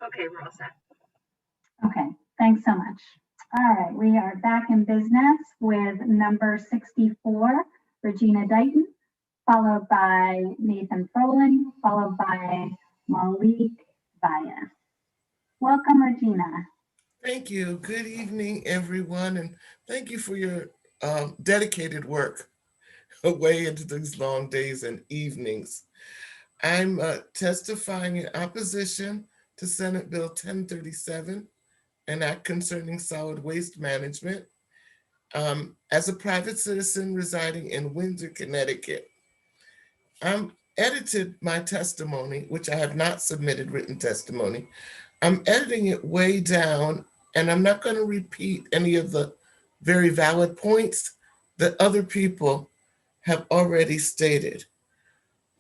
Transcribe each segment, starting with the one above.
Okay, we're all set. Okay, thanks so much. All right, we are back in business with number 64, Regina Dighton, followed by Nathan Froling, followed by Malik Bias. Welcome, Regina. Thank you. Good evening, everyone, and thank you for your dedicated work away into these long days and evenings. I'm testifying in opposition to Senate Bill 1037, an act concerning solid waste management, as a private citizen residing in Windsor, Connecticut. I'm edited my testimony, which I have not submitted written testimony. I'm editing it way down, and I'm not going to repeat any of the very valid points that other people have already stated.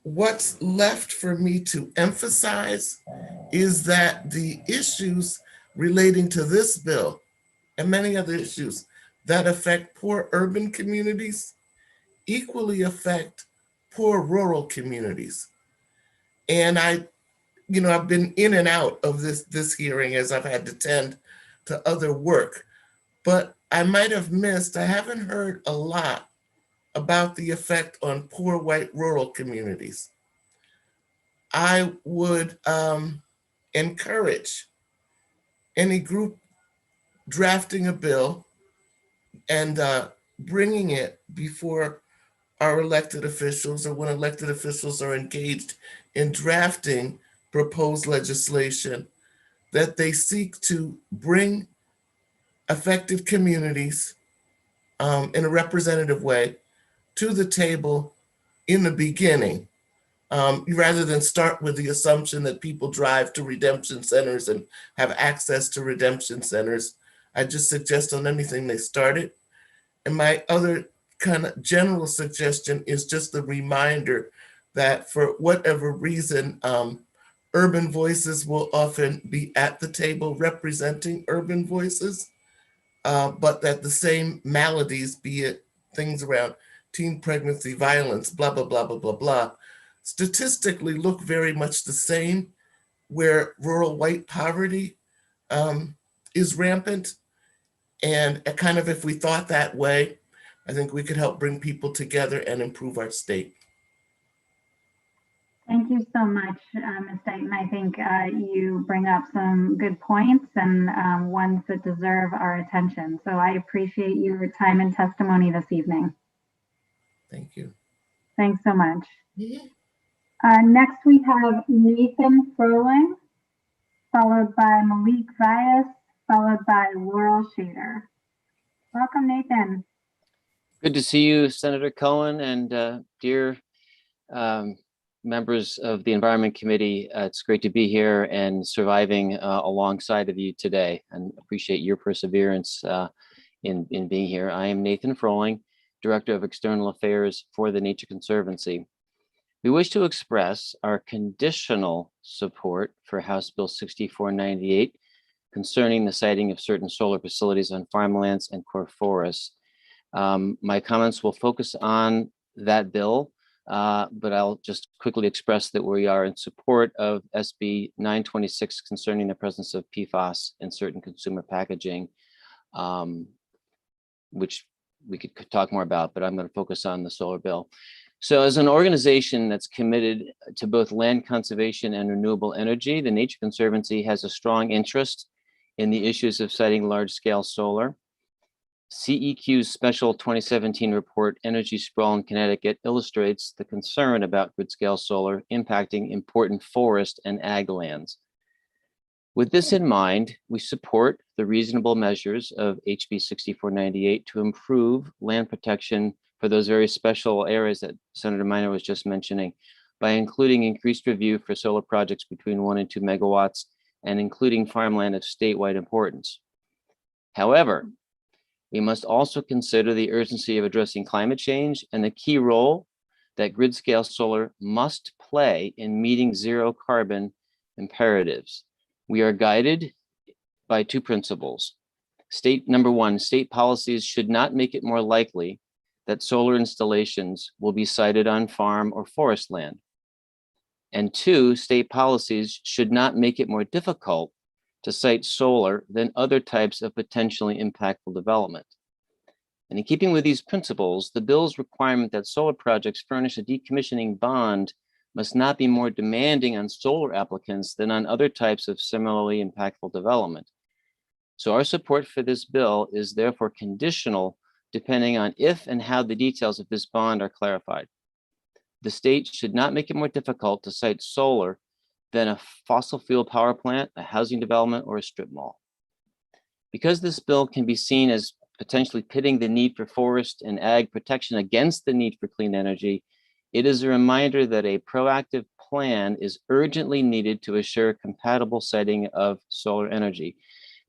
What's left for me to emphasize is that the issues relating to this bill and many other issues that affect poor urban communities equally affect poor rural communities. And I've been in and out of this hearing as I've had to tend to other work, but I might have missed, I haven't heard a lot about the effect on poor white rural communities. I would encourage any group drafting a bill and bringing it before our elected officials, or when elected officials are engaged in drafting proposed legislation, that they seek to bring affected communities in a representative way to the table in the beginning, rather than start with the assumption that people drive to redemption centers and have access to redemption centers. I just suggest on anything they started. And my other kind of general suggestion is just a reminder that for whatever reason, urban voices will often be at the table representing urban voices, but that the same maladies, be it things around teen pregnancy, violence, blah, blah, blah, blah, blah, blah, statistically look very much the same, where rural white poverty is rampant. And kind of if we thought that way, I think we could help bring people together and improve our state. Thank you so much, Ms. Dighton. I think you bring up some good points and ones that deserve our attention. So I appreciate your time and testimony this evening. Thank you. Thanks so much. Next, we have Nathan Froling, followed by Malik Vyas, followed by Laurel Shader. Welcome, Nathan. Good to see you, Senator Cohen, and dear members of the Environment Committee. It's great to be here and surviving alongside of you today, and appreciate your perseverance in being here. I am Nathan Froling, Director of External Affairs for the Nature Conservancy. We wish to express our conditional support for House Bill 6498 concerning the siting of certain solar facilities on farmlands and core forests. My comments will focus on that bill, but I'll just quickly express that we are in support of SB 926 concerning the presence of PFAS in certain consumer packaging, which we could talk more about, but I'm going to focus on the solar bill. So as an organization that's committed to both land conservation and renewable energy, the Nature Conservancy has a strong interest in the issues of siting large-scale solar. CEQ's special 2017 report, Energy Sprawl in Connecticut, illustrates the concern about grid-scale solar impacting important forest and ag lands. With this in mind, we support the reasonable measures of HB 6498 to improve land protection for those very special areas that Senator Minor was just mentioning, by including increased review for solar projects between 1 and 2 megawatts, and including farmland of statewide importance. However, we must also consider the urgency of addressing climate change and the key role that grid-scale solar must play in meeting zero carbon imperatives. We are guided by two principles. Number one, state policies should not make it more likely that solar installations will be sited on farm or forest land. And two, state policies should not make it more difficult to site solar than other types of potentially impactful development. And in keeping with these principles, the bill's requirement that solar projects furnish a decommissioning bond must not be more demanding on solar applicants than on other types of similarly impactful development. So our support for this bill is therefore conditional depending on if and how the details of this bond are clarified. The state should not make it more difficult to site solar than a fossil fuel power plant, a housing development, or a strip mall. Because this bill can be seen as potentially pitting the need for forest and ag protection against the need for clean energy, it is a reminder that a proactive plan is urgently needed to assure compatible siting of solar energy.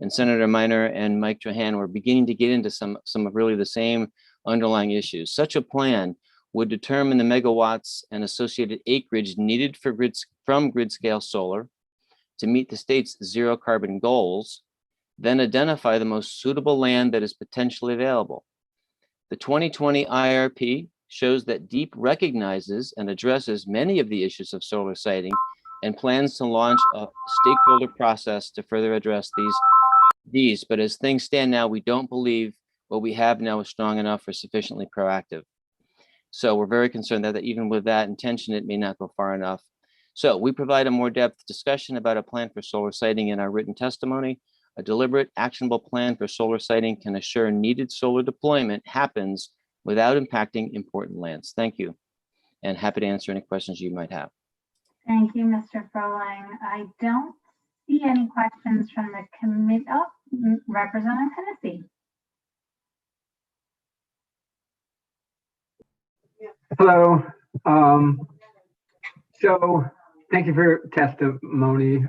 And Senator Minor and Mike Trahan were beginning to get into some of really the same underlying issues. Such a plan would determine the megawatts and associated acreage needed for from grid scale solar to meet the state's zero carbon goals, then identify the most suitable land that is potentially available. The 2020 IRP shows that DEEP recognizes and addresses many of the issues of solar siting and plans to launch a stakeholder process to further address these. But as things stand now, we don't believe what we have now is strong enough or sufficiently proactive. So we're very concerned that even with that intention, it may not go far enough. So we provide a more depth discussion about a plan for solar siting in our written testimony. A deliberate, actionable plan for solar siting can assure needed solar deployment happens without impacting important lands. Thank you, and happy to answer any questions you might have. Thank you, Mr. Froehlich. I don't see any questions from the committee. Oh, Representative Hennessy. Hello. So thank you for your testimony.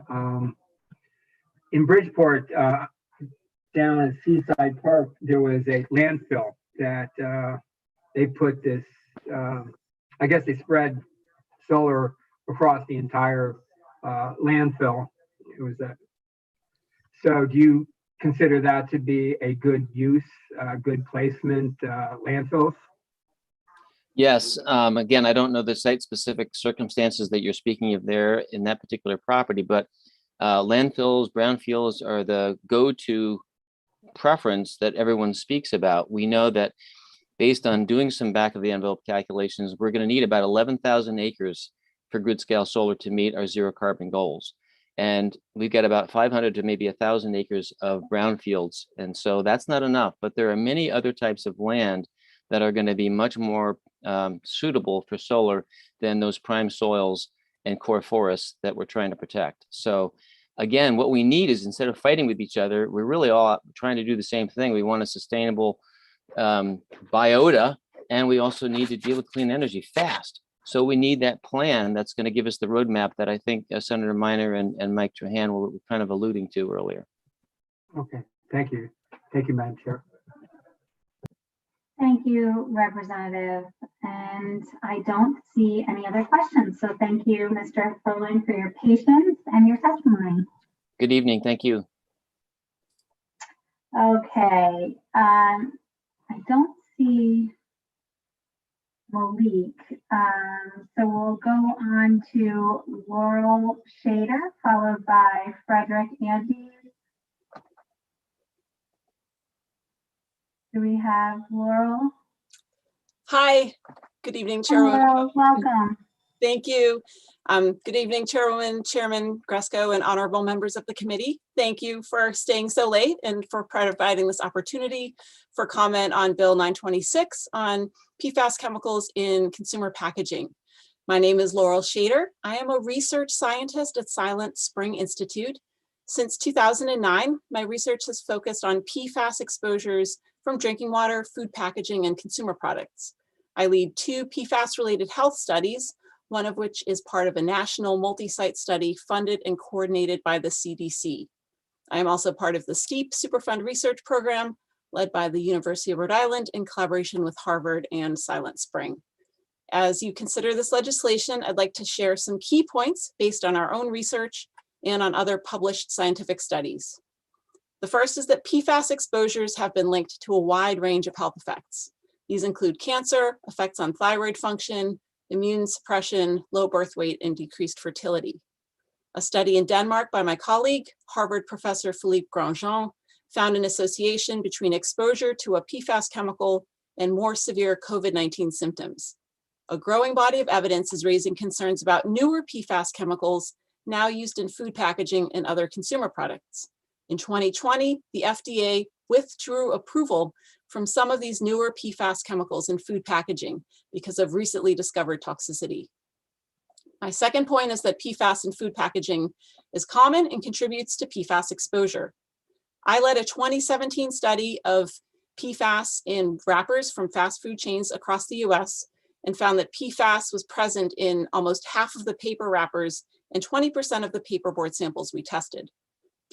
In Bridgeport, down at Seaside Park, there was a landfill that they put this, I guess they spread solar across the entire landfill. It was a, so do you consider that to be a good use, good placement, landfills? Yes, again, I don't know the site-specific circumstances that you're speaking of there in that particular property, but landfills, brownfields are the go-to preference that everyone speaks about. We know that based on doing some back-of-the-envelope calculations, we're going to need about 11,000 acres for grid-scale solar to meet our zero carbon goals. And we've got about 500 to maybe 1,000 acres of brownfields. And so that's not enough, but there are many other types of land that are going to be much more suitable for solar than those prime soils and core forests that we're trying to protect. So again, what we need is, instead of fighting with each other, we're really all trying to do the same thing. We want a sustainable biota, and we also need to deal with clean energy fast. So we need that plan that's going to give us the roadmap that I think Senator Minor and Mike Trahan were kind of alluding to earlier. Okay, thank you. Thank you, Madam Chair. Thank you, Representative. And I don't see any other questions. So thank you, Mr. Froehlich, for your patience and your testimony. Good evening. Thank you. Okay. I don't see Malik. So we'll go on to Laurel Shader, followed by Frederick Andy. Do we have Laurel? Hi, good evening, Chairwoman. Hello, welcome. Thank you. Good evening, Chairwoman, Chairman Gresco, and honorable members of the committee. Thank you for staying so late and for providing this opportunity for comment on Bill 926 on PFAS chemicals in consumer packaging. My name is Laurel Shader. I am a research scientist at Silent Spring Institute. Since 2009, my research has focused on PFAS exposures from drinking water, food packaging, and consumer products. I lead 2 PFAS-related health studies, one of which is part of a national multi-site study funded and coordinated by the CDC. I am also part of the STEEP Superfund Research Program, led by the University of Rhode Island in collaboration with Harvard and Silent Spring. As you consider this legislation, I'd like to share some key points based on our own research and on other published scientific studies. The first is that PFAS exposures have been linked to a wide range of health effects. These include cancer, effects on thyroid function, immune suppression, low birth weight, and decreased fertility. A study in Denmark by my colleague, Harvard professor Philippe Grandjean, found an association between exposure to a PFAS chemical and more severe COVID-19 symptoms. A growing body of evidence is raising concerns about newer PFAS chemicals now used in food packaging and other consumer products. In 2020, the FDA withdrew approval from some of these newer PFAS chemicals in food packaging because of recently discovered toxicity. My second point is that PFAS in food packaging is common and contributes to PFAS exposure. I led a 2017 study of PFAS in wrappers from fast food chains across the US and found that PFAS was present in almost half of the paper wrappers and 20% of the paperboard samples we tested.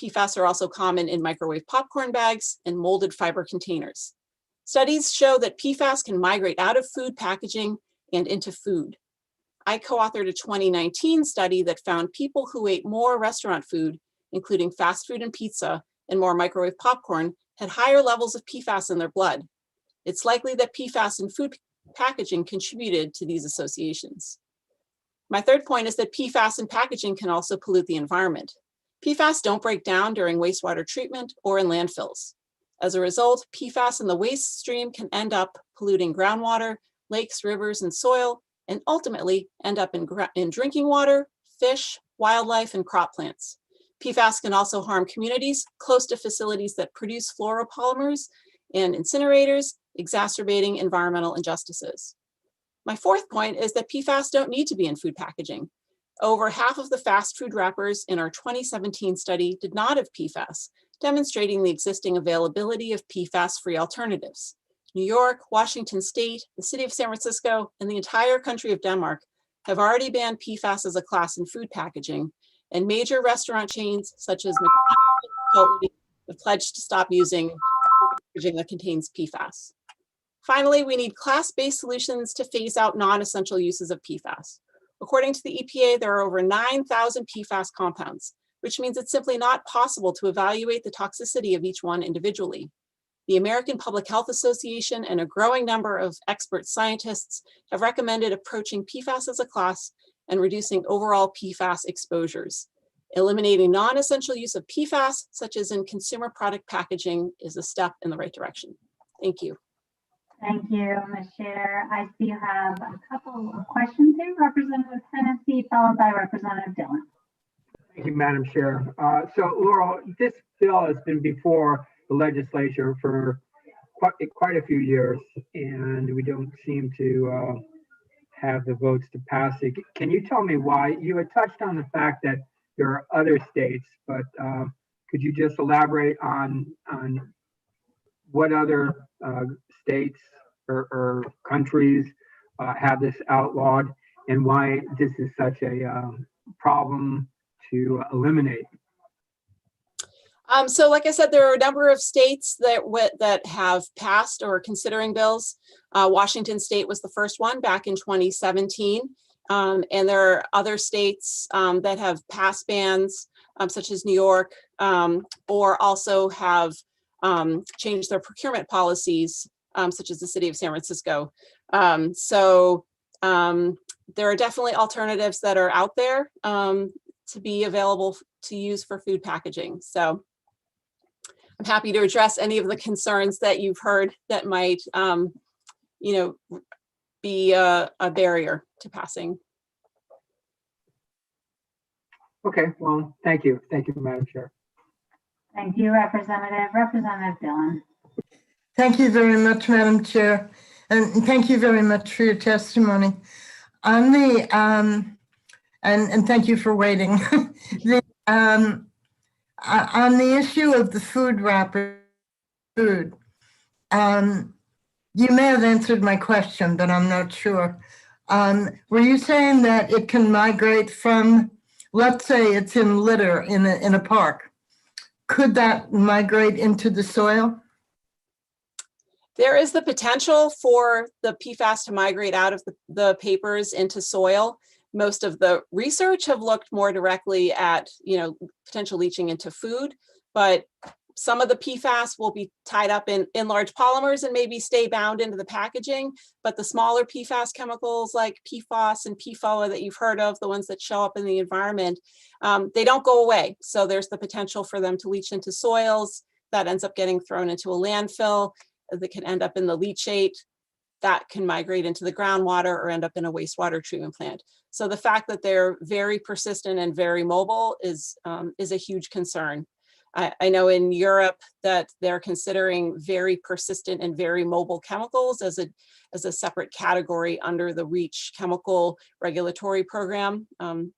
PFAS are also common in microwave popcorn bags and molded fiber containers. Studies show that PFAS can migrate out of food packaging and into food. I co-authored a 2019 study that found people who ate more restaurant food, including fast food and pizza, and more microwave popcorn, had higher levels of PFAS in their blood. It's likely that PFAS in food packaging contributed to these associations. My third point is that PFAS in packaging can also pollute the environment. PFAS don't break down during wastewater treatment or in landfills. As a result, PFAS in the waste stream can end up polluting groundwater, lakes, rivers, and soil, and ultimately end up in drinking water, fish, wildlife, and crop plants. PFAS can also harm communities close to facilities that produce fluoropolymers and incinerators, exacerbating environmental injustices. My fourth point is that PFAS don't need to be in food packaging. Over half of the fast food wrappers in our 2017 study did not have PFAS, demonstrating the existing availability of PFAS-free alternatives. New York, Washington State, the city of San Francisco, and the entire country of Denmark have already banned PFAS as a class in food packaging, and major restaurant chains such as McDonald's have pledged to stop using packaging that contains PFAS. Finally, we need class-based solutions to phase out non-essential uses of PFAS. According to the EPA, there are over 9,000 PFAS compounds, which means it's simply not possible to evaluate the toxicity of each one individually. The American Public Health Association and a growing number of expert scientists have recommended approaching PFAS as a class and reducing overall PFAS exposures. Eliminating non-essential use of PFAS, such as in consumer product packaging, is a step in the right direction. Thank you. Thank you, Ms. Chair. I see you have a couple of questions here. Representative Hennessy, followed by Representative Dillon. Thank you, Madam Chair. So Laurel, this bill has been before the legislature for quite a few years, and we don't seem to have the votes to pass it. Can you tell me why? You had touched on the fact that there are other states, but could you just elaborate on what other states or countries have this outlawed, and why this is such a problem to eliminate? So like I said, there are a number of states that have passed or are considering bills. Washington State was the first one back in 2017. And there are other states that have passed bans, such as New York, or also have changed their procurement policies, such as the city of San Francisco. So there are definitely alternatives that are out there to be available to use for food packaging. So I'm happy to address any of the concerns that you've heard that might, be a barrier to passing. Okay, well, thank you. Thank you, Madam Chair. Thank you, Representative. Representative Dillon. Thank you very much, Madam Chair, and thank you very much for your testimony. On the and thank you for waiting. On the issue of the food wrapper food, you may have answered my question, but I'm not sure. Were you saying that it can migrate from, let's say it's in litter in a park, could that migrate into the soil? There is the potential for the PFAS to migrate out of the papers into soil. Most of the research have looked more directly at, potential leaching into food, but Some of the PFAS will be tied up in large polymers and maybe stay bound into the packaging, but the smaller PFAS chemicals like PFOS and PFOA that you've heard of, the ones that show up in the environment, they don't go away. So there's the potential for them to leach into soils. That ends up getting thrown into a landfill that can end up in the leachate, that can migrate into the groundwater or end up in a wastewater treatment plant. So the fact that they're very persistent and very mobile is a huge concern. I know in Europe that they're considering very persistent and very mobile chemicals as a separate category under the REACH chemical regulatory program,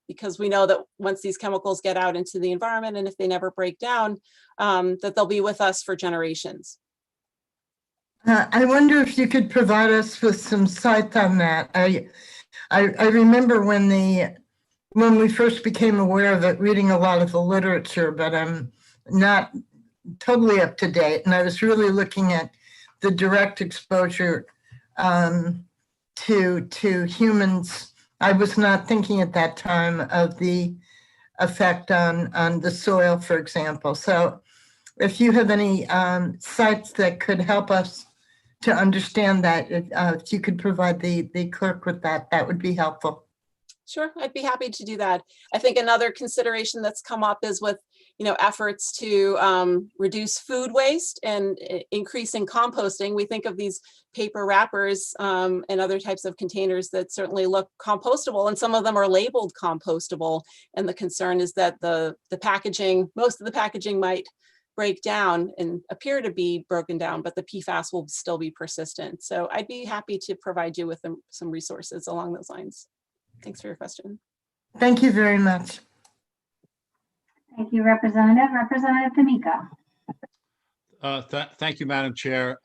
because we know that once these chemicals get out into the environment and if they never break down, that they'll be with us for generations. I wonder if you could provide us with some sight on that. I remember when we first became aware of it, reading a lot of the literature, but I'm not totally up to date. And I was really looking at the direct exposure to humans. I was not thinking at that time of the effect on the soil, for example. So if you have any sites that could help us to understand that, if you could provide the clerk with that, that would be helpful. Sure, I'd be happy to do that. I think another consideration that's come up is with, efforts to reduce food waste and increasing composting. We think of these paper wrappers and other types of containers that certainly look compostable, and some of them are labeled compostable. And the concern is that the packaging, most of the packaging might break down and appear to be broken down, but the PFAS will still be persistent. So I'd be happy to provide you with some resources along those lines. Thanks for your question. Thank you very much. Thank you, Representative. Representative D'Amico. Thank you, Madam Chair.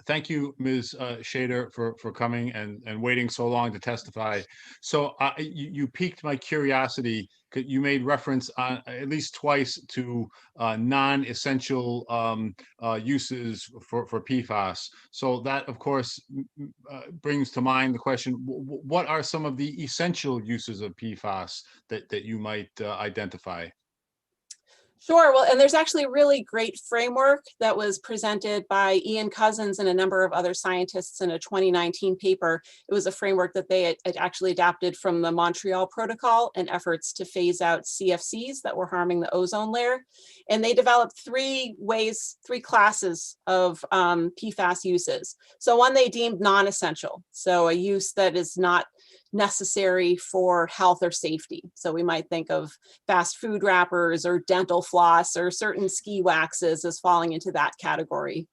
Thank you, Ms. Shader, for coming and waiting so long to testify. So you piqued my curiosity. You made reference at least twice to non-essential uses for PFAS. So that, of course, brings to mind the question, what are some of the essential uses of PFAS that you might identify? Sure. Well, and there's actually a really great framework that was presented by Ian Cousins and a number of other scientists in a 2019 paper. It was a framework that they had actually adapted from the Montreal Protocol and efforts to phase out CFCs that were harming the ozone layer. And they developed three classes of PFAS uses. So one they deemed non-essential. So a use that is not necessary for health or safety. So we might think of fast food wrappers or dental floss or certain ski waxes as falling into that category.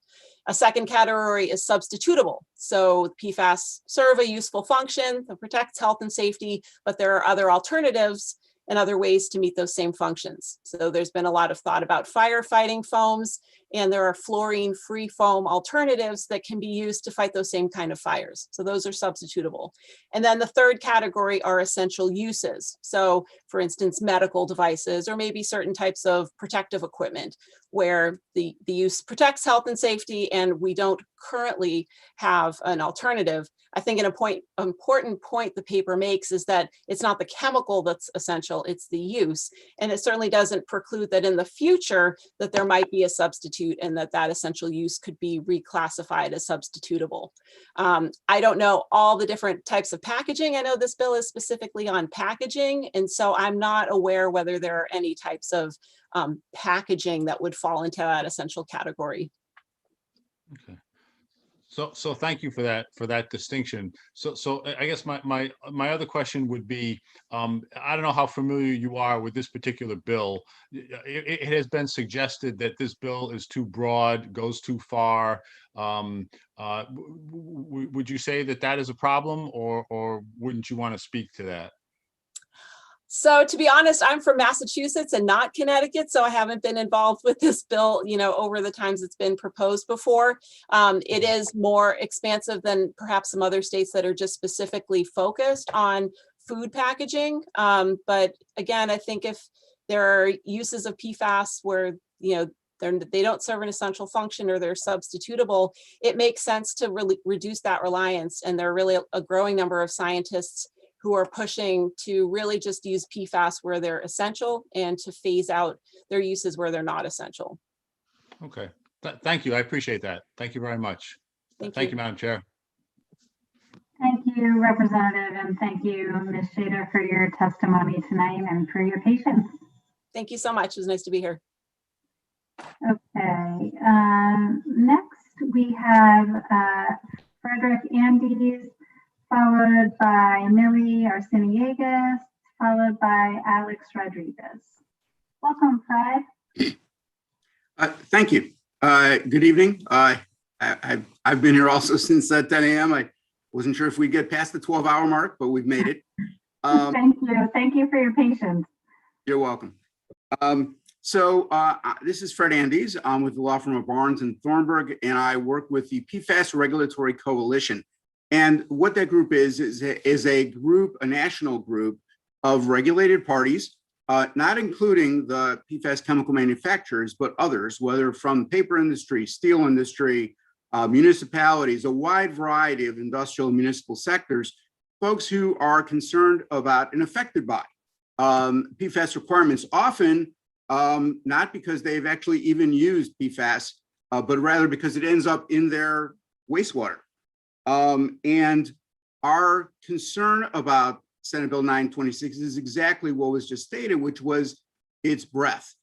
A second category is substitutable. So PFAS serve a useful function that protects health and safety, but there are other alternatives and other ways to meet those same functions. So there's been a lot of thought about firefighting foams, and there are fluorine-free foam alternatives that can be used to fight those same kind of fires. So those are substitutable. And then the third category are essential uses. So for instance, medical devices, or maybe certain types of protective equipment where the use protects health and safety and we don't currently have an alternative. I think an important point the paper makes is that it's not the chemical that's essential, it's the use. And it certainly doesn't preclude that in the future that there might be a substitute and that essential use could be reclassified as substitutable. I don't know all the different types of packaging. I know this bill is specifically on packaging, and so I'm not aware whether there are any types of packaging that would fall into that essential category. Okay. So thank you for that distinction. So I guess my other question would be, I don't know how familiar you are with this particular bill. It has been suggested that this bill is too broad, goes too far. Would you say that is a problem, or wouldn't you want to speak to that? So to be honest, I'm from Massachusetts and not Connecticut, so I haven't been involved with this bill, over the times it's been proposed before. It is more expansive than perhaps some other states that are just specifically focused on food packaging. But again, I think if there are uses of PFAS where, they don't serve an essential function or they're substitutable, it makes sense to really reduce that reliance. And there are really a growing number of scientists who are pushing to really just use PFAS where they're essential and to phase out their uses where they're not essential. Okay. Thank you. I appreciate that. Thank you very much. Thank Thank you, you. Madam Chair. Thank you, Representative, and thank you, Ms. Shader, for your testimony tonight and for your patience. Thank you so much. It was nice to be here. Okay, next we have Frederick Andes, followed by Millie Arciniegas, followed by Alex Rodriguez. Welcome, Fred. Thank you. Good evening. I've been here also since 10 a.m. I wasn't sure if we'd get past the 12-hour mark, but we've made it. Thank you. Thank you for your patience. You're welcome. This is Fred Andes. I'm with the law firm of Barnes and Thornburg, and I work with the PFAS Regulatory Coalition. And what that group is a group, a national group of regulated parties, not including the PFAS chemical manufacturers, but others, whether from paper industry, steel industry, municipalities, a wide variety of industrial and municipal sectors, folks who are concerned about and affected by PFAS requirements, often not because they've actually even used PFAS, but rather because it ends up in their wastewater. And our concern about Senate Bill 926 is exactly what was just stated, which was its breadth,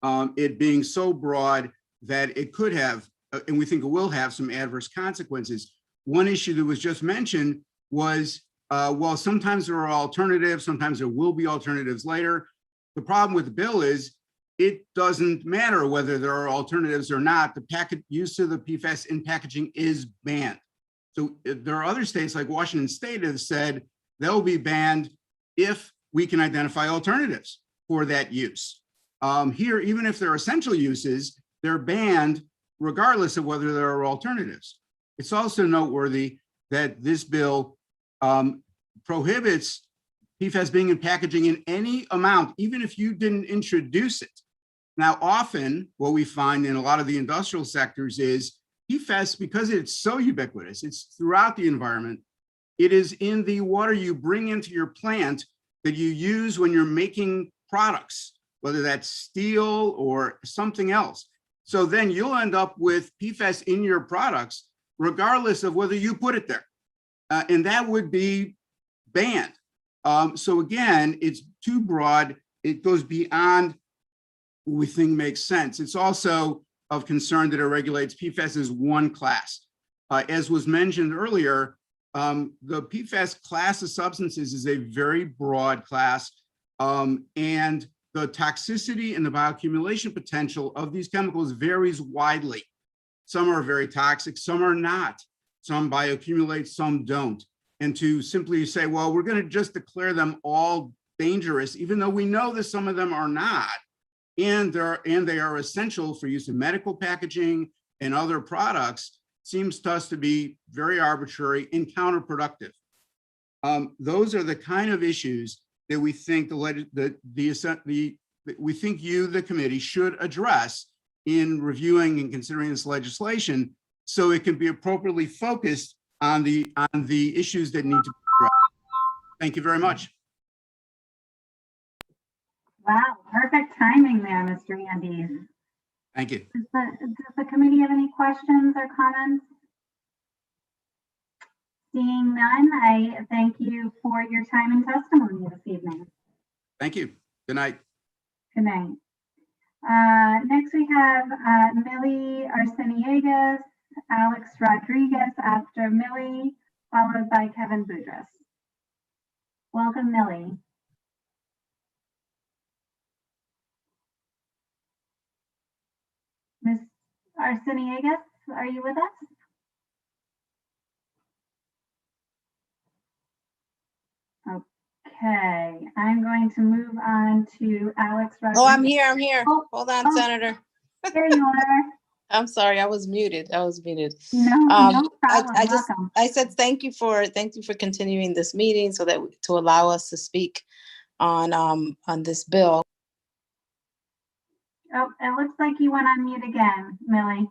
it being so broad that it could have, and we think it will have, some adverse consequences. One issue that was just mentioned was, well, sometimes there are alternatives, sometimes there will be alternatives later. The problem with the bill is it doesn't matter whether there are alternatives or not. The use of the PFAS in packaging is banned. So there are other states like Washington State have said they'll be banned if we can identify alternatives for that use. Here, even if they're essential uses, they're banned regardless of whether there are alternatives. It's also noteworthy that this bill prohibits PFAS being in packaging in any amount, even if you didn't introduce it. Now, often what we find in a lot of the industrial sectors is PFAS, because it's so ubiquitous, it's throughout the environment, it is in the water you bring into your plant that you use when you're making products, whether that's steel or something else. So then you'll end up with PFAS in your products, regardless of whether you put it there. And that would be banned. So again, it's too broad. It goes beyond what we think makes sense. It's also of concern that it regulates PFAS as one class. As was mentioned earlier, the PFAS class of substances is a very broad class, and the toxicity and the bioaccumulation potential of these chemicals varies widely. Some are very toxic, some are not. Some bioaccumulate, some don't. And to simply say, well, we're going to just declare them all dangerous, even though we know that some of them are not, and they are essential for use in medical packaging and other products, seems to us to be very arbitrary and counterproductive. Those are the kind of issues that we think the committee, should address in reviewing and considering this legislation, so it can be appropriately focused on the issues that need to be addressed. Thank you very much. Wow, perfect timing there, Mr. Andes. Thank you. Does the committee have any questions or comments? Seeing none, I thank you for your time and testimony this evening. Thank you. Good night. Good night. Next we have Millie Arciniegas, Alex Rodriguez after Millie, followed by Kevin Boudreaux. Welcome, Millie. Ms. Arciniegas, are you with us? Okay, I'm going to move on to Alex Rodriguez. Oh, I'm here. Oh, Hold on, Senator. There you are. I'm sorry, I was muted. No, Um, no problem. Welcome. I said thank you for continuing this meeting so that to allow us to speak on this bill. Oh, it looks like you went on mute again, Millie.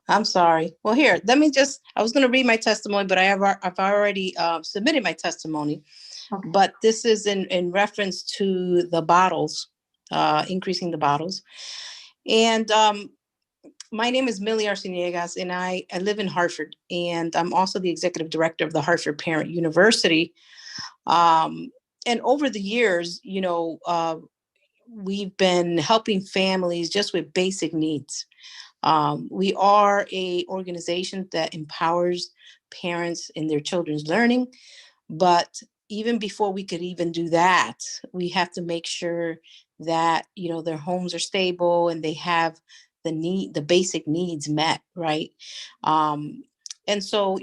I'm sorry. Well, here, I was going to read my testimony, but I've already submitted my testimony. Okay. But this is in reference to the bottles, increasing the bottles. And my name is Millie Arciniegas, and I live in Hartford, and I'm also the executive director of the Hartford Parent University. And over the years, we've been helping families just with basic needs. We are a organization that empowers parents in their children's learning, but even before we could even do that, we have to make sure that their homes are stable and they have the basic needs met, right? And so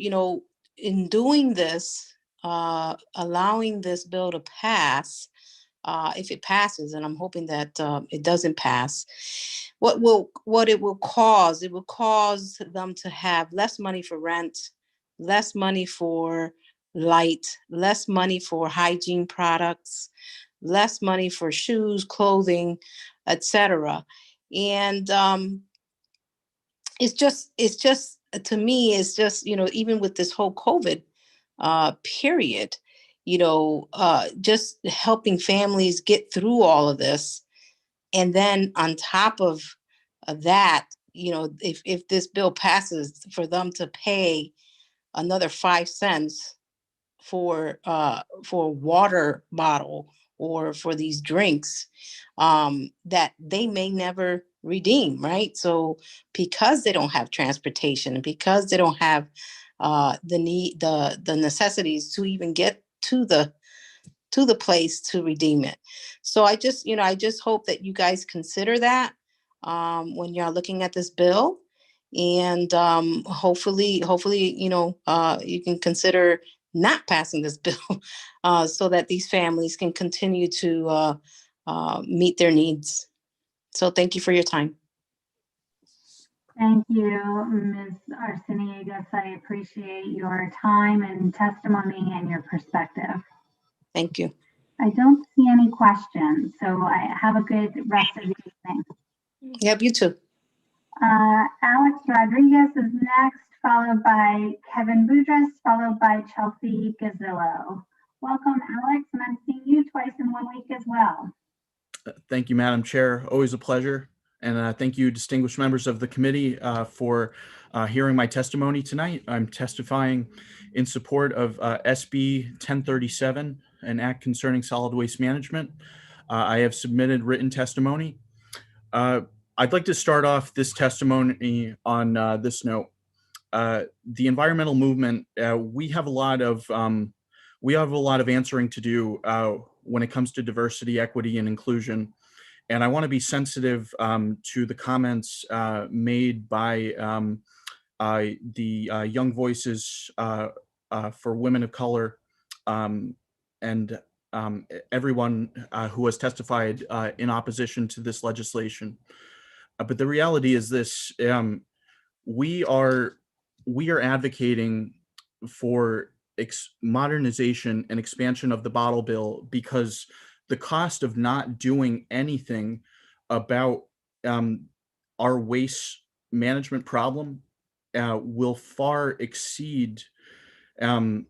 in doing this, allowing this bill to pass, if it passes, and I'm hoping that it doesn't pass, what it will cause them to have less money for rent, less money for light, less money for hygiene products, less money for shoes, clothing, etc. And it's just to me, it's just even with this whole COVID period, just helping families get through all of this. And then on top of that, if this bill passes, for them to pay another 5 cents for a water bottle or for these drinks that they may never redeem, right? So because they don't have transportation, because they don't have the necessities to even get to the place to redeem it. So I just hope that you guys consider that when you're looking at this bill, and hopefully you can consider not passing this bill so that these families can continue to meet their needs. So thank you for your time. Thank you, Ms. Arciniegas. I appreciate your time and testimony and your perspective. Thank you. I don't see any questions, so I have a good rest of the evening. Yep, you too. Alex Rodriguez is next, followed by Kevin Boudris, followed by Chelsea Gazillo. Welcome, Alex, and I'm seeing you twice in 1 week as well. Thank you, Madam Chair. Always a pleasure. And thank you, distinguished members of the committee, for hearing my testimony tonight. I'm testifying in support of SB 1037, an act concerning solid waste management. I have submitted written testimony. I'd like to start off this testimony on this note. The environmental movement, we have a lot of answering to do when it comes to diversity, equity, and inclusion. And I want to be sensitive to the comments made by the Young Voices for Women of Color and everyone who has testified in opposition to this legislation. But the reality is this: we are advocating for modernization and expansion of the bottle bill because the cost of not doing anything about our waste management problem will far exceed the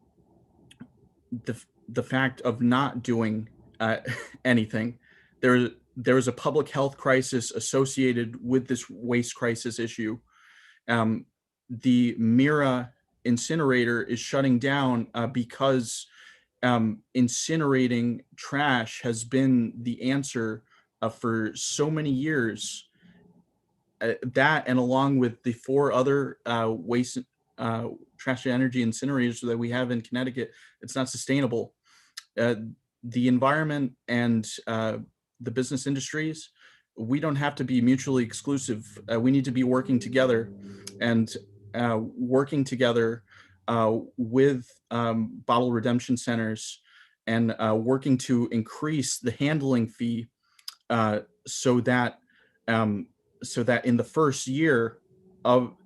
fact of not doing anything. There is a public health crisis associated with this waste crisis issue. The Mira incinerator is shutting down because incinerating trash has been the answer for so many years. That, and along with the 4 other waste trash to energy incinerators that we have in Connecticut, it's not sustainable. The environment and the business industries, we don't have to be mutually exclusive. We need to be working together, and working together with bottle redemption centers, and working to increase the handling fee so that in the first year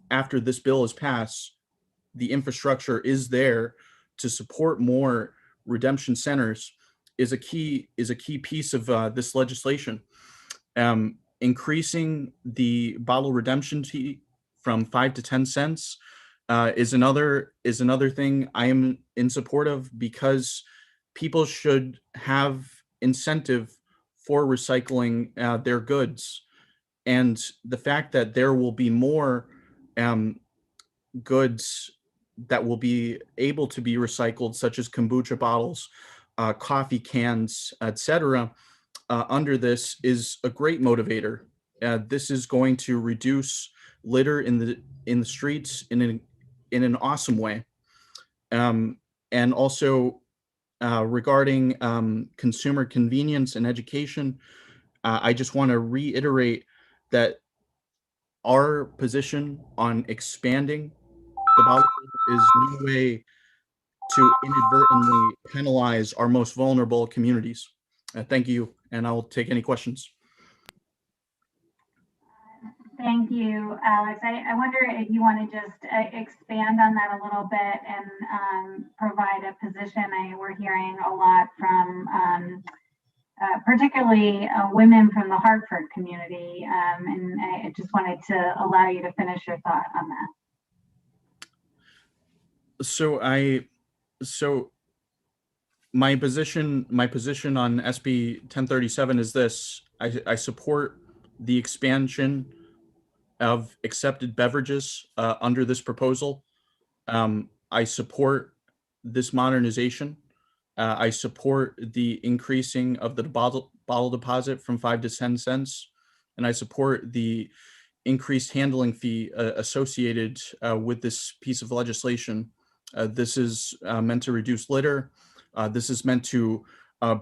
after this bill is passed, the infrastructure is there to support more redemption centers is a key piece of this legislation. Increasing the bottle redemption fee from 5 to 10 cents is another thing I am in support of, because people should have incentive for recycling their goods. And the fact that there will be more goods that will be able to be recycled, such as kombucha bottles, coffee cans, etc., under this is a great motivator. This is going to reduce litter in the streets in an awesome way. And also regarding consumer convenience and education, I just want to reiterate that our position on expanding the bottle is no way to inadvertently penalize our most vulnerable communities. Thank you, and I'll take any questions. Thank you, Alex. I wonder if you want to just expand on that a little bit and provide a position. We're hearing a lot from particularly women from the Hartford community, and I just wanted to allow you to finish your thought on that. So my position on SB 1037 is this: I support the expansion of accepted beverages under this proposal. I support this modernization. I support the increasing of the bottle deposit from 5 to 10 cents, and I support the increased handling fee associated with this piece of legislation. This is meant to reduce litter. This is meant to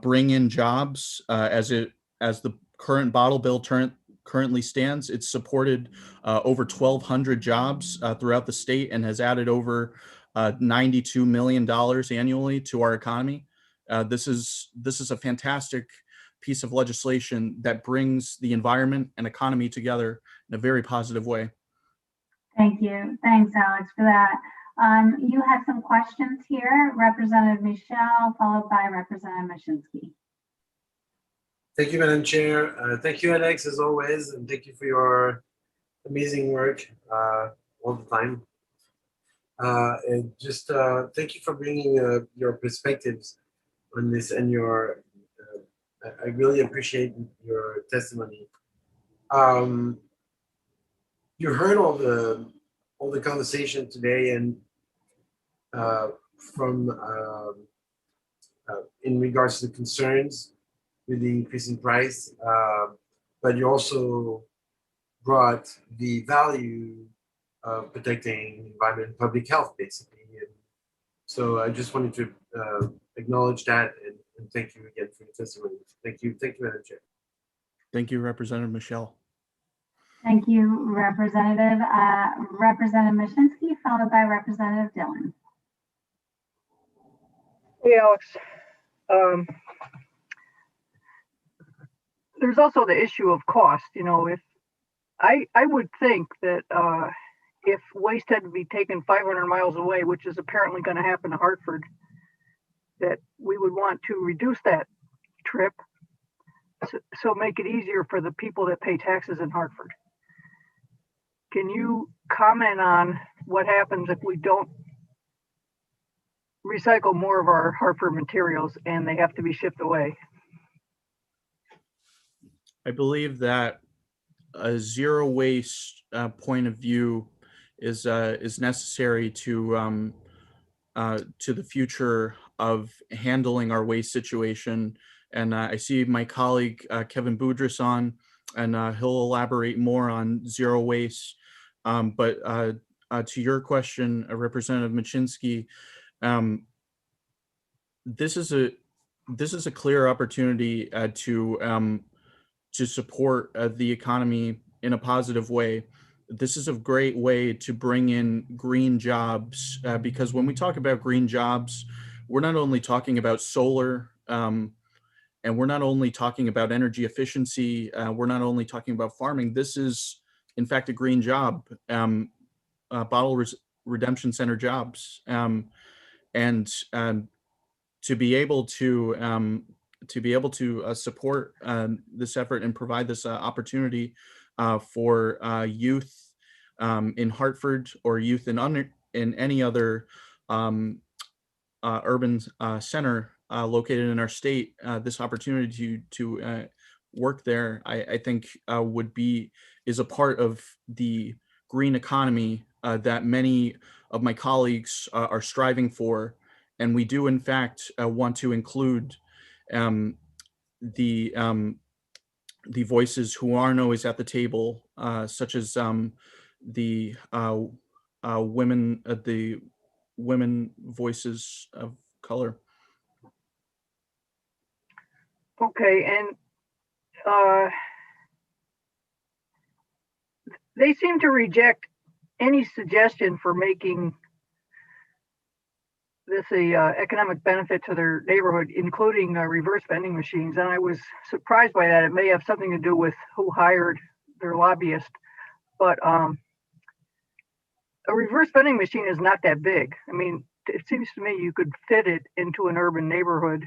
bring in jobs as the current bottle bill currently stands. It's supported over 1,200 jobs throughout the state and has added over $92 million annually to our economy. This is a fantastic piece of legislation that brings the environment and economy together in a very positive way. Thank you. Thanks, Alex, for that. You had some questions here, Representative Michelle, followed by Representative Mashinsky. Thank you, Madam Chair. Thank you, Alex, as always, and thank you for your amazing work all the time. And just thank you for bringing your perspectives on this and your. I really appreciate your testimony. You heard all the conversation today, and from in regards to the concerns with the increase in price, but you also brought the value of protecting the environment and public health, basically. And so I just wanted to acknowledge that and thank you again for your testimony. Thank you, Madam Chair. Thank you, Representative Michelle. Thank you, Representative. Representative Mashinsky, followed by Representative Dillon. Hey, Alex. There's also the issue of cost. You know, if I would think that if waste had to be taken 500 miles away, which is apparently going to happen to Hartford, that we would want to reduce that trip, so make it easier for the people that pay taxes in Hartford. Can you comment on what happens if we don't recycle more of our Hartford materials and they have to be shipped away? I believe that a zero waste point of view is necessary to the future of handling our waste situation. And I see my colleague Kevin Boudris on, and he'll elaborate more on zero waste. But to your question, Representative Mashinsky, this is a clear opportunity to support the economy in a positive way. This is a great way to bring in green jobs, because when we talk about green jobs, we're not only talking about solar, and we're not only talking about energy efficiency, we're not only talking about farming. This is, in fact, a green job, bottle redemption center jobs, and to be able to support this effort and provide this opportunity for youth in Hartford or youth in any other urban center located in our state, this opportunity to work there, I think is a part of the green economy that many of my colleagues are striving for. And we do, in fact, want to include the voices who aren't always at the table, such as the women voices of color. Okay, and they seem to reject any suggestion for making this a economic benefit to their neighborhood, including reverse vending machines. And I was surprised by that. It may have something to do with who hired their lobbyist, but a reverse vending machine is not that big. I mean, it seems to me you could fit it into an urban neighborhood,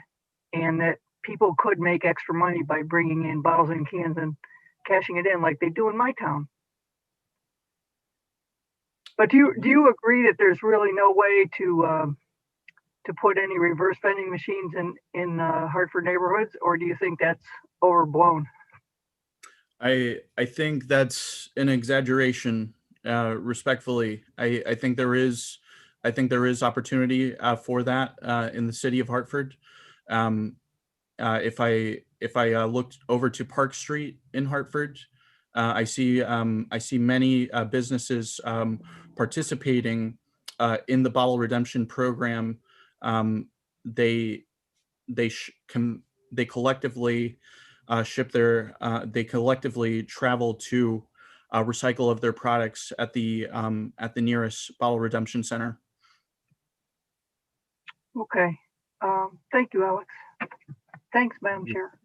and that people could make extra money by bringing in bottles and cans and cashing it in like they do in my town. But do you agree that there's really no way to put any reverse vending machines in Hartford neighborhoods, or do you think that's overblown? I think that's an exaggeration. Respectfully, I think there is opportunity for that in the city of Hartford. If I looked over to Park Street in Hartford, I see many businesses participating in the bottle redemption program. They collectively they collectively travel to recycle of their products at the nearest bottle redemption center. Okay, thank you, Alex. Thanks, Madam Chair.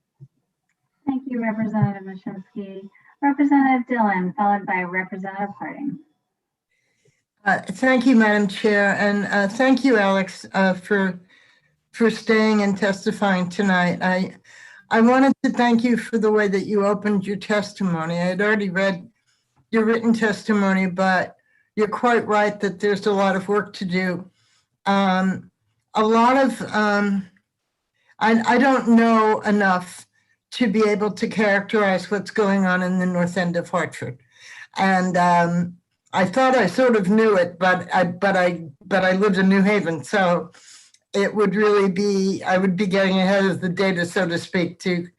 Thank you, Representative Mashinsky. Representative Dillon, followed by Representative Harding. Thank you, Madam Chair, and thank you, Alex, for staying and testifying tonight. I wanted to thank you for the way that you opened your testimony. I had already read your written testimony, but you're quite right that there's a lot of work to do. A lot of, I don't know enough to be able to characterize what's going on in the north end of Hartford. And I thought I sort of knew it, but I lived in New Haven, so it would really be, I would be getting ahead of the data, so to speak, to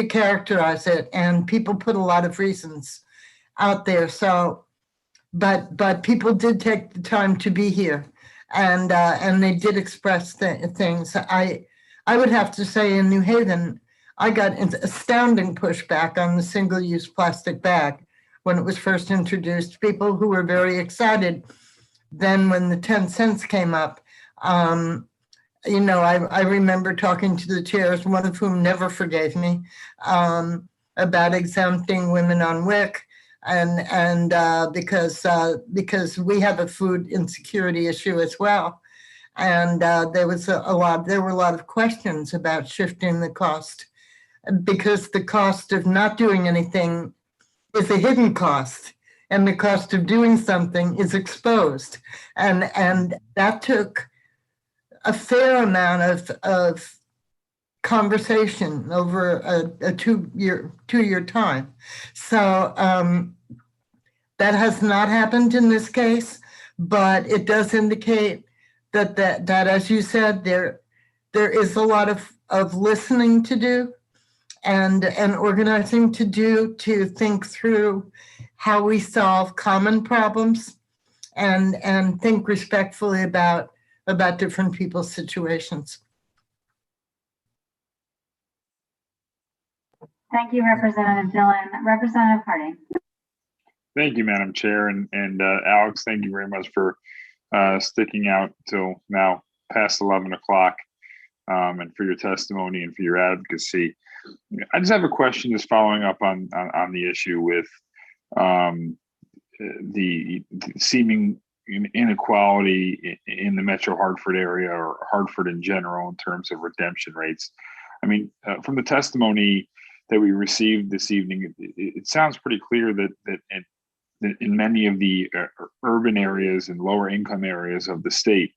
characterize it. And people put a lot of reasons out there. So, but people did take the time to be here, and they did express things. I would have to say in New Haven, I got astounding pushback on the single-use plastic bag when it was first introduced. People who were very excited then when the 10 cents came up. You know, I remember talking to the chairs, one of whom never forgave me, about exempting women on WIC, and because we have a food insecurity issue as well, and there were a lot of questions about shifting the cost, because the cost of not doing anything is a hidden cost, and the cost of doing something is exposed, and that took a fair amount of conversation over a two-year time. So that has not happened in this case, but it does indicate that as you said, there is a lot of listening to do and organizing to do, to think through how we solve common problems and think respectfully about different people's situations. Thank you, Representative Dillon. Representative Harding. Thank you, Madam Chair, and Alex, thank you very much for sticking out till now past 11 o'clock, and for your testimony and for your advocacy. I just have a question, just following up on the issue with the seeming inequality in the Metro Hartford area, or Hartford in general, in terms of redemption rates. I mean, from the testimony that we received this evening, it sounds pretty clear that in many of the urban areas and lower income areas of the state,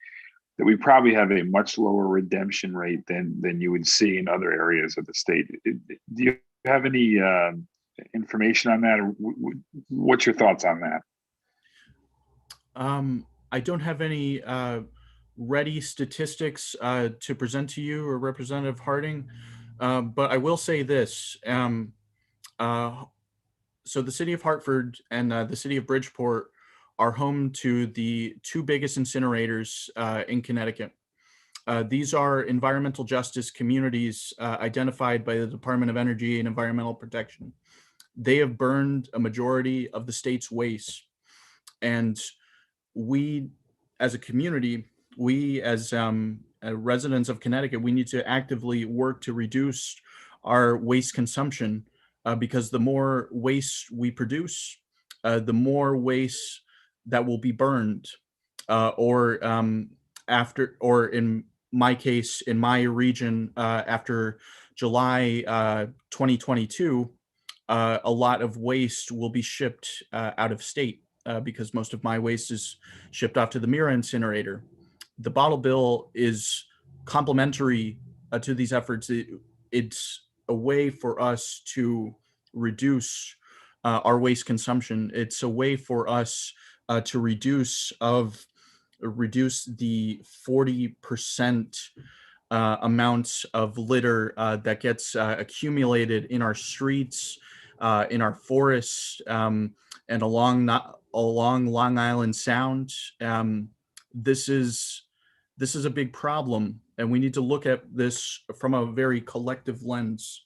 that we probably have a much lower redemption rate than you would see in other areas of the state. Do you have any information on that, or what's your thoughts on that? I don't have any ready statistics to present to you or Representative Harding, but I will say this. So the city of Hartford and the city of Bridgeport are home to the two biggest incinerators in Connecticut. These are environmental justice communities identified by the Department of Energy and Environmental Protection. They have burned a majority of the state's waste. And we, as a community, we as residents of Connecticut, we need to actively work to reduce our waste consumption because the more waste we produce, the more waste that will be burned or in my case, in my region, after July 2022, a lot of waste will be shipped out of state because most of my waste is shipped off to the Mira incinerator. The bottle bill is complementary to these efforts. It's a way for us to reduce our waste consumption. It's a way for us to reduce the 40% amounts of litter that gets accumulated in our streets, in our forests, and along Long Island Sound. This is a big problem, and we need to look at this from a very collective lens.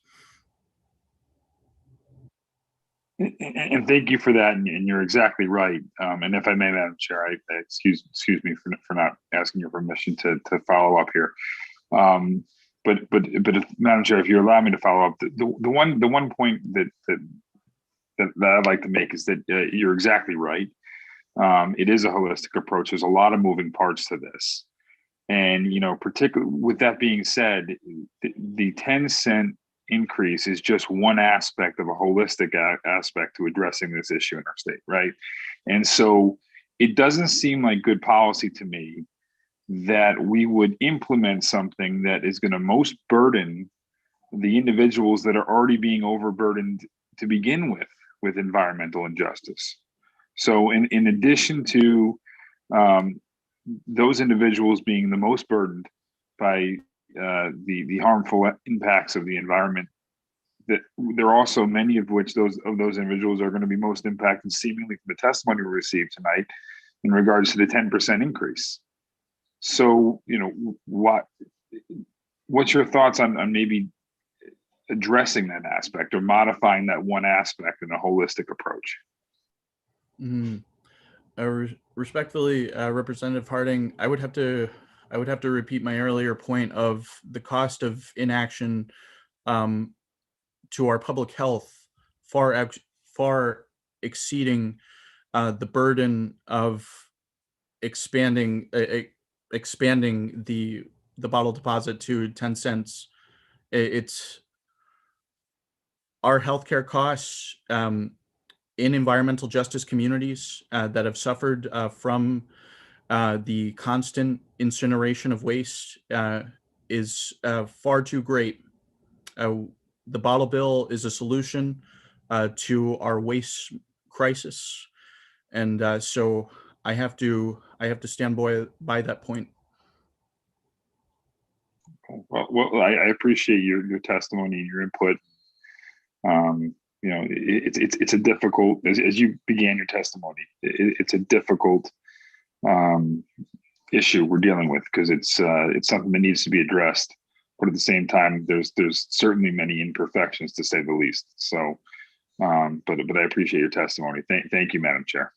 And thank you for that. And you're exactly right. And if I may, Madam Chair, I excuse me for not asking your permission to follow up here. But if, Madam Chair, if you allow me to follow up, the one point that I'd like to make is that you're exactly right. It is a holistic approach. There's a lot of moving parts to this. And, particularly with that being said, the 10-cent increase is just one aspect of a holistic aspect to addressing this issue in our state, right? And so it doesn't seem like good policy to me that we would implement something that is going to most burden the individuals that are already being overburdened to begin with environmental injustice. So in addition to those individuals being the most burdened by the harmful impacts of the environment, that there are also many of which those individuals are going to be most impacted, seemingly from the testimony we received tonight in regards to the 10% increase. So, what's your thoughts on maybe addressing that aspect or modifying that one aspect in a holistic approach? Respectfully, Representative Harding, I would have to repeat my earlier point of the cost of inaction to our public health far exceeding the burden of expanding the bottle deposit to 10 cents. It's our healthcare costs in environmental justice communities that have suffered from the constant incineration of waste is far too great. The bottle bill is a solution to our waste crisis, and so I have to stand by that point. Well, I appreciate your testimony and your input. It's a difficult, as you began your testimony, it's a difficult issue we're dealing with because it's something that needs to be addressed. But at the same time, there's certainly many imperfections, to say the least. So, but I appreciate your testimony. Thank you, Madam Chair.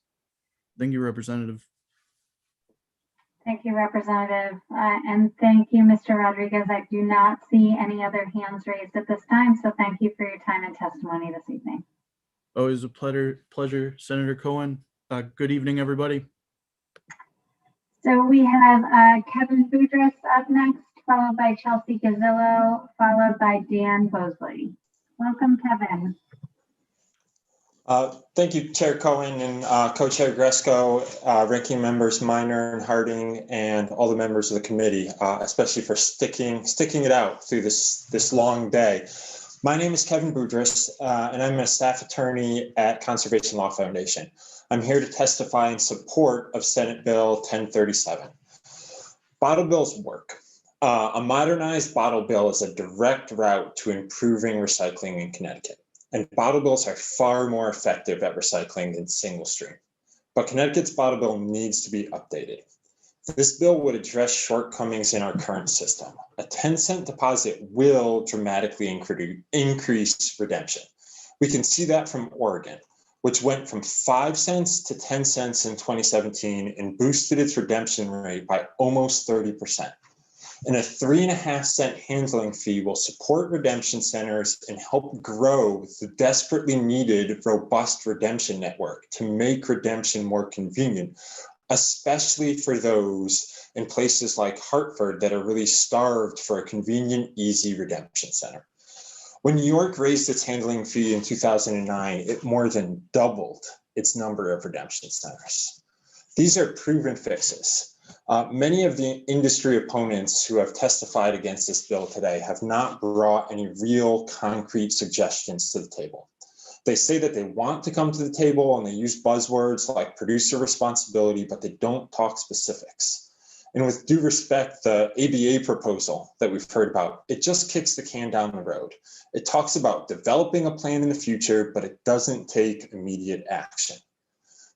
Thank you, Representative. Thank you, Representative. And thank you, Mr. Rodriguez. I do not see any other hands raised at this time. So thank you for your time and testimony this evening. Always a pleasure, Senator Cohen. Good evening, everybody. So we have Kevin Boudris up next, followed by Chelsea Gazzillo, followed by Dan Bosley. Welcome, Kevin. Thank you, Chair Cohen and Co-Chair Gresco, ranking members Minor and Harding, and all the members of the committee, especially for sticking it out through this long day. My name is Kevin Boudris, and I'm a staff attorney at Conservation Law Foundation. I'm here to testify in support of Senate Bill 1037. Bottle bills work. A modernized bottle bill is a direct route to improving recycling in Connecticut. And bottle bills are far more effective at recycling than single stream. But Connecticut's bottle bill needs to be updated. This bill would address shortcomings in our current system. A 10-cent deposit will dramatically increase redemption. We can see that from Oregon, which went from 5 cents to 10 cents in 2017 and boosted its redemption rate by almost 30%. And a 3.5-cent handling fee will support redemption centers and help grow the desperately needed robust redemption network to make redemption more convenient, especially for those in places like Hartford that are really starved for a convenient, easy redemption center. When New York raised its handling fee in 2009, it more than doubled its number of redemption centers. These are proven fixes. Many of the industry opponents who have testified against this bill today have not brought any real concrete suggestions to the table. They say that they want to come to the table and they use buzzwords like producer responsibility, but they don't talk specifics. And with due respect, the ABA proposal that we've heard about, it just kicks the can down the road. It talks about developing a plan in the future, but it doesn't take immediate action.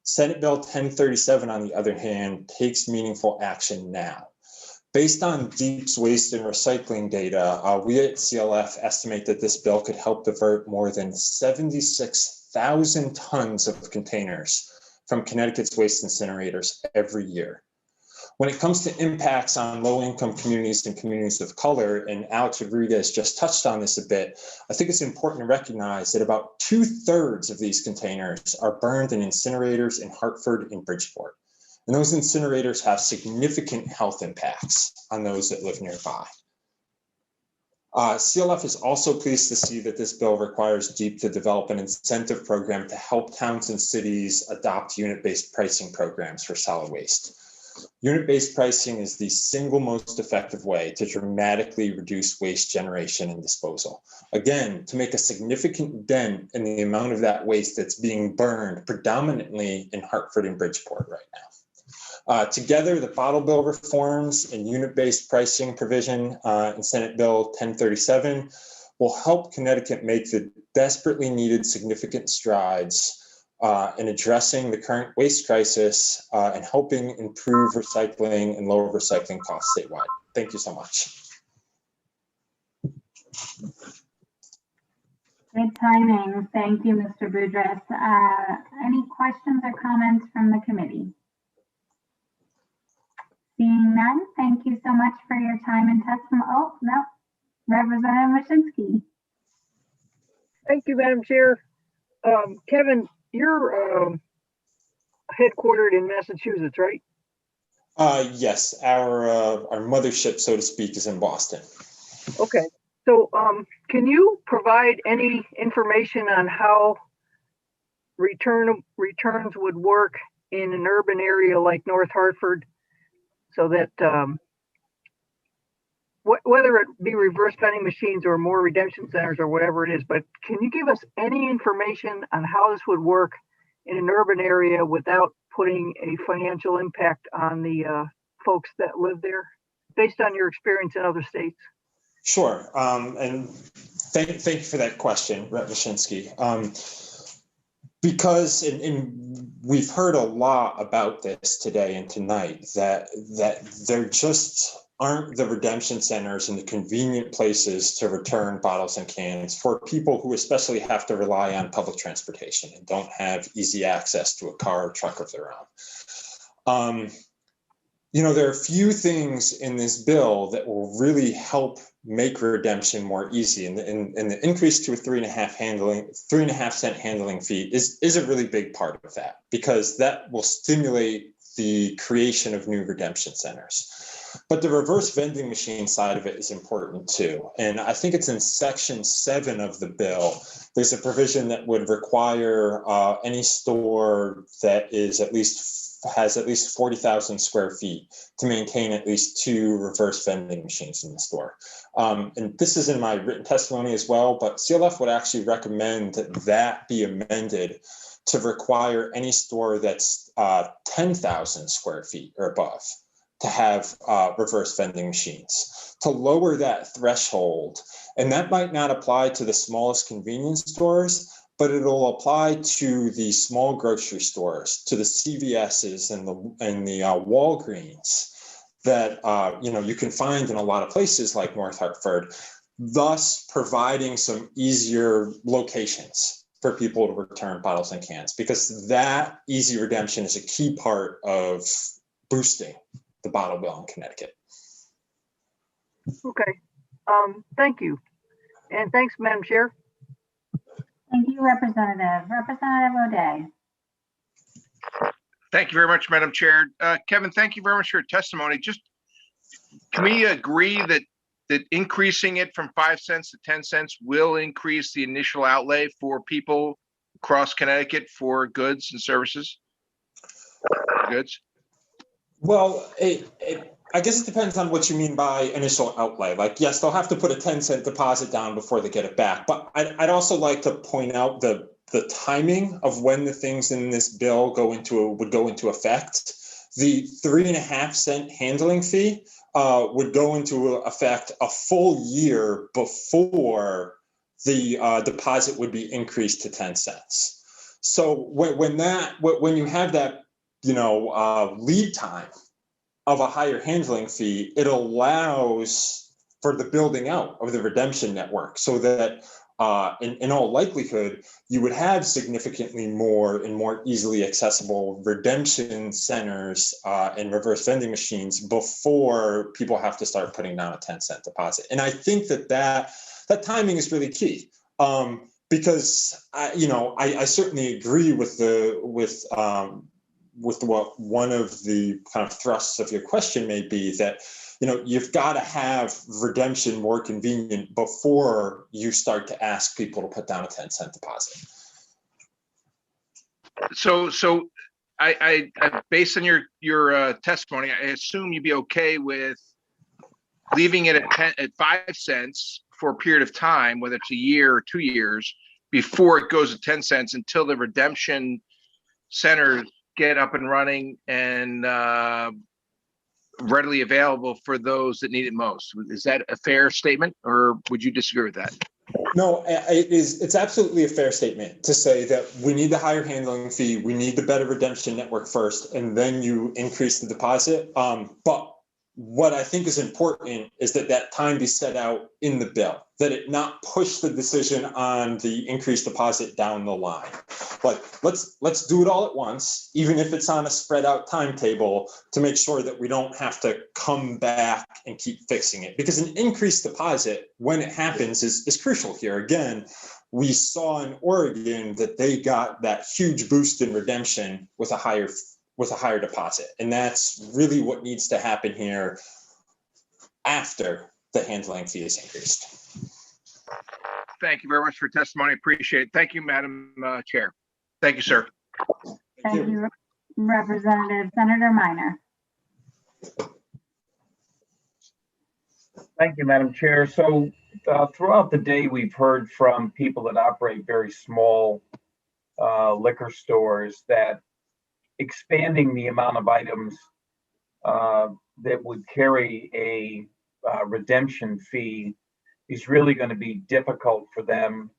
Senate Bill 1037, on the other hand, takes meaningful action now. Based on DEEP's waste and recycling data, we at CLF estimate that this bill could help divert more than 76,000 tons of containers from Connecticut's waste incinerators every year. When it comes to impacts on low-income communities and communities of color, and Alex Rodriguez just touched on this a bit, I think it's important to recognize that about 2/3 of these containers are burned in incinerators in Hartford and Bridgeport. And those incinerators have significant health impacts on those that live nearby. CLF is also pleased to see that this bill requires DEEP to develop an incentive program to help towns and cities adopt unit-based pricing programs for solid waste. Unit-based pricing is the single most effective way to dramatically reduce waste generation and disposal. Again, to make a significant dent in the amount of that waste that's being burned predominantly in Hartford and Bridgeport right now. Together, the bottle bill reforms and unit-based pricing provision in Senate Bill 1037 will help Connecticut make the desperately needed significant strides in addressing the current waste crisis and helping improve recycling and lower recycling costs statewide. Thank you so much. Good timing. Thank you, Mr. Boudris. Any questions or comments from the committee? Seeing none, thank you so much for your time and testimony. Oh, no, Representative Mashinsky. Thank you, Madam Chair. Kevin, you're headquartered in Massachusetts, right? Yes, our mothership, so to speak, is in Boston. Okay, so can you provide any information on how returns would work in an urban area like North Hartford, so that whether it be reverse vending machines or more redemption centers or whatever it is, but can you give us any information on how this would work in an urban area without putting a financial impact on the folks that live there, based on your experience in other states? Sure, and thank you for that question, Rep. Mashinsky. Because we've heard a lot about this today and tonight, that there just aren't the redemption centers and the convenient places to return bottles and cans for people who especially have to rely on public transportation and don't have easy access to a car or truck of their own. There are a few things in this bill that will really help make redemption more easy, and the increase to a 3.5-cent handling fee is a really big part of that, because that will stimulate the creation of new redemption centers. But the reverse vending machine side of it is important too. And I think it's in section 7 of the bill. There's a provision that would require any store that is has at least 40,000 square feet to maintain at least 2 reverse vending machines in the store. And this is in my written testimony as well, but CLF would actually recommend that be amended to require any store that's 10,000 square feet or above to have reverse vending machines, to lower that threshold. And that might not apply to the smallest convenience stores, but it'll apply to the small grocery stores, to the CVS's and the Walgreens that you can find in a lot of places like North Hartford, thus providing some easier locations for people to return bottles and cans, because that easy redemption is a key part of boosting the bottle bill in Connecticut. Okay, thank you. And thanks, Madam Chair. Thank you, Representative. Representative O'Day. Thank you very much, Madam Chair. Kevin, thank you very much for your testimony. Just, can we agree that increasing it from 5 cents to 10 cents will increase the initial outlay for people across Connecticut for goods and services? Goods? Well, I guess it depends on what you mean by initial outlay. Like, yes, they'll have to put a 10-cent deposit down before they get it back. But I'd also like to point out the timing of when the things in this bill would go into effect. The 3.5 cent handling fee would go into effect a full year before the deposit would be increased to 10 cents. So when you have that, lead time of a higher handling fee, it allows for the building out of the redemption network, so that in all likelihood, you would have significantly more and more easily accessible redemption centers and reverse vending machines before people have to start putting down a 10-cent deposit. And I think that timing is really key, because I certainly agree with what one of the kind of thrusts of your question may be, that you've got to have redemption more convenient before you start to ask people to put down a 10-cent deposit. So I based on your testimony, I assume you'd be okay with leaving it at 5 cents for a period of time, whether it's a year or 2 years, before it goes to 10 cents, until the redemption centers get up and running and readily available for those that need it most. Is that a fair statement, or would you disagree with that? No, it's absolutely a fair statement to say that we need the higher handling fee, we need the better redemption network first, and then you increase the deposit. But what I think is important is that time be set out in the bill, that it not push the decision on the increased deposit down the line. Like, let's do it all at once, even if it's on a spread out timetable, to make sure that we don't have to come back and keep fixing it. Because an increased deposit, when it happens, is crucial here. Again, we saw in Oregon that they got that huge boost in redemption with a higher deposit. And that's really what needs to happen here after the handling fee is increased. Thank you very much for your testimony. Appreciate it. Thank you, Madam Chair. Thank you, sir. Thank you, Representative. Senator Minor. Thank you, Madam Chair. So throughout the day, we've heard from people that operate very small liquor stores that expanding the amount of items that would carry a redemption fee is really going to be difficult for them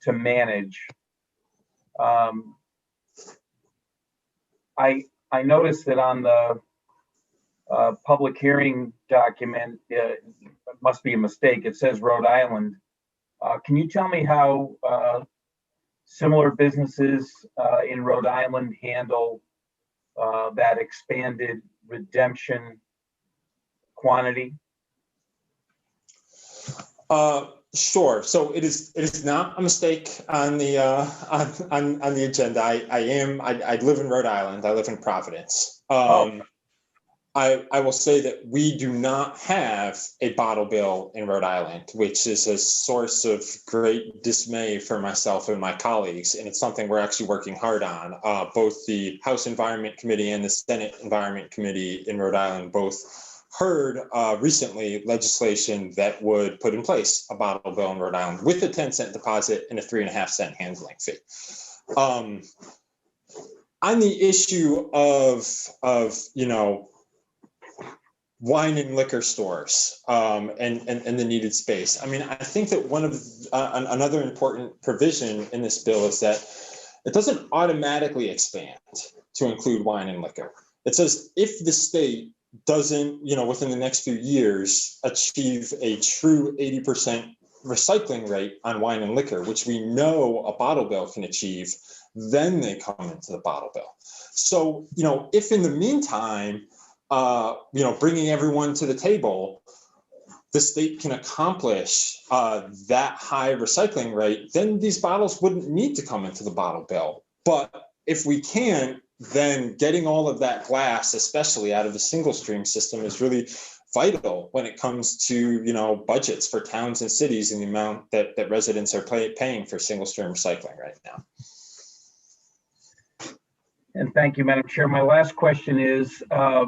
to manage. I noticed that on the public hearing document, it must be a mistake. It says Rhode Island. Can you tell me how similar businesses in Rhode Island handle that expanded redemption quantity? Sure. So it is not a mistake on the on the agenda. I live in Rhode Island. I live in Providence. I will say that we do not have a bottle bill in Rhode Island, which is a source of great dismay for myself and my colleagues. And it's something we're actually working hard on. Both the House Environment Committee and the Senate Environment Committee in Rhode Island both heard recently legislation that would put in place a bottle bill in Rhode Island with a 10-cent deposit and a 3.5-cent handling fee. On the issue of wine and liquor stores and the needed space. I mean, I think that one of another important provision in this bill is that it doesn't automatically expand to include wine and liquor. It says if the state doesn't, within the next few years, achieve a true 80% recycling rate on wine and liquor, which we know a bottle bill can achieve, then they come into the bottle bill. So, if in the meantime, bringing everyone to the table, the state can accomplish that high recycling rate, then these bottles wouldn't need to come into the bottle bill. But if we can't, then getting all of that glass, especially out of the single stream system, is really vital when it comes to, budgets for towns and cities and the amount that residents are paying for single stream recycling right now. And thank you, Madam Chair. My last question is, my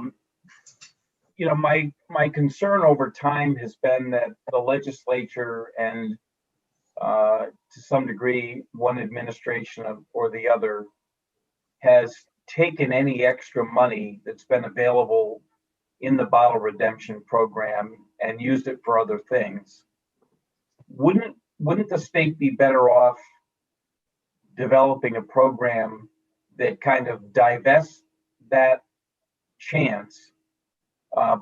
concern over time has been that the legislature and to some degree, one administration or the other has taken any extra money that's been available in the bottle redemption program and used it for other things. Wouldn't the state be better off developing a program that kind of divests that chance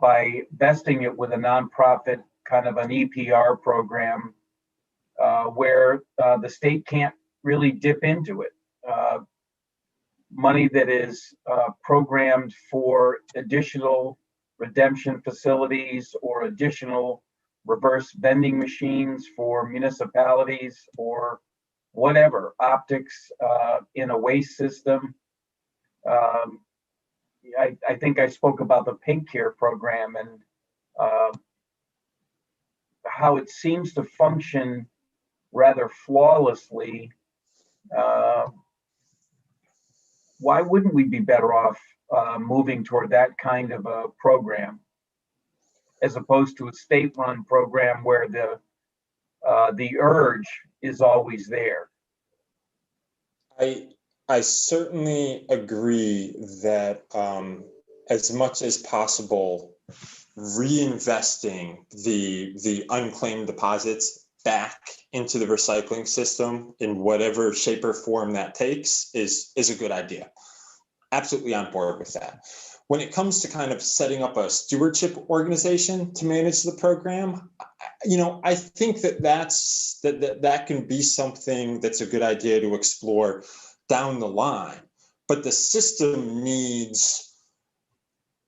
by vesting it with a nonprofit, kind of an EPR program where the state can't really dip into it? Money that is programmed for additional redemption facilities or additional reverse vending machines for municipalities or whatever, optics in a waste system. I think I spoke about the Pink Care program and how it seems to function rather flawlessly. Why wouldn't we be better off moving toward that kind of a program as opposed to a state-run program where the urge is always there? I certainly agree that as much as possible, reinvesting the unclaimed deposits back into the recycling system in whatever shape or form that takes is a good idea. Absolutely on board with that. When it comes to kind of setting up a stewardship organization to manage the program, I think that can be something that's a good idea to explore down the line, but the system needs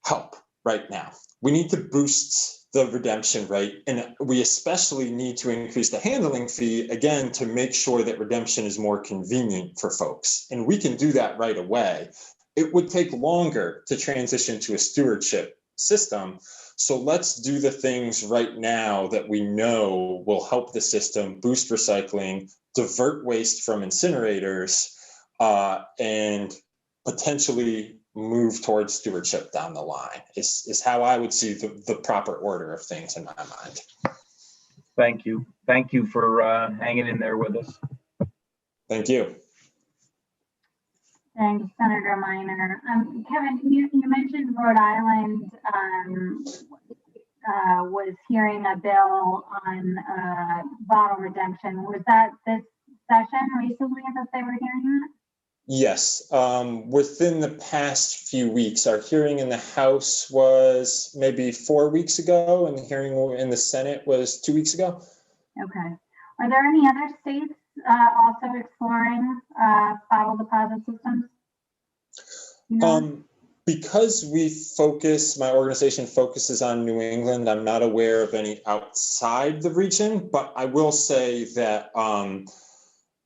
help right now. We need to boost the redemption rate, and we especially need to increase the handling fee, again, to make sure that redemption is more convenient for folks. And we can do that right away. It would take longer to transition to a stewardship system. So let's do the things right now that we know will help the system boost recycling, divert waste from incinerators, and potentially move towards stewardship down the line is how I would see the proper order of things in my mind. Thank you. Thank you for hanging in there with us. Thank you. Thanks, Senator Minor. Kevin, you mentioned Rhode Island was hearing a bill on bottle redemption. Was that this session recently that they were hearing that? Yes, within the past few weeks. Our hearing in the House was maybe 4 weeks ago, and the hearing in the Senate was 2 weeks ago. Okay. Are there any other states also exploring bottle deposit systems? Because my organization focuses on New England, I'm not aware of any outside the region, but I will say that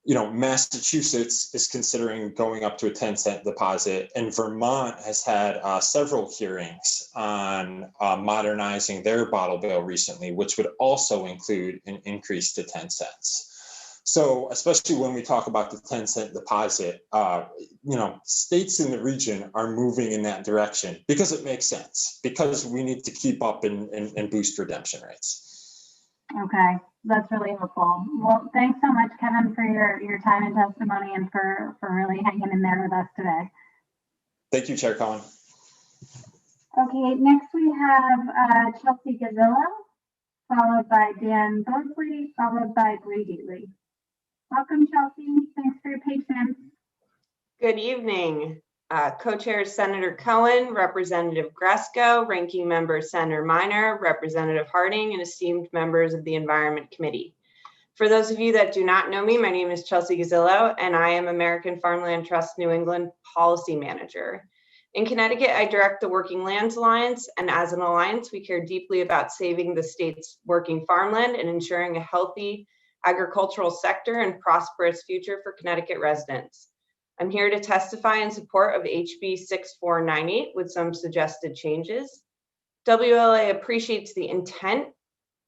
Massachusetts is considering going up to a 10-cent deposit, and Vermont has had several hearings on modernizing their bottle bill recently, which would also include an increase to 10 cents. So especially when we talk about the 10-cent deposit, states in the region are moving in that direction because it makes sense, because we need to keep up and boost redemption rates. Okay, that's really helpful. Well, thanks so much, Kevin, for your time and testimony, and for really hanging in there with us today. Thank you, Chair Cohen. Okay, next we have Chelsea Gazillo, followed by Dan Bosley, followed by Brady Lee. Welcome, Chelsea. Thanks for your patience. Good evening. Co-chair Senator Cohen, Representative Gresco, Ranking Member Senator Minor, Representative Harding, and esteemed members of the Environment Committee. For those of you that do not know me, my name is Chelsea Gazillo, and I am American Farmland Trust New England Policy Manager. In Connecticut, I direct the Working Lands Alliance, and as an alliance, we care deeply about saving the state's working farmland and ensuring a healthy agricultural sector and prosperous future for Connecticut residents. I'm here to testify in support of HB 6498 with some suggested changes. WLA appreciates the intent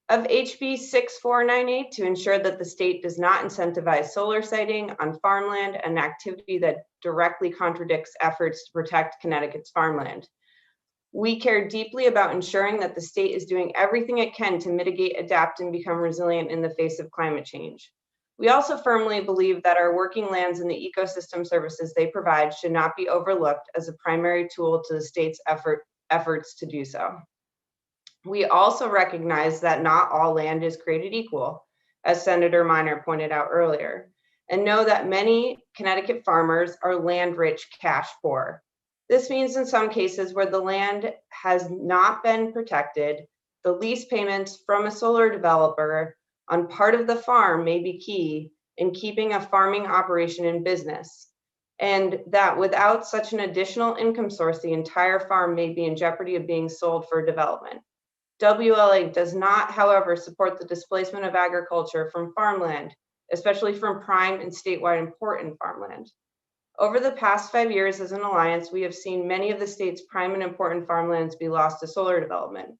of HB 6498 to ensure that the state does not incentivize solar siting on farmland, an activity that directly contradicts efforts to protect Connecticut's farmland. We care deeply about ensuring that the state is doing everything it can to mitigate, adapt, and become resilient in the face of climate change. We also firmly believe that our working lands and the ecosystem services they provide should not be overlooked as a primary tool to the state's efforts to do so. We also recognize that not all land is created equal, as Senator Minor pointed out earlier, and know that many Connecticut farmers are land-rich, cash-poor. This means in some cases where the land has not been protected, the lease payments from a solar developer on part of the farm may be key in keeping a farming operation in business, and that without such an additional income source, the entire farm may be in jeopardy of being sold for development. WLA does not, however, support the displacement of agriculture from farmland, especially from prime and statewide important farmland. Over the past 5 years as an alliance, we have seen many of the state's prime and important farmlands be lost to solar development.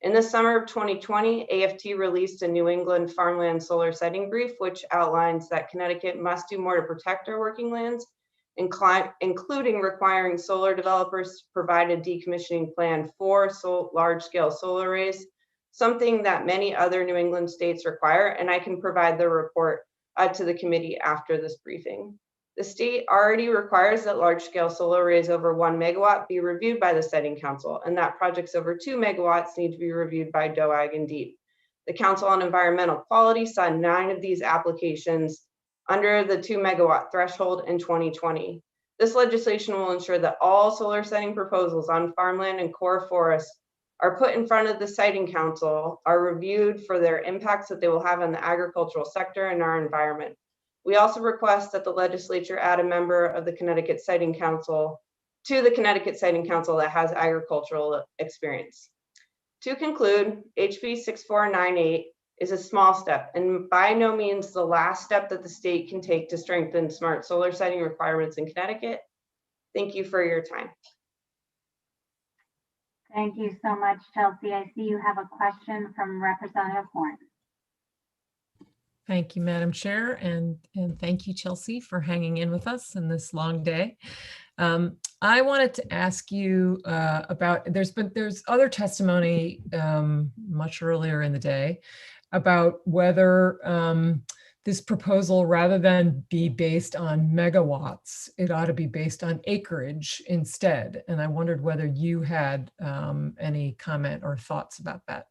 In the summer of 2020, AFT released a New England farmland solar siting brief, which outlines that Connecticut must do more to protect our working lands, including requiring solar developers to provide a decommissioning plan for large-scale solar arrays, something that many other New England states require, and I can provide the report to the committee after this briefing. The state already requires that large-scale solar arrays over 1 megawatt be reviewed by the Siting Council, and that projects over 2 megawatts need to be reviewed by DOAG and DEEP. The Council on Environmental Quality saw 9 of these applications under the 2 megawatt threshold in 2020. This legislation will ensure that all solar siting proposals on farmland and core forests are put in front of the Siting Council, are reviewed for their impacts that they will have on the agricultural sector and our environment. We also request that the legislature add a member of the Connecticut Siting Council to the Connecticut Siting Council that has agricultural experience. To conclude, HB 6498 is a small step and by no means the last step that the state can take to strengthen smart solar siting requirements in Connecticut. Thank you for your time. Thank you so much, Chelsea. I see you have a question from Representative Horn. Thank you, Madam Chair, and thank you, Chelsea, for hanging in with us in this long day. I wanted to ask you about, there's other testimony much earlier in the day about whether this proposal, rather than be based on megawatts, it ought to be based on acreage instead. And I wondered whether you had any comment or thoughts about that.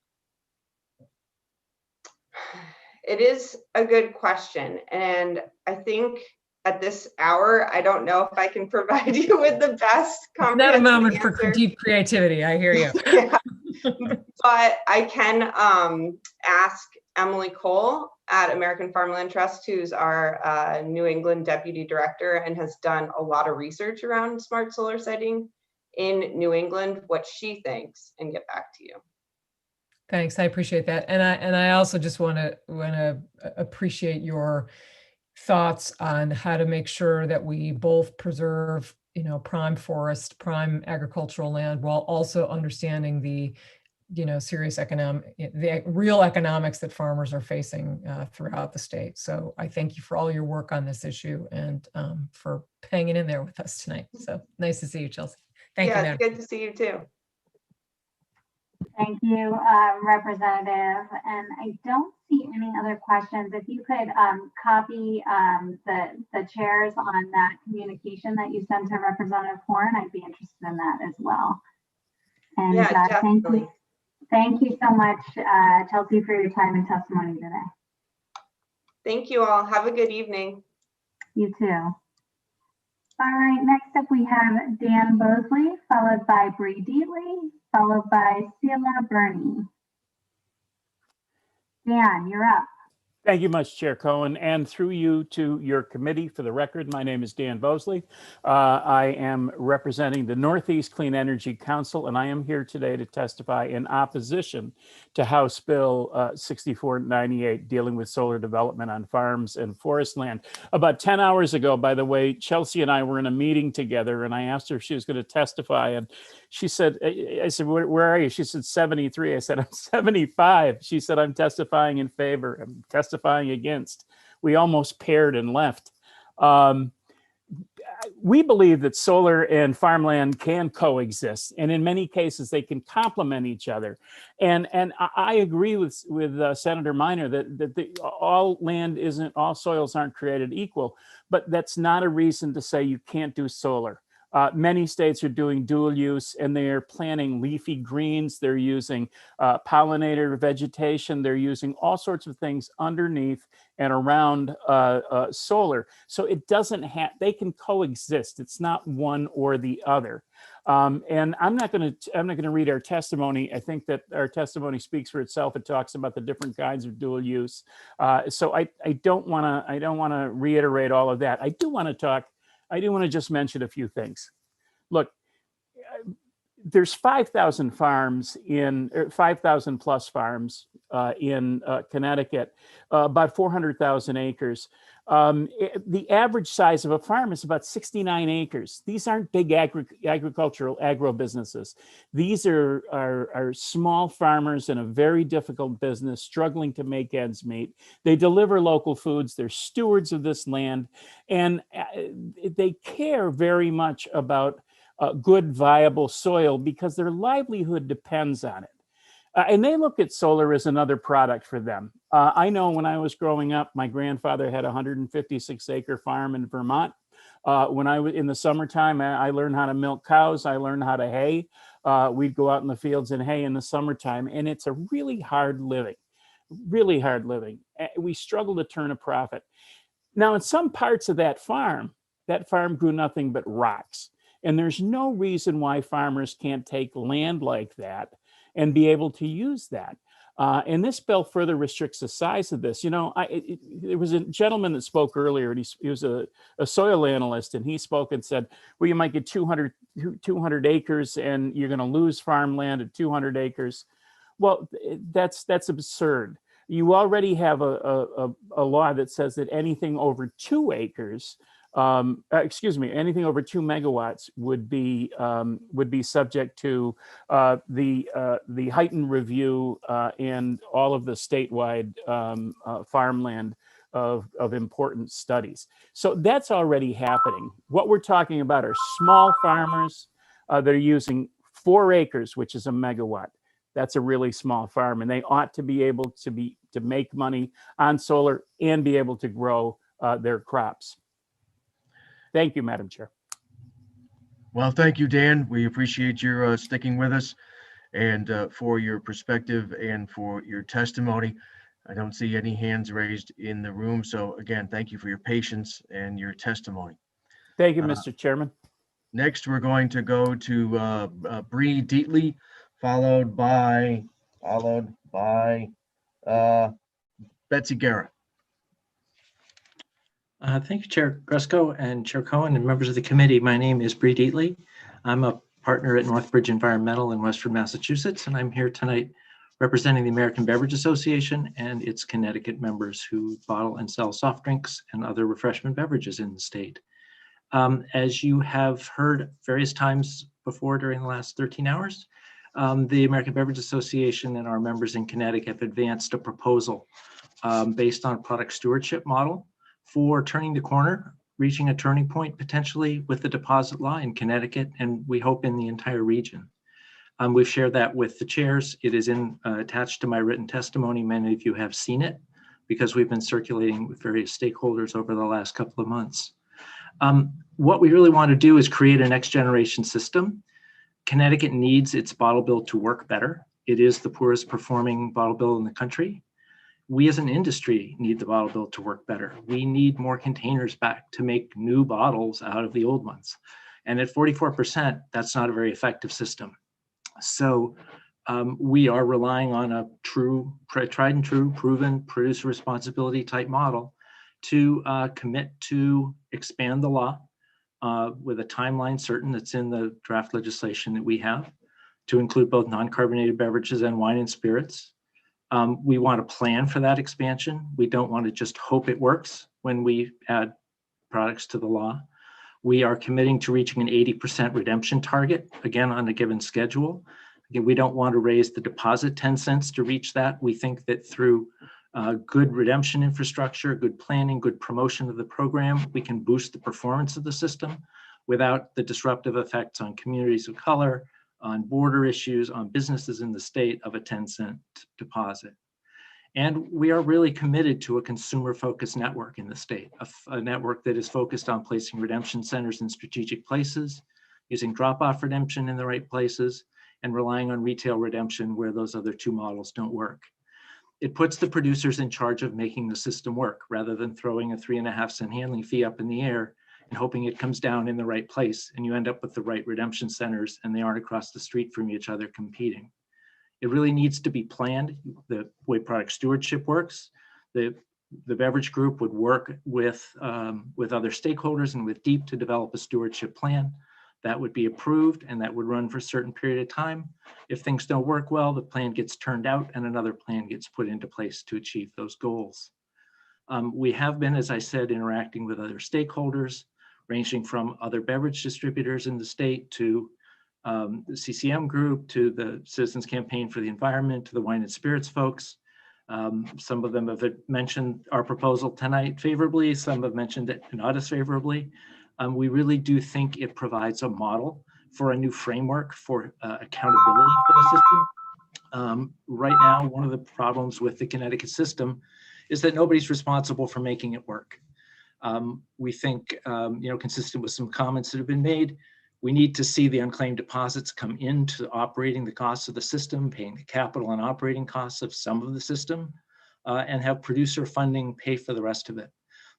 It is a good question. And I think at this hour, I don't know if I can provide you with the best comprehensive Not a moment answer. for deep creativity, I hear you. Yeah. But I can ask Emily Cole at American Farmland Trust, who's our New England Deputy Director and has done a lot of research around smart solar siting in New England, what she thinks, and get back to you. Thanks, I appreciate that. And I also just want to appreciate your thoughts on how to make sure that we both preserve, prime forest, prime agricultural land, while also understanding the, serious the real economics that farmers are facing throughout the state. So I thank you for all your work on this issue and for hanging in there with us tonight. So nice to see you, Chelsea. Thank you, Yeah, Madam. it's good to see you too. Thank you, Representative. And I don't see any other questions. If you could copy the chairs on that communication that you sent to Representative Horn, I'd be interested in that as well. And Yeah, thank definitely. you. Thank you so much, Chelsea, for your time and testimony today. Thank you all. Have a good evening. You too. All right, next up we have Dan Bosley, followed by Bree Deatley, followed by Sheila Burney. Dan, you're up. Thank you much, Chair Cohen, and through you to your committee. For the record, my name is Dan Bosley. I am representing the Northeast Clean Energy Council, and I am here today to testify in opposition to House Bill 6498, dealing with solar development on farms and forest land. About 10 hours ago, by the way, Chelsea and I were in a meeting together, and I asked her if she was going to testify, and she said, I said, where are you? She said, 73. I said, I'm 75. She said, I'm testifying in favor. I'm testifying against. We almost paired and left. We believe that solar and farmland can coexist, and in many cases they can complement each other. And I agree with Senator Minor that all soils aren't created equal, but that's not a reason to say you can't do solar. Many states are doing dual use, and they are planting leafy greens. They're using pollinator vegetation. They're using all sorts of things underneath and around solar. So it doesn't have, they can coexist. It's not one or the other. And I'm not going to read our testimony. I think that our testimony speaks for itself. It talks about the different kinds of dual use. So I don't want to reiterate all of that. I do want to just mention a few things. Look, there's 5,000 farms 5,000 plus farms in Connecticut, about 400,000 acres. The average size of a farm is about 69 acres. These aren't big agro businesses. These are small farmers in a very difficult business, struggling to make ends meet. They deliver local foods. They're stewards of this land, and they care very much about good, viable soil because their livelihood depends on it. And they look at solar as another product for them. I know when I was growing up, my grandfather had a 156-acre farm in Vermont. When I was in the summertime, I learned how to milk cows. I learned how to hay. We'd go out in the fields and hay in the summertime, and it's a really hard living, really hard living. We struggle to turn a profit. Now, in some parts of that farm grew nothing but rocks. And there's no reason why farmers can't take land like that and be able to use that. And this bill further restricts the size of this. You know, there was a gentleman that spoke earlier, and he was a soil analyst, and he spoke and said, well, you might get 200 acres and you're going to lose farmland at 200 acres. Well, that's absurd. You already have a law that says that anything over 2 acres, anything over 2 megawatts would be subject to the heightened review and all of the statewide farmland of important studies. So that's already happening. What we're talking about are small farmers that are using 4 acres, which is a megawatt. That's a really small farm, and they ought to be able to make money on solar and be able to grow their crops. Thank you, Madam Chair. Well, thank you, Dan. We appreciate your sticking with us and for your perspective and for your testimony. I don't see any hands raised in the room. So again, thank you for your patience and your testimony. Thank you, Mr. Chairman. Next, we're going to go to Bree Deatley, followed by Betsy Garrett. Thank you, Chair Gresco and Chair Cohen and members of the committee. My name is Bree Deatley. I'm a partner at Northbridge Environmental in Westford, Massachusetts, and I'm here tonight representing the American Beverage Association and its Connecticut members who bottle and sell soft drinks and other refreshment beverages in the state. As you have heard various times before during the last 13 hours, the American Beverage Association and our members in Connecticut have advanced a proposal based on a product stewardship model for turning the corner, reaching a turning point potentially with the deposit law in Connecticut, and we hope in the entire region. We've shared that with the chairs. It is attached to my written testimony. Many of you have seen it because we've been circulating with various stakeholders over the last couple of months. What we really want to do is create a next generation system. Connecticut needs its bottle bill to work better. It is the poorest performing bottle bill in the country. We as an industry need the bottle bill to work better. We need more containers back to make new bottles out of the old ones. And at 44%, that's not a very effective system. So we are relying on a tried and true, proven producer responsibility type model to commit to expand the law with a timeline certain that's in the draft legislation that we have to include both non-carbonated beverages and wine and spirits. We want to plan for that expansion. We don't want to just hope it works when we add products to the law. We are committing to reaching an 80% redemption target, again, on a given schedule. Again, we don't want to raise the deposit 10 cents to reach that. We think that through good redemption infrastructure, good planning, good promotion of the program, we can boost the performance of the system without the disruptive effects on communities of color, on border issues, on businesses in the state of a 10-cent deposit. And we are really committed to a consumer-focused network in the state, a network that is focused on placing redemption centers in strategic places, using drop-off redemption in the right places, and relying on retail redemption where those other two models don't work. It puts the producers in charge of making the system work rather than throwing a 3.5-cent handling fee up in the air and hoping it comes down in the right place and you end up with the right redemption centers and they aren't across the street from each other competing. It really needs to be planned. The way product stewardship works, the beverage group would work with other stakeholders and with DEEP to develop a stewardship plan that would be approved and that would run for a certain period of time. If things don't work well, the plan gets turned out and another plan gets put into place to achieve those goals. We have been, as I said, interacting with other stakeholders, ranging from other beverage distributors in the state to the CCM group, to the Citizens Campaign for the Environment, to the wine and spirits folks. Some of them have mentioned our proposal tonight favorably, some have mentioned it not as favorably. We really do think it provides a model for a new framework for accountability for the system. Right now, one of the problems with the Connecticut system is that nobody's responsible for making it work. We think, consistent with some comments that have been made, we need to see the unclaimed deposits come into operating the costs of the system, paying the capital and operating costs of some of the system, and have producer funding pay for the rest of it.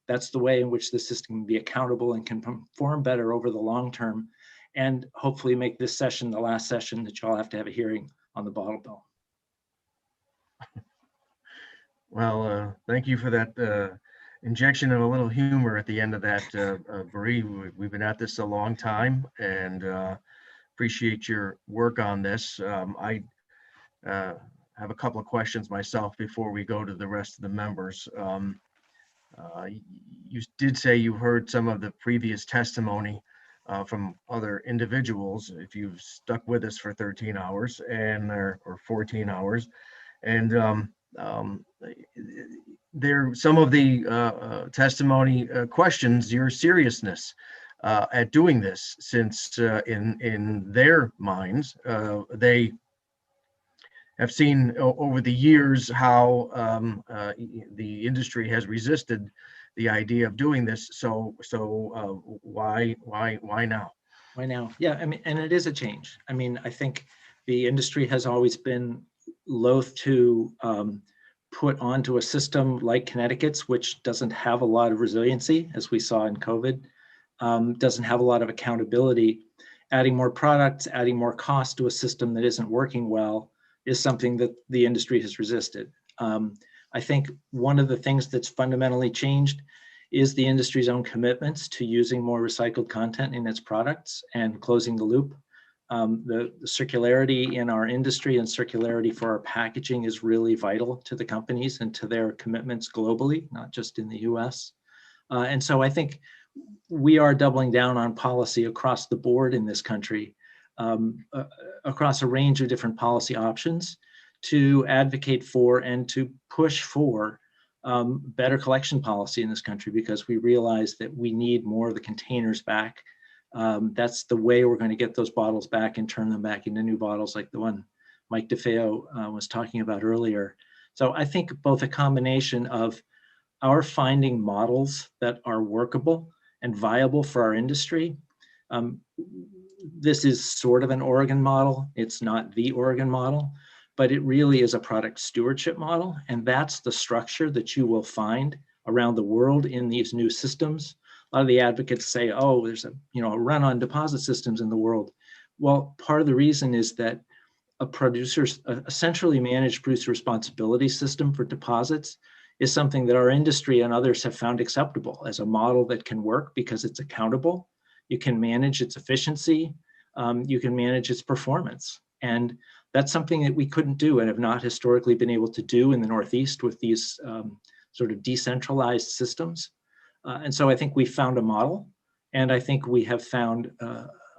That's the way in which the system can be accountable and can perform better over the long term, and hopefully make this session the last session that y'all have to have a hearing on the bottle bill. Well, thank you for that injection of a little humor at the end of that, Bree. We've been at this a long time and appreciate your work on this. I have a couple of questions myself before we go to the rest of the members. You did say you heard some of the previous testimony from other individuals. If you've stuck with us for 13 hours and or 14 hours, and there some of the testimony questions your seriousness at doing this, since in their minds they have seen over the years how the industry has resisted the idea of doing this. So why now? Why now? Yeah, I mean, and it is a change. I mean, I think the industry has always been loath to put onto a system like Connecticut's, which doesn't have a lot of resiliency, as we saw in COVID, doesn't have a lot of accountability. Adding more products, adding more cost to a system that isn't working well is something that the industry has resisted. I think one of the things that's fundamentally changed is the industry's own commitments to using more recycled content in its products and closing the loop. The circularity in our industry and circularity for our packaging is really vital to the companies and to their commitments globally, not just in the US. And so I think we are doubling down on policy across the board in this country, across a range of different policy options to advocate for and to push for better collection policy in this country, because we realize that we need more of the containers back. That's the way we're going to get those bottles back and turn them back into new bottles like the one Mike DeFeo was talking about earlier. So I think both a combination of our finding models that are workable and viable for our industry. This is sort of an Oregon model. It's not the Oregon model, but it really is a product stewardship model. And that's the structure that you will find around the world in these new systems. A lot of the advocates say, oh, there's a run on deposit systems in the world. Well, part of the reason is that a centrally managed producer responsibility system for deposits is something that our industry and others have found acceptable as a model that can work because it's accountable. You can manage its efficiency. You can manage its performance. And that's something that we couldn't do and have not historically been able to do in the Northeast with these sort of decentralized systems. And so I think we found a model, and I think we have found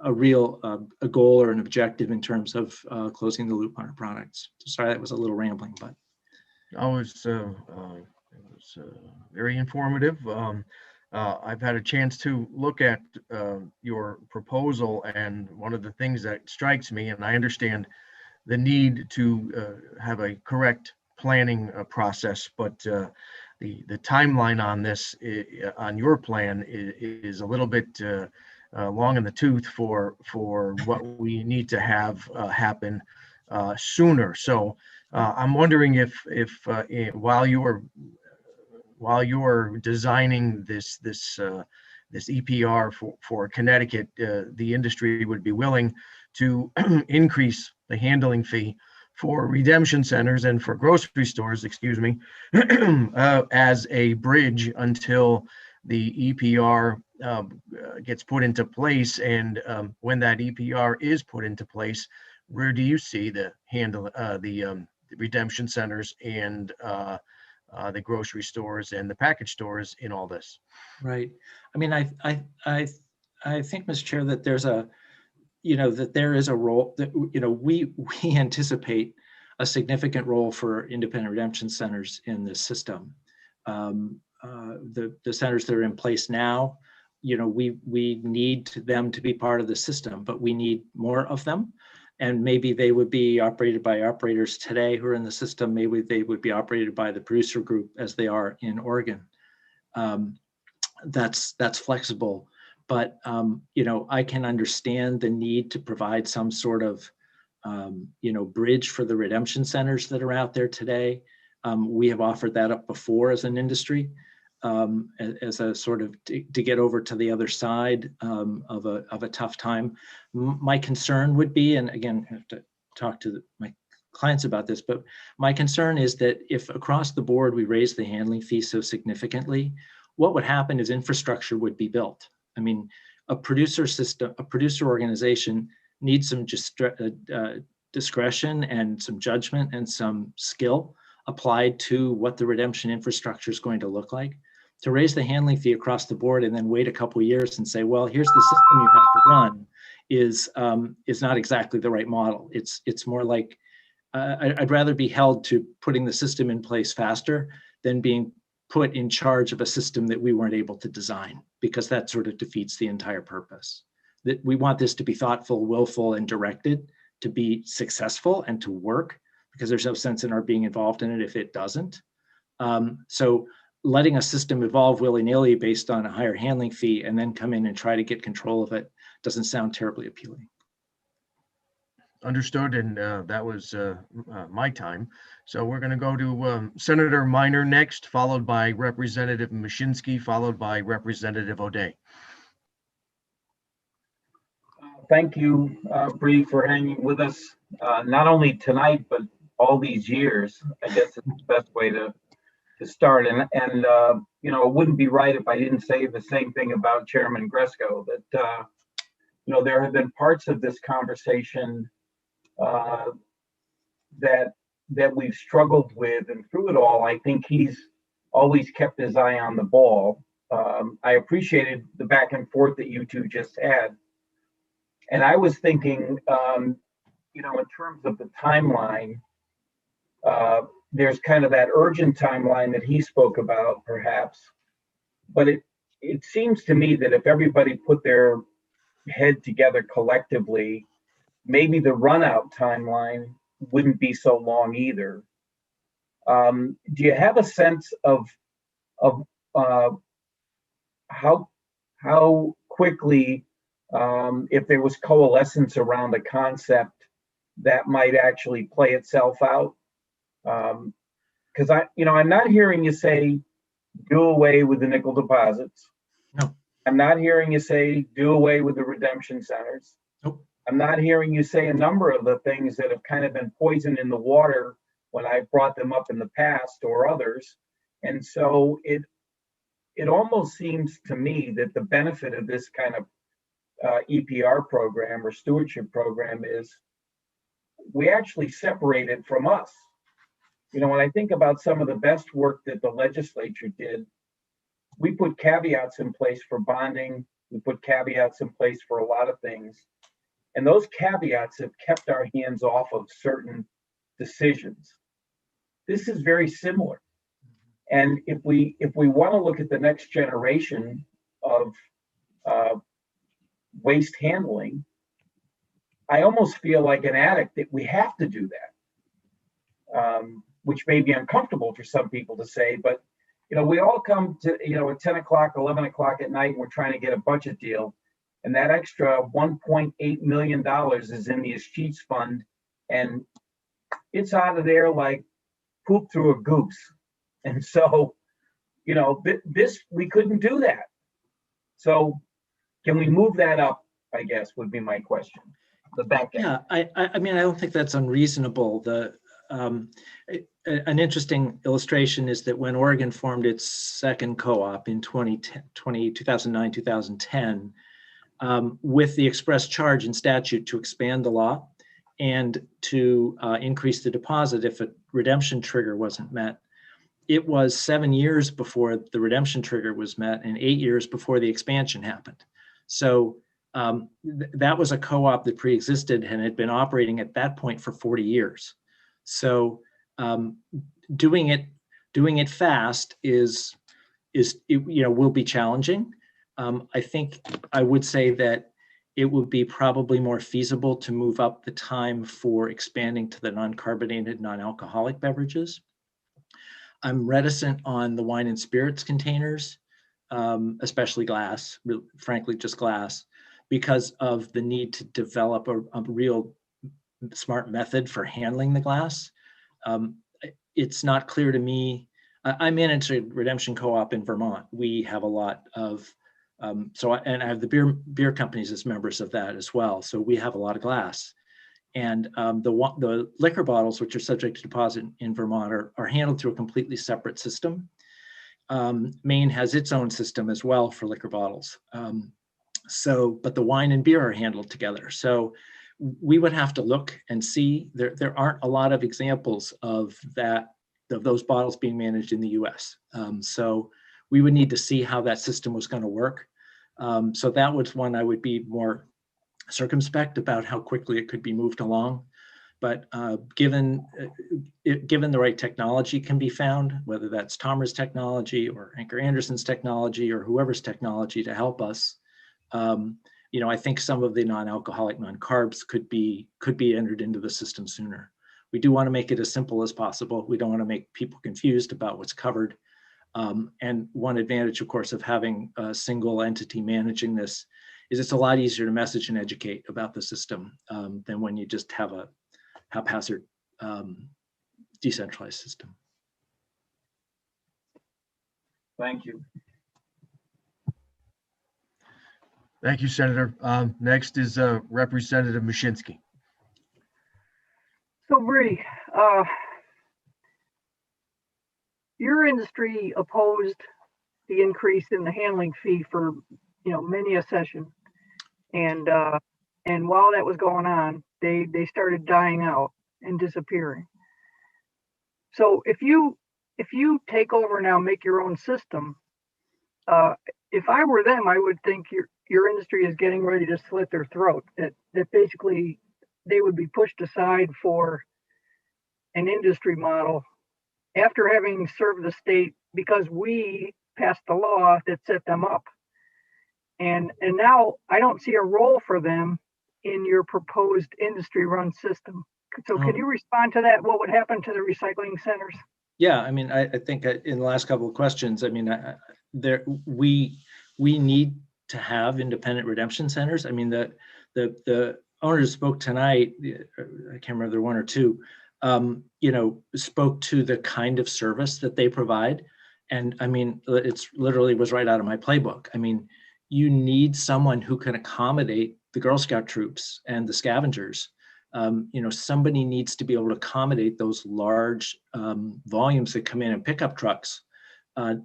a real a goal or an objective in terms of closing the loop on our products. Sorry, that was a little rambling, but. It was very informative. I've had a chance to look at your proposal, and one of the things that strikes me, and I understand the need to have a correct planning process, but the timeline on this, on your plan, is a little bit long in the tooth for what we need to have happen sooner. So I'm wondering if while you're designing this EPR for Connecticut, the industry would be willing to increase the handling fee for redemption centers and for grocery stores, as a bridge until the EPR gets put into place. And when that EPR is put into place, where do you see the redemption centers and the grocery stores and the package stores in all this? Right. I mean, I think, Mr. Chair, that there's that there is a role that, we anticipate a significant role for independent redemption centers in this system. The centers that are in place now, we need them to be part of the system, but we need more of them. And maybe they would be operated by operators today who are in the system. Maybe they would be operated by the producer group as they are in Oregon. That's flexible, but I can understand the need to provide some sort of bridge for the redemption centers that are out there today. We have offered that up before as an industry, as a sort of to get over to the other side of a tough time. My concern would be, and again, I have to talk to my clients about this, but my concern is that if across the board we raise the handling fee so significantly, what would happen is infrastructure would be built. I mean, a producer system, a producer organization needs some discretion and some judgment and some skill applied to what the redemption infrastructure is going to look like. To raise the handling fee across the board and then wait a couple of years and say, well, here's the system you have to run, is not exactly the right model. It's more like I'd rather be held to putting the system in place faster than being put in charge of a system that we weren't able to design, because that sort of defeats the entire purpose. That we want this to be thoughtful, willful, and directed to be successful and to work, because there's no sense in our being involved in it if it doesn't. So letting a system evolve willy-nilly based on a higher handling fee and then come in and try to get control of it doesn't sound terribly appealing. Understood, and that was my time. So we're going to go to Senator Minor next, followed by Representative Mashinsky, followed by Representative O'Day. Thank you, Bree, for hanging with us, not only tonight, but all these years. I guess it's the best way to start. And it wouldn't be right if I didn't say the same thing about Chairman Gresko, that, there have been parts of this conversation that we've struggled with, and through it all, I think he's always kept his eye on the ball. I appreciated the back and forth that you two just had. And I was thinking, in terms of the timeline, there's kind of that urgent timeline that he spoke about, perhaps. But it seems to me that if everybody put their head together collectively, maybe the run out timeline wouldn't be so long either. Do you have a sense of how quickly, if there was coalescence around a concept, that might actually play itself out? Because I'm not hearing you say do away with the nickel deposits. No. I'm not hearing you say do away with the redemption centers. Nope. I'm not hearing you say a number of the things that have kind of been poisoned in the water when I brought them up in the past or others. And so it almost seems to me that the benefit of this kind of EPR program or stewardship program is we actually separate it from us. When I think about some of the best work that the legislature did, we put caveats in place for bonding. We put caveats in place for a lot of things. And those caveats have kept our hands off of certain decisions. This is very similar. And if we want to look at the next generation of waste handling, I almost feel like an addict that we have to do that, which may be uncomfortable for some people to say, but we all come to, at 10 o'clock, 11 o'clock at night, and we're trying to get a budget deal. And that extra $1.8 million is in the Escheats Fund, and it's out of there like poop through a goose. And so, this, we couldn't do that. So can we move that up, I guess, would be my question. The back end. Yeah, I mean, I don't think that's unreasonable. An interesting illustration is that when Oregon formed its second co-op in 2009, 2010, with the express charge in statute to expand the law and to increase the deposit if a redemption trigger wasn't met, it was 7 years before the redemption trigger was met and 8 years before the expansion happened. So that was a co-op that pre-existed and had been operating at that point for 40 years. So doing it fast will be challenging. I think I would say that it would be probably more feasible to move up the time for expanding to the non-carbonated, non-alcoholic beverages. I'm reticent on the wine and spirits containers, especially glass, frankly, just glass, because of the need to develop a real smart method for handling the glass. It's not clear to me. I manage a redemption co-op in Vermont. We have a lot of, and I have the beer companies as members of that as well. So we have a lot of glass. And the liquor bottles, which are subject to deposit in Vermont, are handled through a completely separate system. Maine has its own system as well for liquor bottles. But the wine and beer are handled together. So we would have to look and see. There aren't a lot of examples of those bottles being managed in the U.S. So we would need to see how that system was going to work. So that was one I would be more circumspect about how quickly it could be moved along. But given the right technology can be found, whether that's Tomer's technology or Anker Anderson's technology or whoever's technology to help us, I think some of the non-alcoholic, non-carbs could be entered into the system sooner. We do want to make it as simple as possible. We don't want to make people confused about what's covered. And one advantage, of course, of having a single entity managing this is it's a lot easier to message and educate about the system than when you just have a haphazard decentralized system. Thank you. Thank you, Senator. Next is Representative Mashinsky. So Bree, your industry opposed the increase in the handling fee for many a session. And while that was going on, they started dying out and disappearing. So if you take over now, make your own system, if I were them, I would think your industry is getting ready to slit their throat. That basically they would be pushed aside for an industry model after having served the state because we passed the law that set them up. And now I don't see a role for them in your proposed industry-run system. So can you respond to that? What would happen to the recycling centers? Yeah, I mean, I think in the last couple of questions, I mean, we need to have independent redemption centers. I mean, the owners spoke tonight, I can't remember, there were one or two, you know, spoke to the kind of service that they provide. And I mean, it's literally was right out of my playbook. I mean, you need someone who can accommodate the Girl Scout troops and the scavengers. You know, somebody needs to be able to accommodate those large volumes that come in pickup trucks,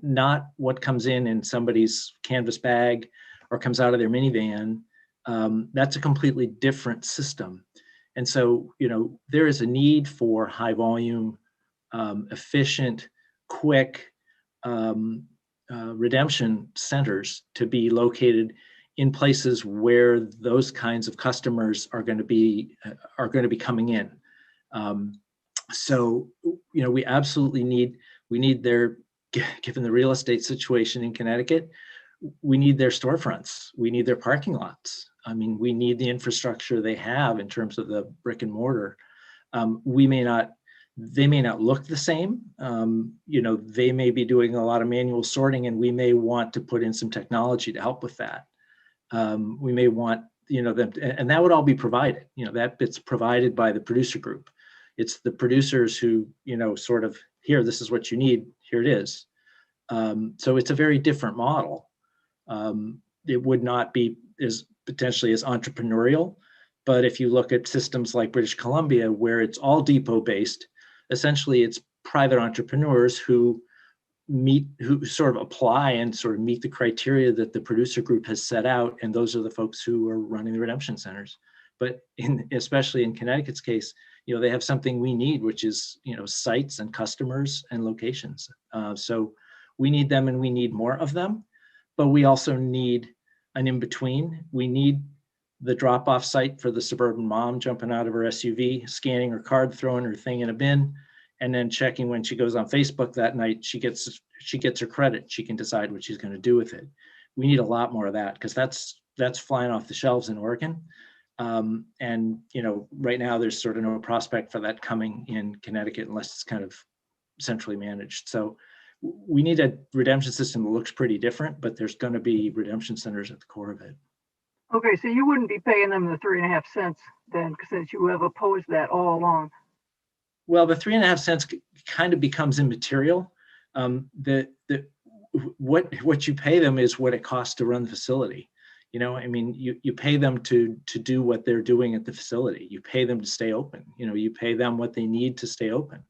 not what comes in somebody's canvas bag or comes out of their minivan. That's a completely different system. And so, you know, there is a need for high volume, efficient, quick redemption centers to be located in places where those kinds of customers are going to be coming in. So, you know, we absolutely need their, given the real estate situation in Connecticut, we need their storefronts, we need their parking lots. I mean, we need the infrastructure they have in terms of the brick and mortar. They may not look the same. You know, they may be doing a lot of manual sorting, and we may want to put in some technology to help with that. We may want, you know, them, and that would all be provided, you know, that it's provided by the producer group. It's the producers who, you know, sort of, here, this is what you need, here it is. So it's a very different model. It would not be as potentially as entrepreneurial, but if you look at systems like British Columbia, where it's all depot based, essentially it's private entrepreneurs who sort of apply and sort of meet the criteria that the producer group has set out, and those are the folks who are running the redemption centers. But especially in Connecticut's case, you know, they have something we need, which is, you know, sites and customers and locations. So we need them, and we need more of them, but we also need an in-between. We need the drop-off site for the suburban mom jumping out of her SUV, scanning her card, throwing her thing in a bin, and then checking when she goes on Facebook that night, she gets her credit. She can decide what she's going to do with it. We need a lot more of that, because that's flying off the shelves in Oregon. And, you know, right now there's sort of no prospect for that coming in Connecticut unless it's kind of centrally managed. So we need a redemption system that looks pretty different, but there's going to be redemption centers at the core of it. Okay, so you wouldn't be paying them the 3.5 cents then, since you have opposed that all along. Well, the 3.5 cents kind of becomes immaterial. What you pay them is what it costs to run the facility. You know, I mean, you pay them to do what they're doing at the facility. You pay them to stay open. You know, you pay them what they need to stay open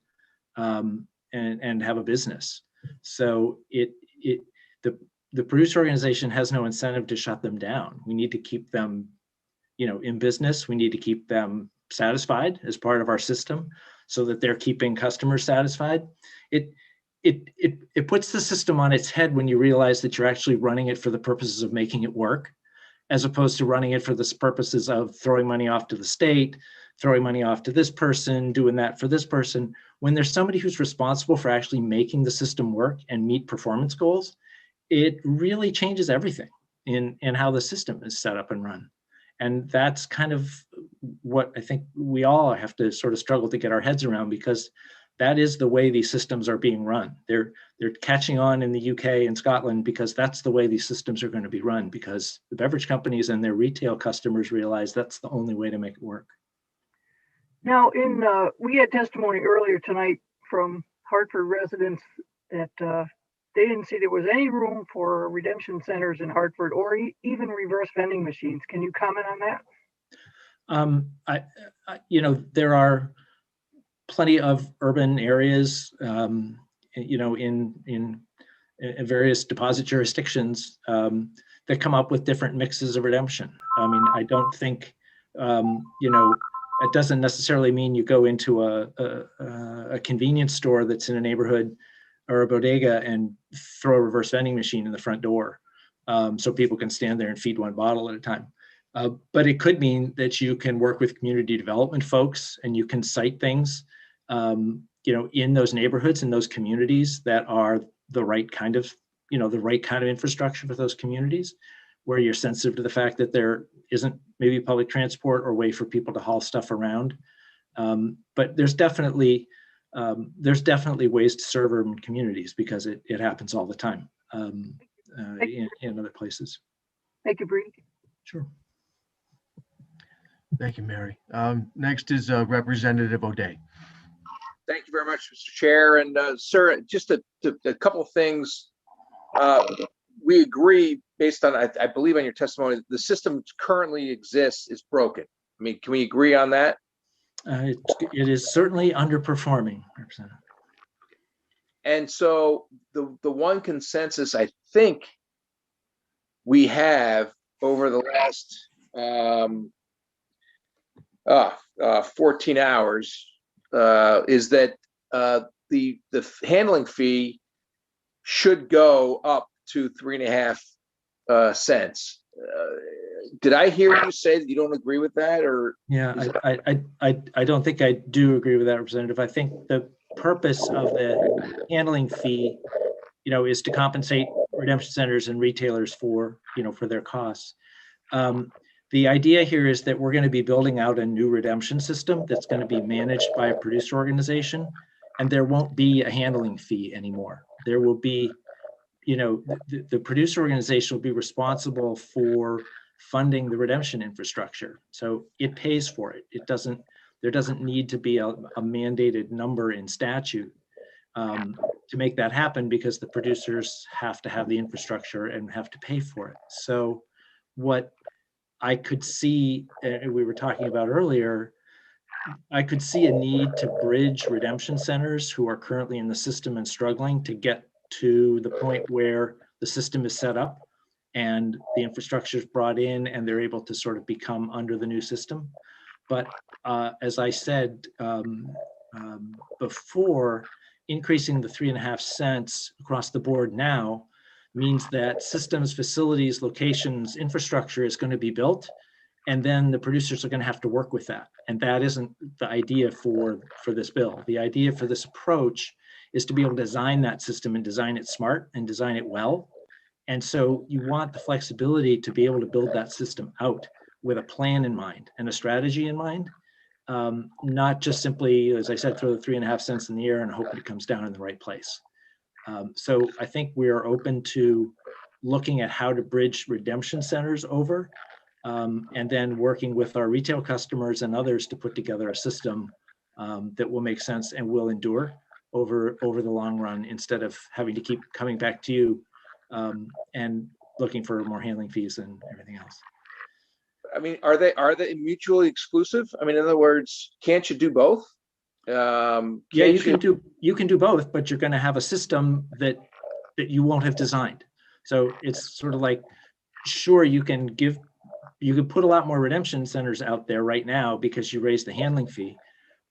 and have a business. So the producer organization has no incentive to shut them down. We need to keep them, you know, in business. We need to keep them satisfied as part of our system, so that they're keeping customers satisfied. It puts the system on its head when you realize that you're actually running it for the purposes of making it work, as opposed to running it for the purposes of throwing money off to the state, throwing money off to this person, doing that for this person. When there's somebody who's responsible for actually making the system work and meet performance goals, it really changes everything in how the system is set up and run. And that's kind of what I think we all have to sort of struggle to get our heads around, because that is the way these systems are being run. They're catching on in the UK and Scotland because that's the way these systems are going to be run, because the beverage companies and their retail customers realize that's the only way to make it work. Now, we had testimony earlier tonight from Hartford residents that they didn't see there was any room for redemption centers in Hartford, or even reverse vending machines. Can you comment on that? You know, there are plenty of urban areas, you know, in in various deposit jurisdictions that come up with different mixes of redemption. I mean, I don't think, you know, it doesn't necessarily mean you go into a convenience store that's in a neighborhood or a bodega and throw a reverse vending machine in the front door so people can stand there and feed one bottle at a time. But it could mean that you can work with community development folks and you can cite things, you know, in those neighborhoods, in those communities that are the right kind of, you know, the right kind of infrastructure for those communities, where you're sensitive to the fact that there isn't maybe public transport or way for people to haul stuff around. But there's definitely ways to serve urban communities because it happens all the time in other places. Thank you, Bree. Sure. Thank you, Mary. Next is Representative O'Day. Thank you very much, Mr. Chair. And sir, just a couple of things. We agree based on, I believe on your testimony, the system currently exists is broken. I mean, can we agree on that? It is certainly underperforming, Representative. And so the one consensus I think we have over the last 14 hours is that the handling fee should go up to 3.5 cents. Did I hear you say that you don't agree with that, or? Yeah, I don't think I do agree with that, Representative. I think the purpose of the handling fee, you know, is to compensate redemption centers and retailers for, you know, for their costs. The idea here is that we're going to be building out a new redemption system that's going to be managed by a producer organization, and there won't be a handling fee anymore. There will be, you know, the producer organization will be responsible for funding the redemption infrastructure. So it pays for it. There doesn't need to be a mandated number in statute to make that happen, because the producers have to have the infrastructure and have to pay for it. So what I could see, we were talking about earlier, I could see a need to bridge redemption centers who are currently in the system and struggling to get to the point where the system is set up and the infrastructure is brought in and they're able to sort of become under the new system. But as I said before, increasing the 3.5 cents across the board now means that systems, facilities, locations, infrastructure is going to be built, and then the producers are going to have to work with that. And that isn't the idea for this bill. The idea for this approach is to be able to design that system and design it smart and design it well. And so you want the flexibility to be able to build that system out with a plan in mind and a strategy in mind, not just simply, as I said, throw the 3.5 cents in the air and hope it comes down in the right place. So I think we are open to looking at how to bridge redemption centers over, and then working with our retail customers and others to put together a system that will make sense and will endure over the long run, instead of having to keep coming back to you and looking for more handling fees and everything else. I mean, are they mutually exclusive? I mean, in other words, can't you do both? Yeah, you can do both, but you're going to have a system that you won't have designed. So it's sort of like, sure, you can put a lot more redemption centers out there right now because you raised the handling fee,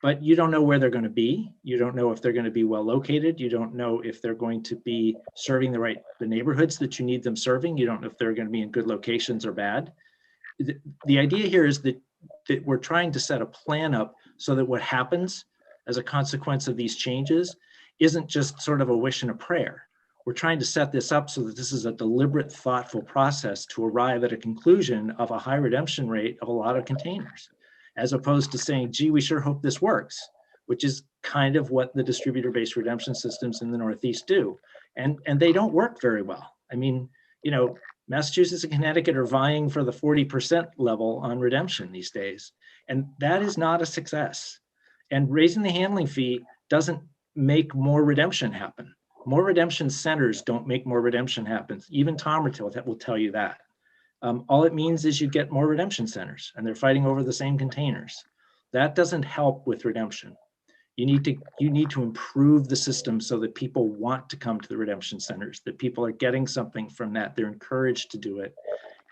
but you don't know where they're going to be. You don't know if they're going to be well located. You don't know if they're going to be serving the neighborhoods that you need them serving. You don't know if they're going to be in good locations or bad. The idea here is that we're trying to set a plan up so that what happens as a consequence of these changes isn't just sort of a wish and a prayer. We're trying to set this up so that this is a deliberate, thoughtful process to arrive at a conclusion of a high redemption rate of a lot of containers, as opposed to saying, gee, we sure hope this works, which is kind of what the distributor-based redemption systems in the Northeast do. And they don't work very well. I mean, you know, Massachusetts and Connecticut are vying for the 40% level on redemption these days. And that is not a success. And raising the handling fee doesn't make more redemption happen. More redemption centers don't make more redemption happen. Even Tom will tell you that. All it means is you get more redemption centers and they're fighting over the same containers. That doesn't help with redemption. You need to improve the system so that people want to come to the redemption centers, that people are getting something from that. They're encouraged to do it,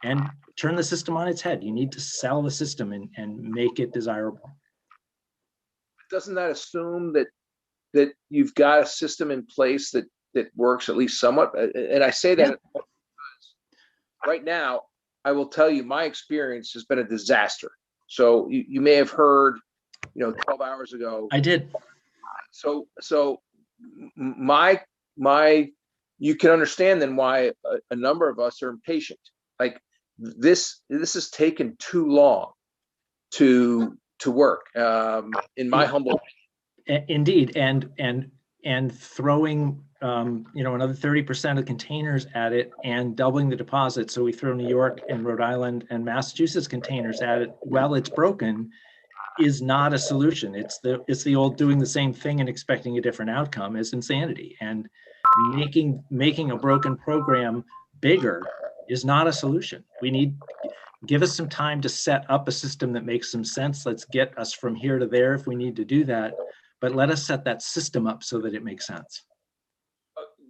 and turn the system on its head. You need to sell the system and make it desirable. Doesn't that assume that you've got a system in place that works at least somewhat? And I say that because right now, I will tell you, my experience has been a disaster. So you may have heard, 12 hours ago. I did. So you can understand then why a number of us are impatient. Like this has taken too long to work, in my humble opinion. Indeed, and throwing another 30% of containers at it and doubling the deposit. So we throw New York and Rhode Island and Massachusetts containers at it while it's broken is not a solution. It's the old doing the same thing and expecting a different outcome is insanity. And making a broken program bigger is not a solution. Give us some time to set up a system that makes some sense. Let's get us from here to there if we need to do that, but let us set that system up so that it makes sense.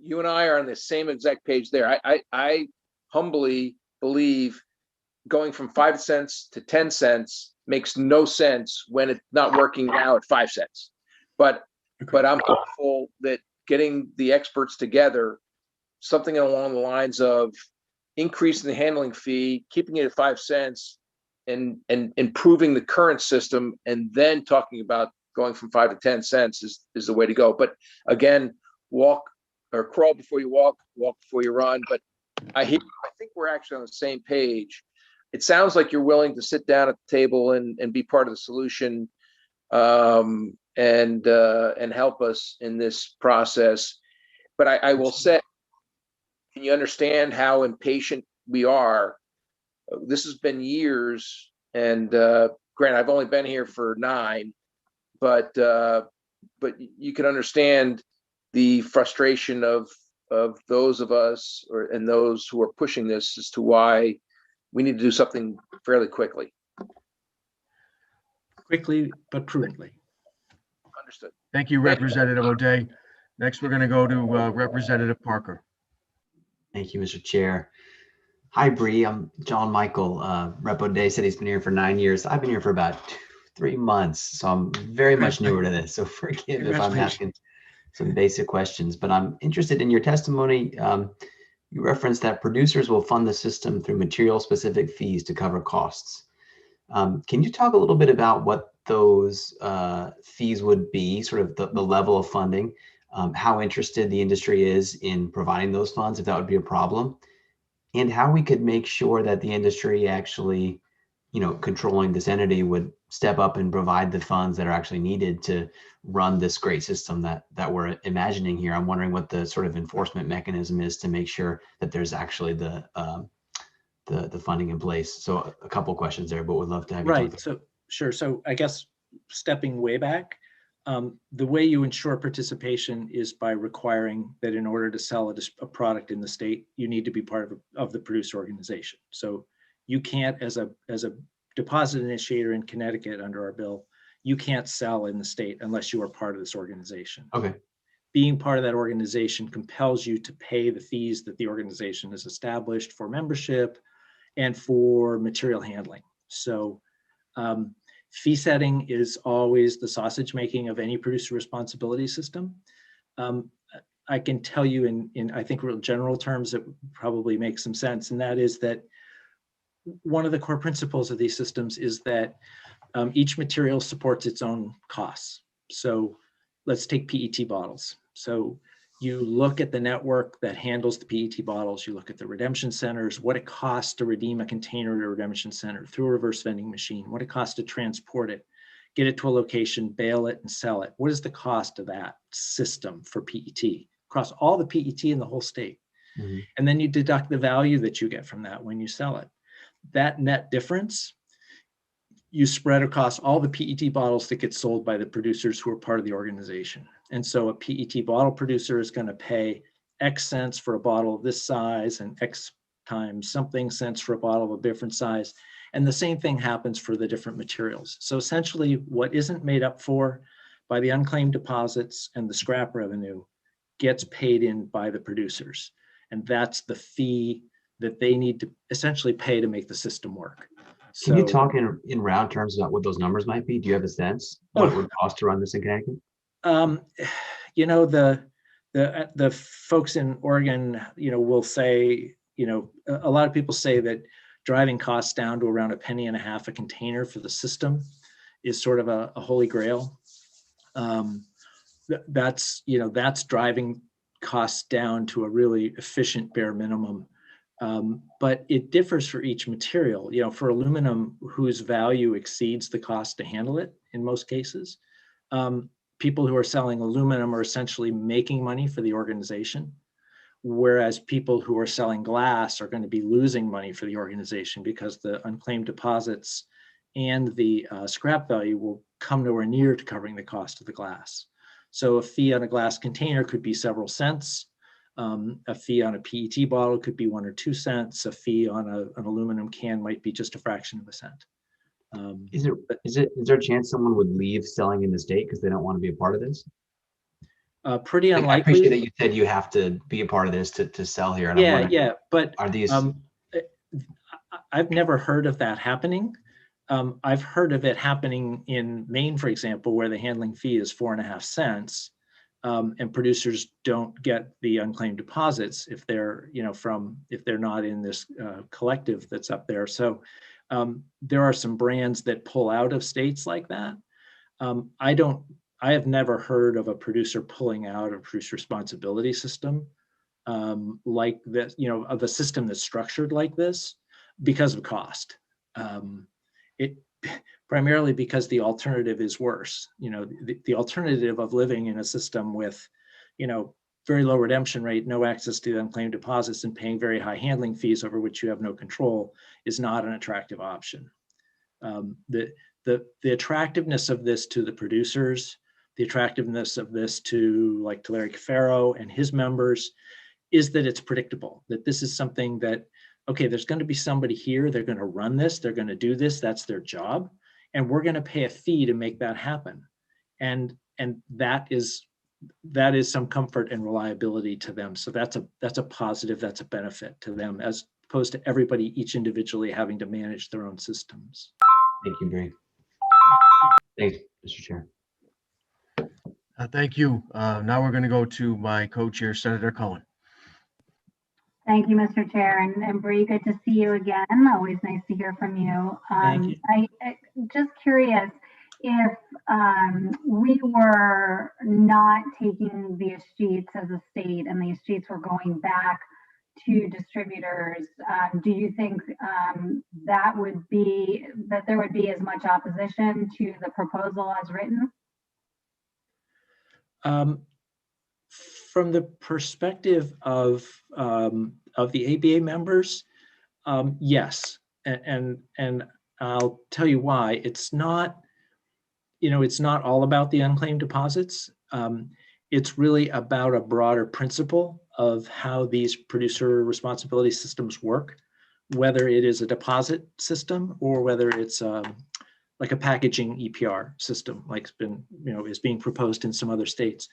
You and I are on the same exact page there. I humbly believe going from 5 cents to 10 cents makes no sense when it's not working now at 5 cents. But I'm hopeful that getting the experts together, something along the lines of increasing the handling fee, keeping it at 5 cents, and improving the current system, and then talking about going from 5 to 10 cents is the way to go. But again, walk or crawl before you walk before you run. But I think we're actually on the same page. It sounds like you're willing to sit down at the table and be part of the solution, and help us in this process. But I will say, can you understand how impatient we are? This has been years, and granted, I've only been here for 9, but you can understand the frustration of those of us and those who are pushing this as to why we need to do something fairly quickly. Quickly, but prudently. Understood. Thank you, Representative O'Day. Next, we're going to go to Representative Parker. Thank you, Mr. Chair. Hi, Bree. I'm John Michael. Rep. O'Day said he's been here for 9 years. I've been here for about 3 months, so I'm very much newer to this. So forgive if I'm asking some basic questions, but I'm interested in your testimony. You referenced that producers will fund the system through material-specific fees to cover costs. Can you talk a little bit about what those fees would be, sort of the level of funding, how interested the industry is in providing those funds, if that would be a problem, and how we could make sure that the industry actually, controlling this entity would step up and provide the funds that are actually needed to run this great system that we're imagining here. I'm wondering what the sort of enforcement mechanism is to make sure that there's actually the funding in place. So a couple of questions there, but would love to have you Right. So sure. So I guess stepping way back, the way you ensure participation is by requiring that in order to sell a product in the state, you need to be part of the producer organization. So you can't, as a deposit initiator in Connecticut under our bill, you can't sell in the state unless you are part of this organization. Okay. Being part of that organization compels you to pay the fees that the organization has established for membership and for material handling. So fee setting is always the sausage making of any producer responsibility system. I can tell you in I think real general terms that probably make some sense, and that is that one of the core principles of these systems is that each material supports its own costs. So let's take PET bottles. So you look at the network that handles the PET bottles, you look at the redemption centers, what it costs to redeem a container at a redemption center through a reverse vending machine, what it costs to transport it, get it to a location, bail it, and sell it. What is the cost of that system for PET across all the PET in the whole state? Mm-hmm. And then you deduct the value that you get from that when you sell it. That net difference, you spread across all the PET bottles that get sold by the producers who are part of the organization. And so a PET bottle producer is going to pay X cents for a bottle of this size and X times something cents for a bottle of a different size. And the same thing happens for the different materials. So essentially what isn't made up for by the unclaimed deposits and the scrap revenue gets paid in by the producers. And that's the fee that they need to essentially pay to make the system work. Can you So- talk in round terms about what those numbers might be? Do you have a sense what it would cost to run this in Connecticut? You know, the folks in Oregon, you know, will say, you know, a lot of people say that driving costs down to around $0.015 a container for the system is sort of a holy grail. That's, you know, that's driving costs down to a really efficient bare minimum. But it differs for each material. You know, for aluminum, whose value exceeds the cost to handle it in most cases, people who are selling aluminum are essentially making money for the organization, whereas people who are selling glass are going to be losing money for the organization because the unclaimed deposits and the scrap value will come nowhere near to covering the cost of the glass. So a fee on a glass container could be several cents. A fee on a PET bottle could be 1 or 2 cents. A fee on an aluminum can might be just a fraction of a cent. Is there a chance someone would leave selling in the state because they don't want to be a part of this? Pretty Like, unlikely. I appreciate that you said you have to be a part of this to sell here. And I'm Yeah, wondering, yeah, but are these? I've never heard of that happening. I've heard of it happening in Maine, for example, where the handling fee is 4.5 cents, and producers don't get the unclaimed deposits if they're, you know, if they're not in this collective that's up there. So there are some brands that pull out of states like that. I have never heard of a producer pulling out a producer responsibility system like this, you know, of a system that's structured like this because of cost. It primarily because the alternative is worse. You know, the alternative of living in a system with, you know, very low redemption rate, no access to the unclaimed deposits, and paying very high handling fees over which you have no control is not an attractive option. The attractiveness of this to the producers, the attractiveness of this to like to Larry Cafaro and his members is that it's predictable, that this is something that, okay, there's going to be somebody here, they're going to run this, they're going to do this, that's their job, and we're going to pay a fee to make that happen. And that is some comfort and reliability to them. So that's a positive, that's a benefit to them, as opposed to everybody each individually having to manage their own systems. Thank you, Bree. Thanks, Mr. Chair. Thank you. Now we're going to go to my co-chair, Senator Cohen. Thank you, Mr. Chair, and Bree, good to see you again. Always nice to hear from you. Thank you. I just curious if we were not taking the sheets as a state and these sheets were going back to distributors, do you think that there would be as much opposition to the proposal as written? From the perspective of the ABA members, yes, and I'll tell you why. It's not, you know, it's not all about the unclaimed deposits. It's really about a broader principle of how these producer responsibility systems work, whether it is a deposit system or whether it's like a packaging EPR system, like it's been, you know, is being proposed in some other states.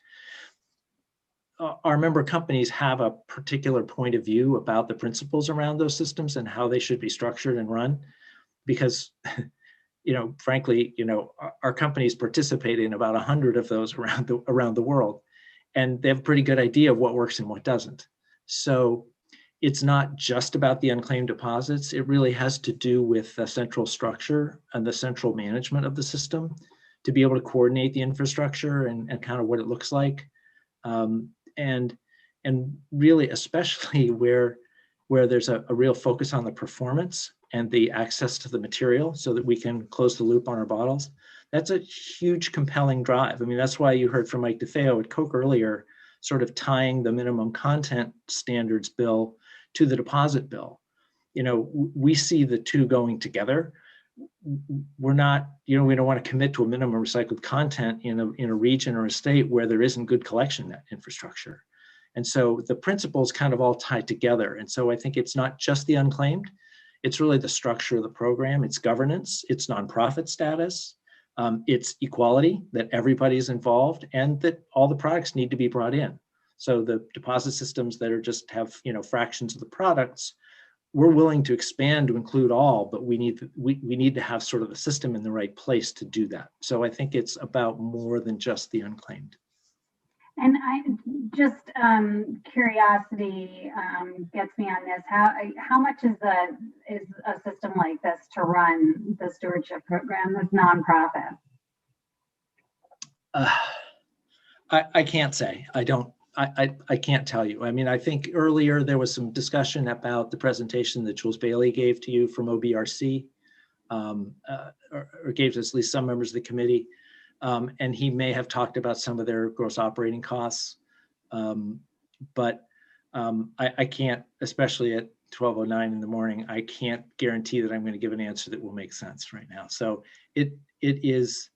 Our member companies have a particular point of view about the principles around those systems and how they should be structured and run, because, you know, frankly, you know, our companies participate in about 100 of those around the world, and they have a pretty good idea of what works and what doesn't. So it's not just about the unclaimed deposits. It really has to do with the central structure and the central management of the system to be able to coordinate the infrastructure and kind of what it looks like. And really, especially where there's a real focus on the performance and the access to the material so that we can close the loop on our bottles. That's a huge compelling drive. I mean, that's why you heard from Mike DeFeo at Coke earlier, sort of tying the minimum content standards bill to the deposit bill. You know, we see the two going together. We're not, you know, we don't want to commit to a minimum recycled content in a region or a state where there isn't good collection infrastructure. And so the principles kind of all tie together. And so I think it's not just the unclaimed, it's really the structure of the program, its governance, its nonprofit status, It's equality, that everybody's involved, and that all the products need to be brought in. So the deposit systems that are just have, you know, fractions of the products, we're willing to expand to include all, but we need to have sort of a system in the right place to do that. So I think it's about more than just the unclaimed. And I just curiosity gets me on this. How much is a system like this to run the stewardship program with nonprofit? I can't say. I can't tell you. I mean, I think earlier there was some discussion about the presentation that Jules Bailey gave to you from OBRC, or gave to at least some members of the committee. And he may have talked about some of their gross operating costs. But I can't, especially at 12:09 in the morning, I can't guarantee that I'm going to give an answer that will make sense right now. So it is,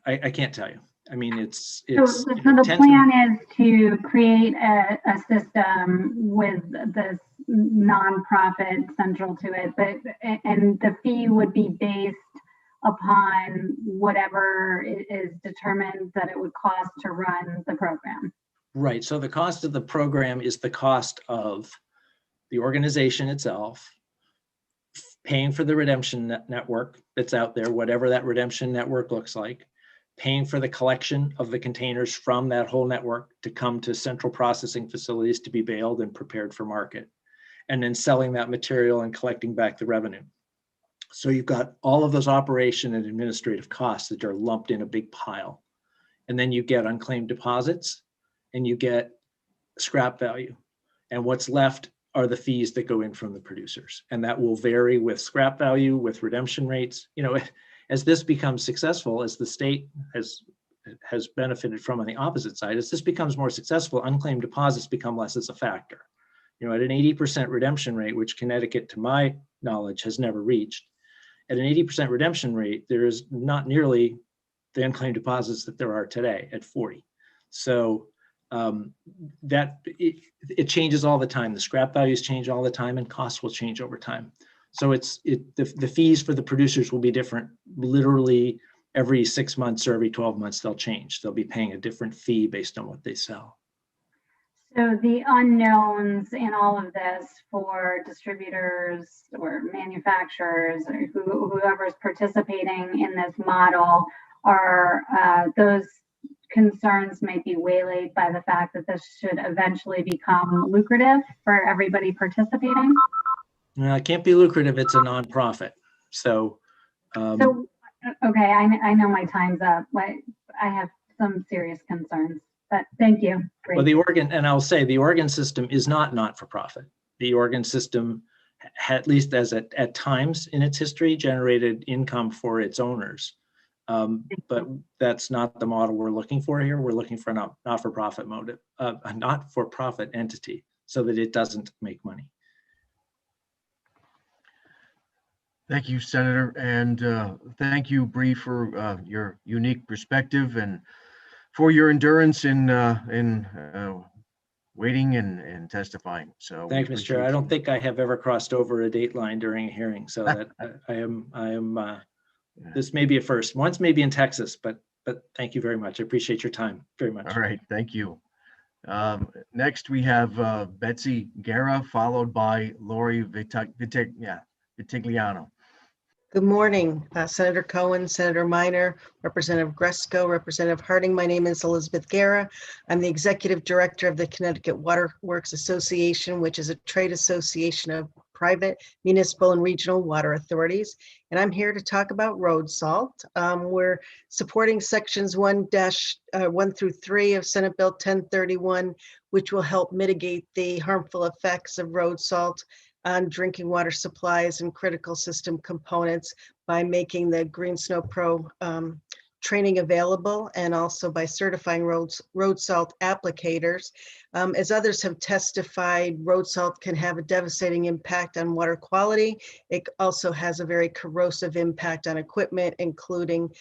I can't tell you. I mean, it's so the plan is to create a system with this nonprofit central to it, and the fee would be based upon whatever is determined that it would cost to run the program. Right. So the cost of the program is the cost of the organization itself, paying for the redemption network that's out there, whatever that redemption network looks like, paying for the collection of the containers from that whole network to come to central processing facilities to be baled and prepared for market, and then selling that material and collecting back the revenue. So you've got all of those operation and administrative costs that are lumped in a big pile. And then you get unclaimed deposits and you get scrap value. And what's left are the fees that go in from the producers. And that will vary with scrap value, with redemption rates. You know, as this becomes successful, as the state has benefited from on the opposite side, as this becomes more successful, unclaimed deposits become less as a factor. You know, at an 80% redemption rate, which Connecticut, to my knowledge, has never reached, at an 80% redemption rate, there is not nearly the unclaimed deposits that there are today at 40. So it changes all the time. The scrap values change all the time, and costs will change over time. So the fees for the producers will be different. Literally every 6 months or every 12 months, they'll change. They'll be paying a different fee based on what they sell. So the unknowns in all of this for distributors or manufacturers or whoever's participating in this model are those concerns might be waylaid by the fact that this should eventually become lucrative for everybody participating? No, it can't be lucrative. It's a nonprofit. So, okay, I know my time's up. I have some serious concerns. But thank you. Great. Well, the Oregon system is not for profit. The Oregon system, at least as at times in its history, generated income for its owners. But that's not the model we're looking for here. We're looking for a not-for-profit motive, a not-for-profit entity, so that it doesn't make money. Thank you, Senator, and thank you, Bree, for your unique perspective and for your endurance in waiting and testifying. So thank you, Mr. Chair. I don't think I have ever crossed over a date line during a hearing, so that I am. This may be a first. Once maybe in Texas, but thank you very much. I appreciate your time very much. All right, thank you. Next we have Betsy Guerra, followed by Lori Vitigliano. Good morning, Senator Cohen, Senator Minor, Representative Gresco, Representative Harding. My name is Elizabeth Guerra. I'm the Executive Director of the Connecticut Water Works Association, which is a trade association of private, municipal, and regional water authorities. And I'm here to talk about road salt. We're supporting sections 1 through 3 of Senate Bill 1031, which will help mitigate the harmful effects of road salt on drinking water supplies and critical system components by making the Green Snow Pro training available and also by certifying road salt applicators. As others have testified, road salt can have a devastating impact on water quality. It also has a very corrosive impact on equipment, including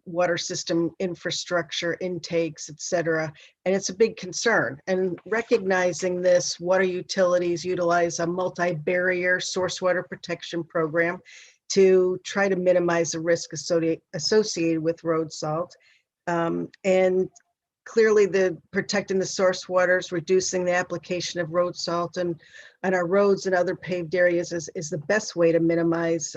water system infrastructure, intakes, et cetera. And it's a big concern. And recognizing this, water utilities utilize a multi-barrier source water protection program to try to minimize the risk associated with road salt. And clearly protecting the source waters, reducing the application of road salt on our roads and other paved areas is the best way to minimize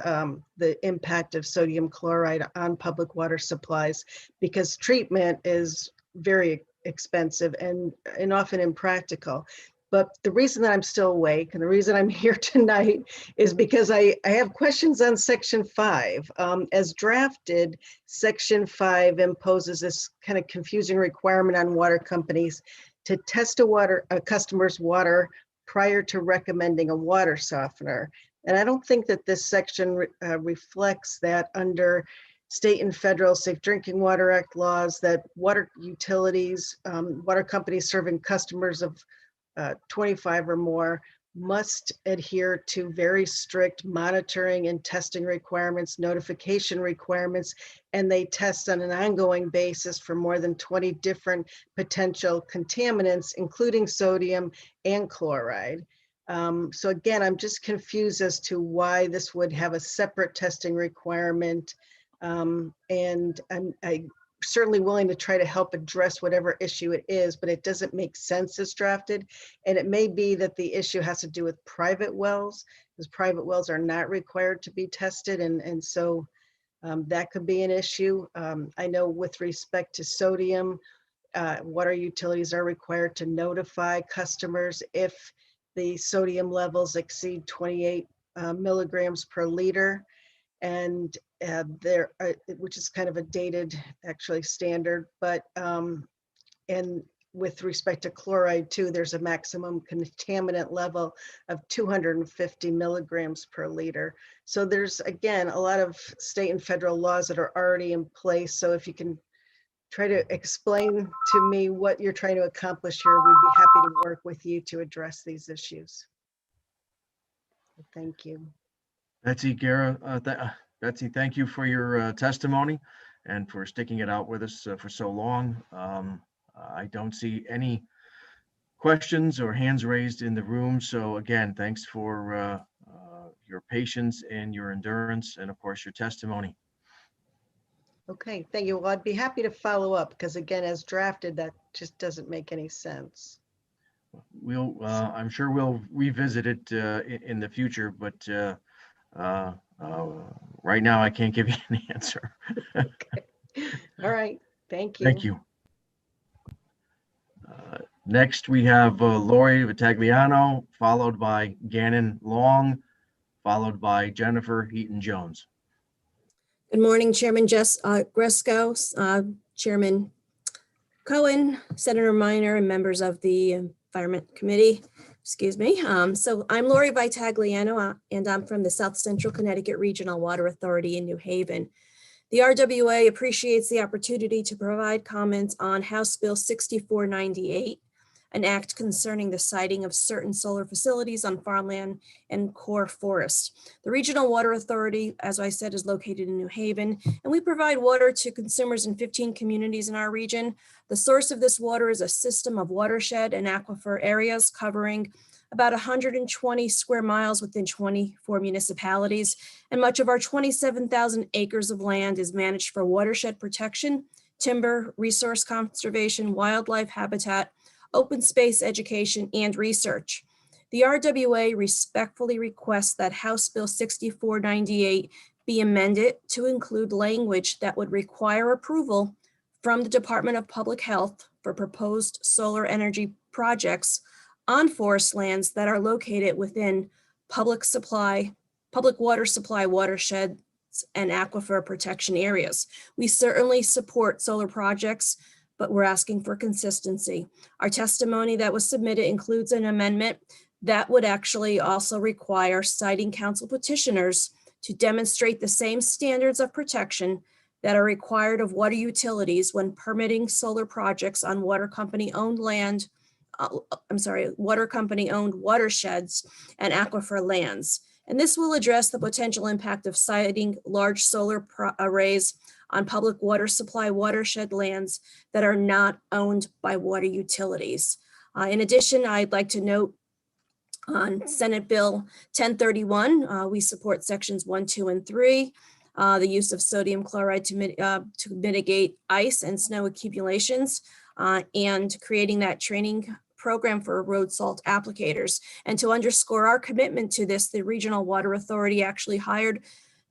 the impact of sodium chloride on public water supplies, because treatment is very expensive and often impractical. But the reason that I'm still awake and the reason I'm here tonight is because I have questions on Section 5. As drafted, Section 5 imposes this kind of confusing requirement on water companies to test a customer's water prior to recommending a water softener. And I don't think that this section reflects that under state and federal Safe Drinking Water Act laws, that water utilities, water companies serving customers of 25 or more must adhere to very strict monitoring and testing requirements, notification requirements, and they test on an ongoing basis for more than 20 different potential contaminants, including sodium and chloride. So again, I'm just confused as to why this would have a separate testing requirement. And I'm certainly willing to try to help address whatever issue it is, but it doesn't make sense as drafted. And it may be that the issue has to do with private wells, because private wells are not required to be tested. And so that could be an issue. I know with respect to sodium, water utilities are required to notify customers if the sodium levels exceed 28 milligrams per liter. And which is kind of a dated actually standard, but and with respect to chloride too, there's a maximum contaminant level of 250 milligrams per liter. So there's, again, a lot of state and federal laws that are already in place. So if you can try to explain to me what you're trying to accomplish here, we'd be happy to work with you to address these issues. Thank you. Betsy, Gara, Betsy, thank you for your testimony and for sticking it out with us for so long. I don't see any questions or hands raised in the room. So again, thanks for your patience and your endurance and of course your testimony. Okay, thank you. Well, I'd be happy to follow up because again, as drafted, that just doesn't make any sense. I'm sure we'll revisit it in the future, but right now I can't give you an answer. Okay. All right, thank you. Thank you. Next, we have Lori Vitagliano, followed by Gannon Long, followed by Jennifer Heaton-Jones. Good morning, Chairman Gresco, Chairman Cohen, Senator Minor, and members of the Environment Committee. Excuse me. So I'm Lori Vitagliano, and I'm from the South Central Connecticut Regional Water Authority in New Haven. The RWA appreciates the opportunity to provide comments on House Bill 6498, an act concerning the siting of certain solar facilities on farmland and core forest. The Regional Water Authority, as I said, is located in New Haven, and we provide water to consumers in 15 communities in our region. The source of this water is a system of watershed and aquifer areas covering about 120 square miles within 24 municipalities, and much of our 27,000 acres of land is managed for watershed protection, timber, resource conservation, wildlife habitat, open space education, and research. The RWA respectfully requests that House Bill 6498 be amended to include language that would require approval from the Department of Public Health for proposed solar energy projects on forest lands that are located within public water supply watersheds and aquifer protection areas. We certainly support solar projects, but we're asking for consistency. Our testimony that was submitted includes an amendment that would actually also require citing council petitioners to demonstrate the same standards of protection that are required of water utilities when permitting solar projects on water company owned land, water company owned watersheds and aquifer lands. And this will address the potential impact of siting large solar arrays on public water supply watershed lands that are not owned by water utilities. In addition, I'd like to note on Senate Bill 1031, we support sections 1, 2, and 3, the use of sodium chloride to mitigate ice and snow accumulations, and creating that training program for road salt applicators. And to underscore our commitment to this, the Regional Water Authority actually hired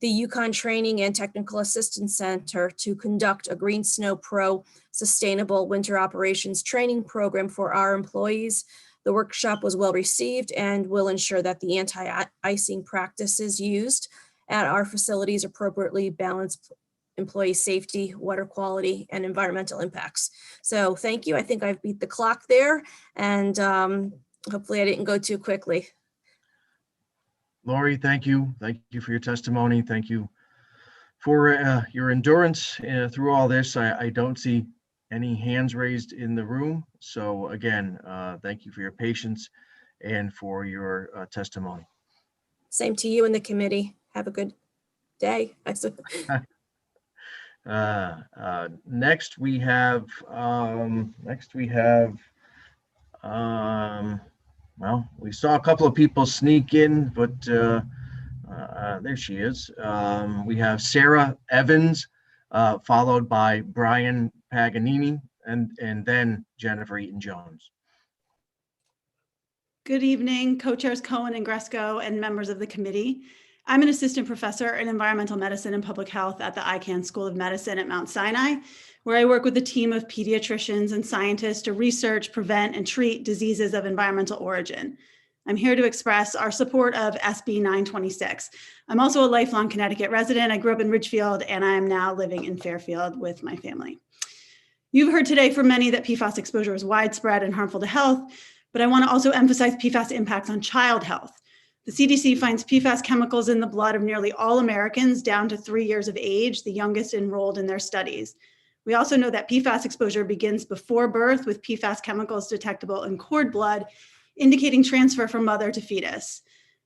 the Yukon Training and Technical Assistance Center to conduct a Green Snow Pro Sustainable Winter Operations Training Program for our employees. The workshop was well received and will ensure that the anti-icing practices used at our facilities appropriately balance employee safety, water quality, and environmental impacts. So thank you. I think I've beat the clock there, and hopefully I didn't go too quickly. Lori, thank you. Thank you for your testimony. Thank you for your endurance through all this. I don't see any hands raised in the room. So again, thank you for your patience and for your testimony. Same to you and the committee. Have a good day. Next we have, well, we saw a couple of people sneak in, but there she is. We have Sarah Evans, followed by Brian Paganini, and then Jennifer Eaton-Jones. Good evening, co-chairs Cohen and Gresco and members of the committee. I'm an assistant professor in environmental medicine and public health at the Icahn School of Medicine at Mount Sinai, where I work with a team of pediatricians and scientists to research, prevent, and treat diseases of environmental origin. I'm here to express our support of SB 926. I'm also a lifelong Connecticut resident. I grew up in Ridgefield, and I am now living in Fairfield with my family. You've heard today from many that PFAS exposure is widespread and harmful to health, but I want to also emphasize PFAS impacts on child health. The CDC finds PFAS chemicals in the blood of nearly all Americans down to 3 years of age, the youngest enrolled in their studies. We also know that PFAS exposure begins before birth, with PFAS chemicals detectable in cord blood, indicating transfer from mother to fetus.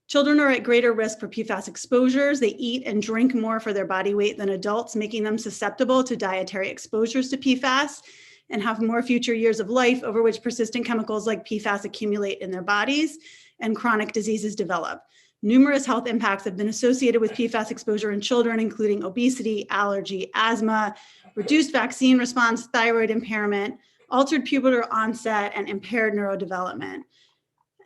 Children are at greater risk for PFAS exposures. They eat and drink more for their body weight than adults, making them susceptible to dietary exposures to PFAS, and have more future years of life over which persistent chemicals like PFAS accumulate in their bodies and chronic diseases develop. Numerous health impacts have been associated with PFAS exposure in children, including obesity, allergy, asthma, reduced vaccine response, thyroid impairment, altered pubertal onset, and impaired neurodevelopment.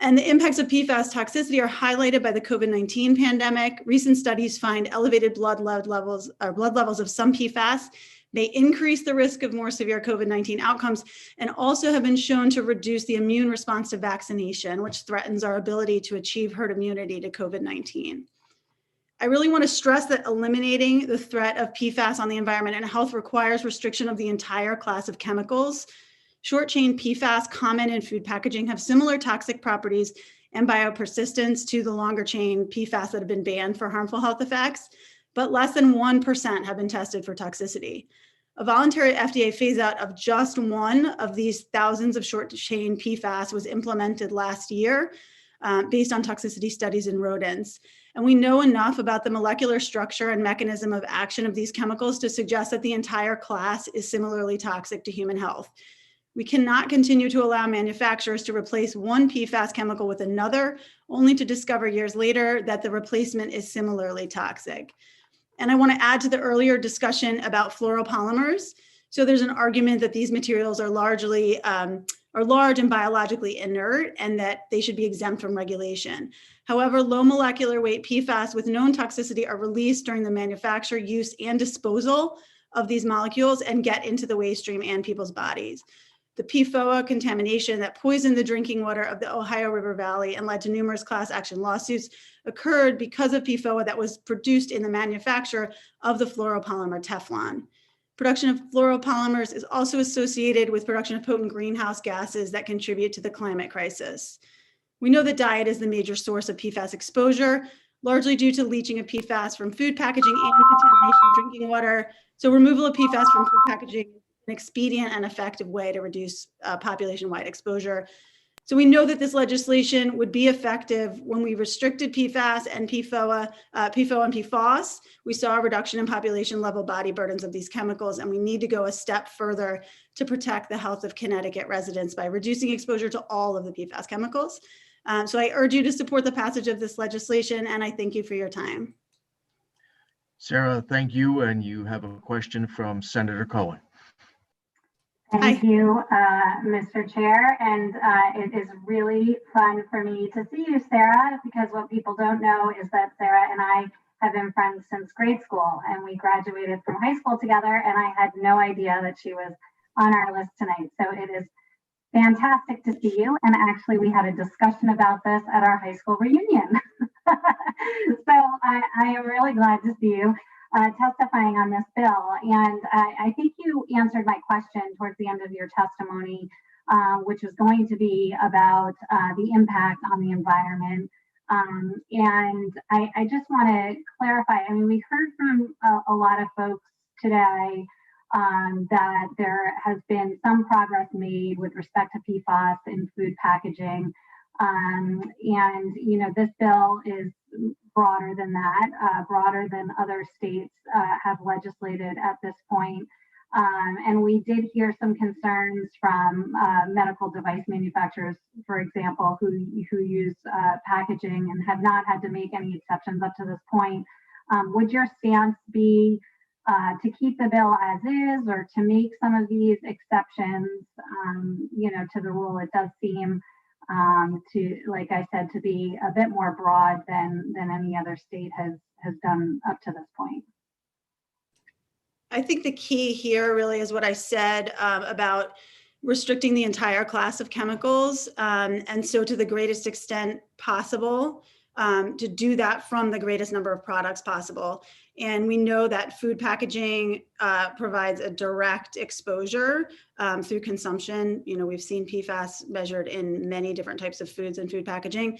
And the impacts of PFAS toxicity are highlighted by the COVID-19 pandemic. Recent studies find elevated blood levels of some PFAS may increase the risk of more severe COVID-19 outcomes, and also have been shown to reduce the immune response to vaccination, which threatens our ability to achieve herd immunity to COVID-19. I really want to stress that eliminating the threat of PFAS on the environment and health requires restriction of the entire class of chemicals. Short-chain PFAS common in food packaging have similar toxic properties and biopersistence to the longer-chain PFAS that have been banned for harmful health effects, but less than 1% have been tested for toxicity. A voluntary FDA phase-out of just one of these thousands of short-chain PFAS was implemented last year based on toxicity studies in rodents. And we know enough about the molecular structure and mechanism of action of these chemicals to suggest that the entire class is similarly toxic to human health. We cannot continue to allow manufacturers to replace one PFAS chemical with another, only to discover years later that the replacement is similarly toxic. And I want to add to the earlier discussion about fluoropolymers. So there's an argument that these materials are large and biologically inert, and that they should be exempt from regulation. However, low molecular weight PFAS with known toxicity are released during the manufacture, use, and disposal of these molecules and get into the waste stream and people's bodies. The PFOA contamination that poisoned the drinking water of the Ohio River Valley and led to numerous class action lawsuits occurred because of PFOA that was produced in the manufacture of the fluoropolymer Teflon. Production of fluoropolymers is also associated with production of potent greenhouse gases that contribute to the climate crisis. We know that diet is the major source of PFAS exposure. largely due to leaching of PFAS from food packaging and contamination of drinking water. So removal of PFAS from food packaging is an expedient and effective way to reduce population-wide exposure. So we know that this legislation would be effective when we restricted PFAS and PFOA and PFOS. We saw a reduction in population level body burdens of these chemicals, and we need to go a step further to protect the health of Connecticut residents by reducing exposure to all of the PFAS chemicals. So I urge you to support the passage of this legislation, and I thank you for your time. Sarah, thank you. And you have a question from Senator Cohen. Thank you, Mr. Chair. And it is really fun for me to see you, Sarah, because what people don't know is that Sarah and I have been friends since grade school, and we graduated from high school together, and I had no idea that she was on our list tonight. So it is fantastic to see you. And actually, we had a discussion about this at our high school reunion. So I am really glad to see you testifying on this bill. And I think you answered my question towards the end of your testimony, which is going to be about the impact on the environment. And I just want to clarify, I mean, we heard from a lot of folks today that there has been some progress made with respect to PFAS in food packaging. And, you know, this bill is broader than that, broader than other states have legislated at this point. And we did hear some concerns from medical device manufacturers, for example, who use packaging and have not had to make any exceptions up to this point. Would your stance be to keep the bill as is, or to make some of these exceptions, you know, to the rule? It does seem to, like I said, to be a bit more broad than any other state has done up to this point. I think the key here really is what I said about restricting the entire class of chemicals. And so to the greatest extent possible, to do that from the greatest number of products possible. And we know that food packaging provides a direct exposure through consumption. You know, we've seen PFAS measured in many different types of foods and food packaging.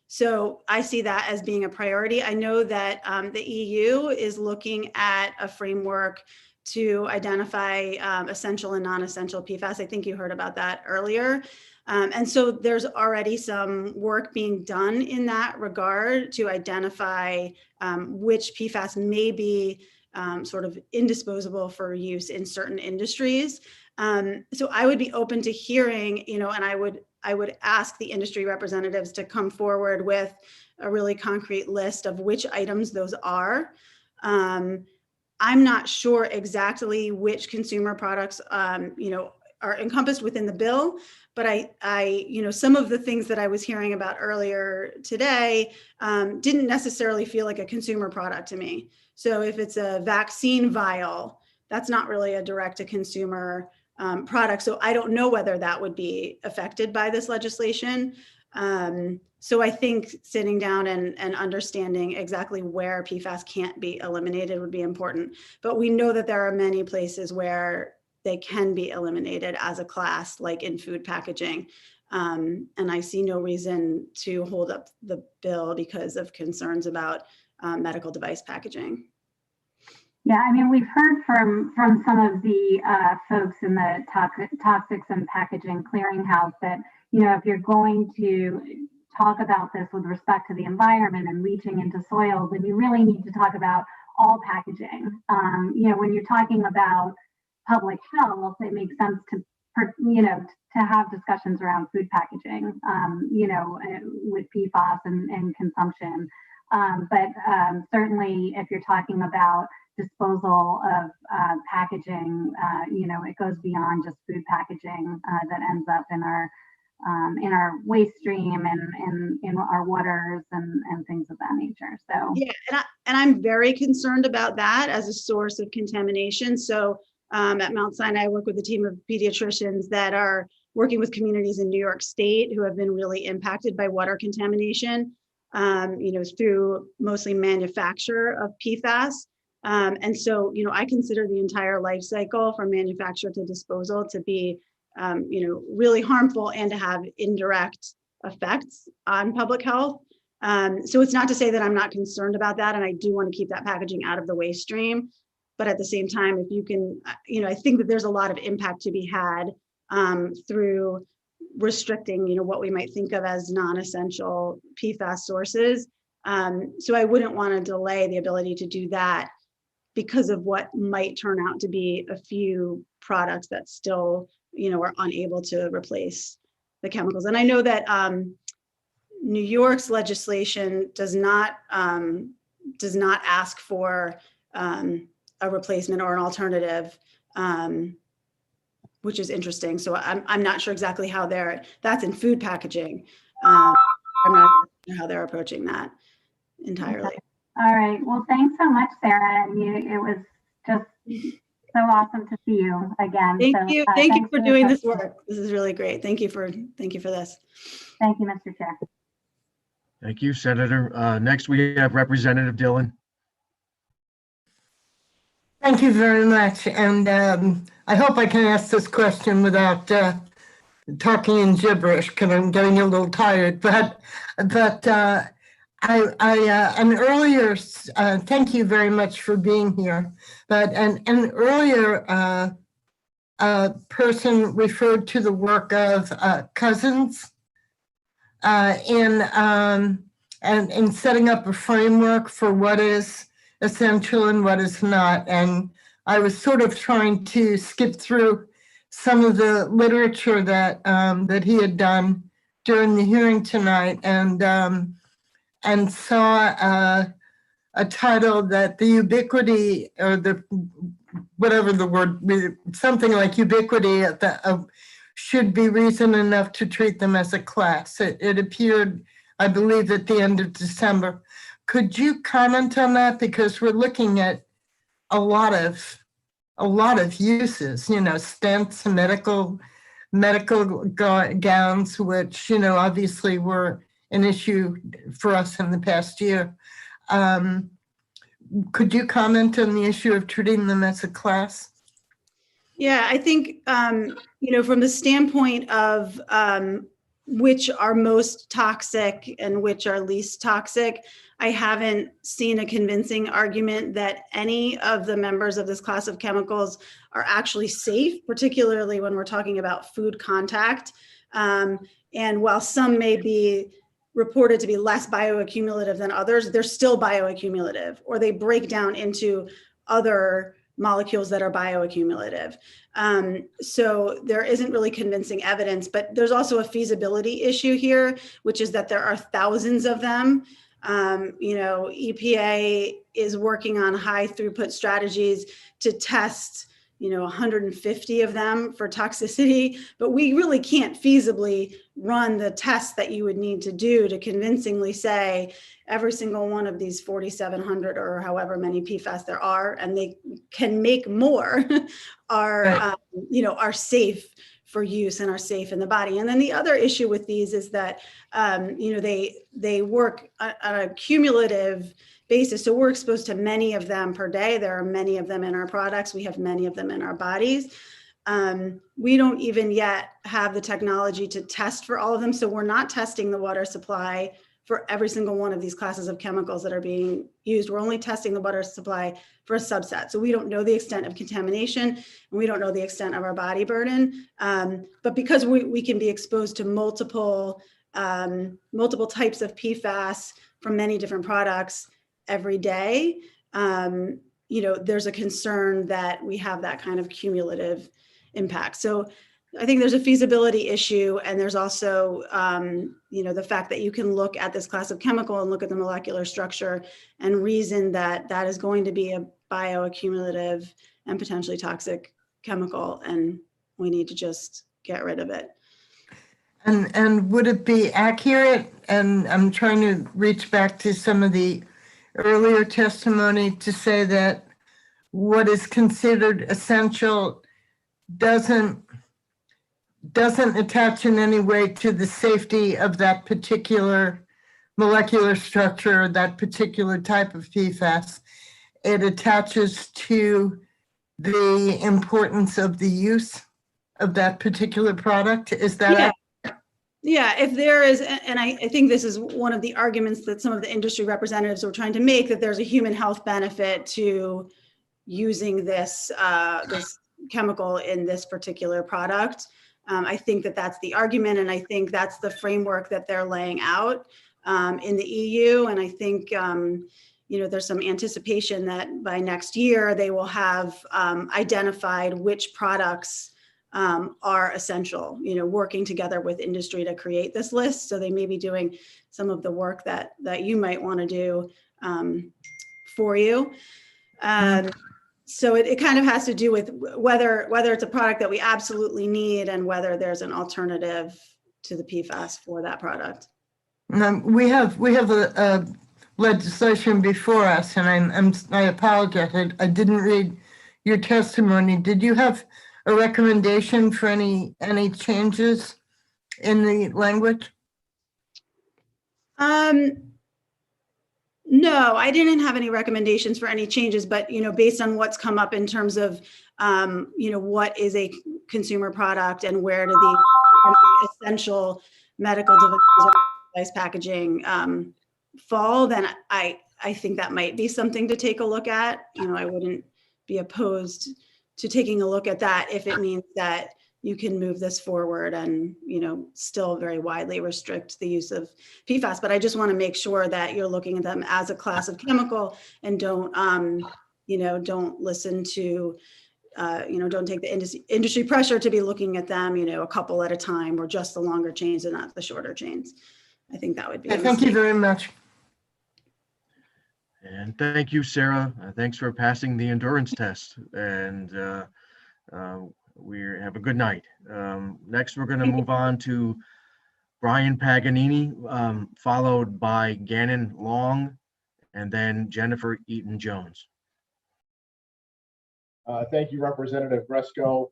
So I see that as being a priority. I know that the EU is looking at a framework to identify essential and non-essential PFAS. I think you heard about that earlier. And so there's already some work being done in that regard to identify which PFAS may be sort of indisposable for use in certain industries. So I would be open to hearing, you know, and I would ask the industry representatives to come forward with a really concrete list of which items those are. I'm not sure exactly which consumer products, you know, are encompassed within the bill, but you know, some of the things that I was hearing about earlier today didn't necessarily feel like a consumer product to me. So if it's a vaccine vial, that's not really a direct-to-consumer product. So I don't know whether that would be affected by this legislation. So I think sitting down and understanding exactly where PFAS can't be eliminated would be important. But we know that there are many places where they can be eliminated as a class, like in food packaging. And I see no reason to hold up the bill because of concerns about medical device packaging. Yeah, I mean, we've heard from some of the folks in the Toxics and Packaging Clearinghouse that, you know, if you're going to talk about this with respect to the environment and leaching into soil, then you really need to talk about all packaging. You know, when you're talking about public health, it makes sense to, you know, to have discussions around food packaging, you know, with PFAS and consumption. But certainly if you're talking about disposal of packaging, you know, it goes beyond just food packaging that ends up in our waste stream and in our waters and things of that nature. So yeah, and I'm very concerned about that as a source of contamination. So at Mount Sinai, I work with a team of pediatricians that are working with communities in New York State who have been really impacted by water contamination, you know, through mostly manufacture of PFAS. And so, you know, I consider the entire life cycle from manufacture to disposal to be, you know, really harmful and to have indirect effects on public health. So it's not to say that I'm not concerned about that, and I do want to keep that packaging out of the waste stream. But at the same time, if you can, I think that there's a lot of impact to be had through restricting, what we might think of as non-essential PFAS sources. So I wouldn't want to delay the ability to do that because of what might turn out to be a few products that still, are unable to replace the chemicals. And I know that New York's legislation does not ask for a replacement or an alternative, which is interesting. So I'm not sure exactly how that's in food packaging. I'm not sure how they're approaching that entirely. All right. Well, thanks so much, Sarah. It was just so awesome to see you again. Thank you. Thank you for doing this work. This is really great. Thank you for this. Thank you, Mr. Chair. Thank you, Senator. Next, we have Representative Dillon. Thank you very much. And I hope I can ask this question without talking in gibberish because I'm getting a little tired. But an earlier, thank you very much for being here. But an earlier person referred to the work of Cousins in setting up a framework for what is essential and what is not. And I was sort of trying to skip through some of the literature that that he had done during the hearing tonight, and saw a title that the ubiquity, or the whatever the word, something like ubiquity should be reason enough to treat them as a class. It appeared, I believe, at the end of December. Could you comment on that? Because we're looking at a lot of uses, stents, medical gowns, which, obviously were an issue for us in the past year. Could you comment on the issue of treating them as a class? Yeah, I think, from the standpoint of which are most toxic and which are least toxic, I haven't seen a convincing argument that any of the members of this class of chemicals are actually safe, particularly when we're talking about food contact. And while some may be reported to be less bioaccumulative than others, they're still bioaccumulative, or they break down into other molecules that are bioaccumulative. So there isn't really convincing evidence, but there's also a feasibility issue here, which is that there are thousands of them. EPA is working on high throughput strategies to test 150 of them for toxicity, but we really can't feasibly run the tests that you would need to do to convincingly say every single one of these 4,700 or however many PFAS there are, and they can make more, are safe for use and are safe in the body. And then the other issue with these is that, they work on a cumulative basis. So we're exposed to many of them per day. There are many of them in our products. We have many of them in our bodies. We don't even yet have the technology to test for all of them. So we're not testing the water supply for every single one of these classes of chemicals that are being used. We're only testing the water supply for a subset. So we don't know the extent of contamination, and we don't know the extent of our body burden. But because we can be exposed to multiple types of PFAS from many different products every day, there's a concern that we have that kind of cumulative impact. So I think there's a feasibility issue, and there's also, the fact that you can look at this class of chemical and look at the molecular structure and reason that that is going to be a bioaccumulative and potentially toxic chemical, and we need to just get rid of it. And would it be accurate, and I'm trying to reach back to some of the earlier testimony, to say that what is considered essential doesn't attach in any way to the safety of that particular molecular structure, that particular type of PFAS. It attaches to the importance of the use of that particular product. Is that yeah. Yeah, if there is, and I think this is one of the arguments that some of the industry representatives were trying to make, that there's a human health benefit to using this this chemical in this particular product. I think that that's the argument, and I think that's the framework that they're laying out in the EU. And I think you know, there's some anticipation that by next year they will have identified which products are essential, you know, working together with industry to create this list. So they may be doing some of the work that you might want to do for you. So it kind of has to do with whether it's a product that we absolutely need and whether there's an alternative to the PFAS for that product. We have a legislation before us, and I apologize. I didn't read your testimony. Did you have a recommendation for any changes in the language? No, I didn't have any recommendations for any changes, but, you know, based on what's come up in terms of, you know, what is a consumer product and where do the essential medical device packaging fall, then I think that might be something to take a look at. You know, I wouldn't be opposed to taking a look at that if it means that you can move this forward and, you know, still very widely restrict the use of PFAS. But I just want to make sure that you're looking at them as a class of chemical and don't, you know, don't listen to, you know, don't take the industry pressure to be looking at them, you know, a couple at a time or just the longer chains and not the shorter chains. I think that would be. Thank you very much. And thank you, Sarah. Thanks for passing the endurance test. And we have a good night. Next, we're going to move on to Brian Paganini, followed by Gannon Long, and then Jennifer Eaton-Jones. Thank you, Representative Gresco,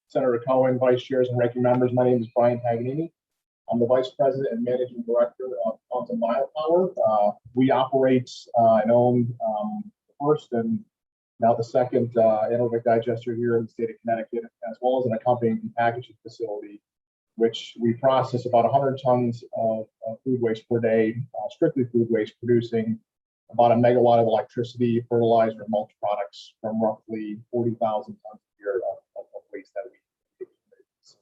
Senator Cohen, Vice Chairs and Ranking Members. My name is Brian Paganini. I'm the Vice President and Managing Director of Quantum Biopower. We operate and own the first and now the second anaerobic digester here in the state of Connecticut, as well as an accompanying packaging facility, which we process about 100 tons of food waste per day, strictly food waste, producing about a megawatt of electricity, fertilizer, and mulch products from roughly 40,000 tons a year of waste that we produce.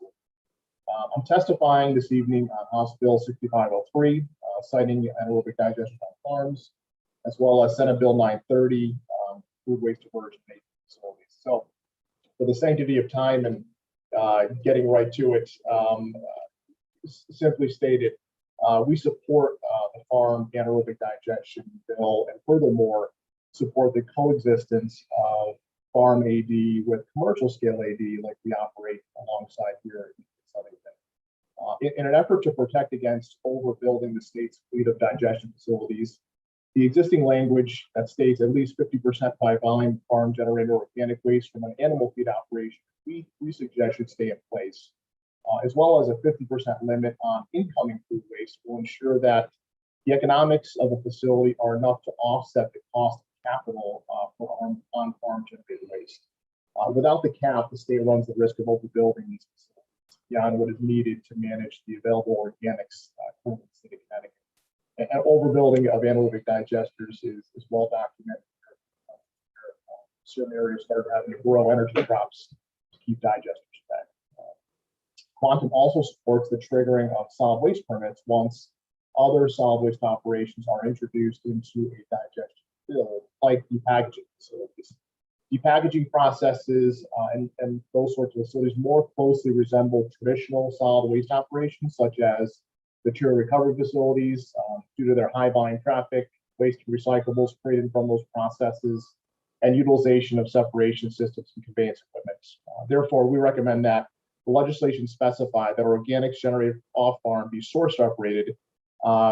I'm testifying this evening on House Bill 6503, citing anaerobic digestion on farms, as well as Senate Bill 930, food waste diversion facilities. So, for the sanctity of time and getting right to it, simply stated, we support the farm anaerobic digestion bill, and furthermore support the coexistence of farm AD with commercial scale AD like we operate alongside here in Southington. In an effort to protect against overbuilding the state's fleet of digestion facilities, the existing language that states at least 50% by volume farm generated organic waste from an animal feed operation, we suggest should stay in place, as well as a 50% limit on incoming food waste will ensure that the economics of a facility are enough to offset the cost of capital for on-farm generated waste. Without the cap, the state runs the risk of overbuilding these facilities beyond what is needed to manage the available organics currently in the state of Connecticut. And overbuilding of anaerobic digesters is well documented. Certain areas started having to grow energy crops to keep digesters fed. Quantum also supports the triggering of solid waste permits once other solid waste operations are introduced into a digestion field, like depackaging facilities. Depackaging processes and those sorts of facilities more closely resemble traditional solid waste operations, such as material recovery facilities, due to their high volume traffic, waste and recyclables created from those processes, and utilization of separation systems and conveyance equipment. Therefore, we recommend that the legislation specify that organics generated off-farm be source separated,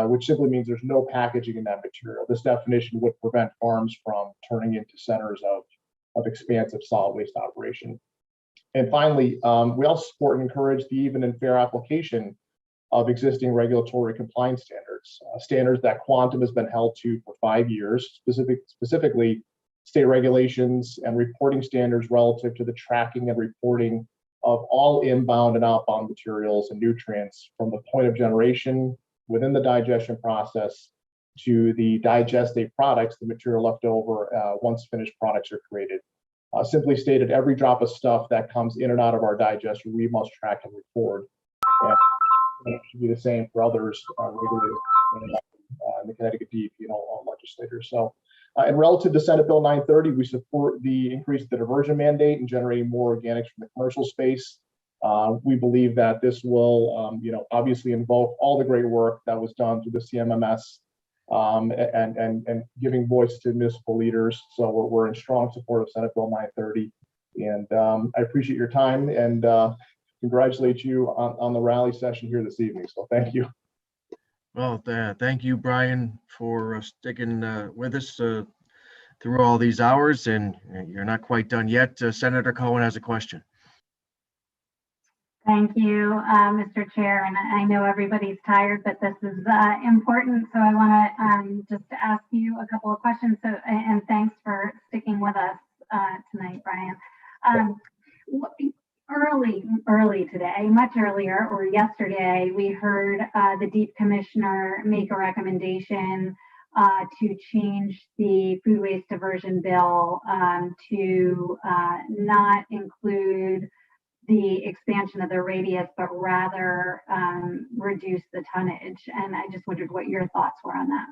which simply means there's no packaging in that material. This definition would prevent farms from turning into centers of expansive solid waste operation. And finally, we also support and encourage the even and fair application of existing regulatory compliance standards, standards that Quantum has been held to for 5 years, specifically state regulations and reporting standards relative to the tracking and reporting of all inbound and outbound materials and nutrients from the point of generation within the digestion process to the digestate products, the material left over once finished products are created. Simply stated, every drop of stuff that comes in and out of our digester, we must track and record. And it should be the same for others regulated in the Connecticut DEP and all legislators. So, and relative to Senate Bill 930, we support the increase of the diversion mandate and generating more organics from the commercial space. We believe that this will, obviously invoke all the great work that was done through the CMMS and giving voice to municipal leaders. So we're in strong support of Senate Bill 930. And I appreciate your time and congratulate you on the rally session here this evening. So thank you. Well, thank you, Brian, for sticking with us through all these hours. And you're not quite done yet. Senator Cohen has a question. Thank you, Mr. Chair. And I know everybody's tired, but this is important. So I want to just ask you a couple of questions. So, and thanks for sticking with us tonight, Brian. Early today, much earlier or yesterday, we heard the DEEP Commissioner make a recommendation to change the food waste diversion bill to not include the expansion of the radius, but rather reduce the tonnage. And I just wondered what your thoughts were on that.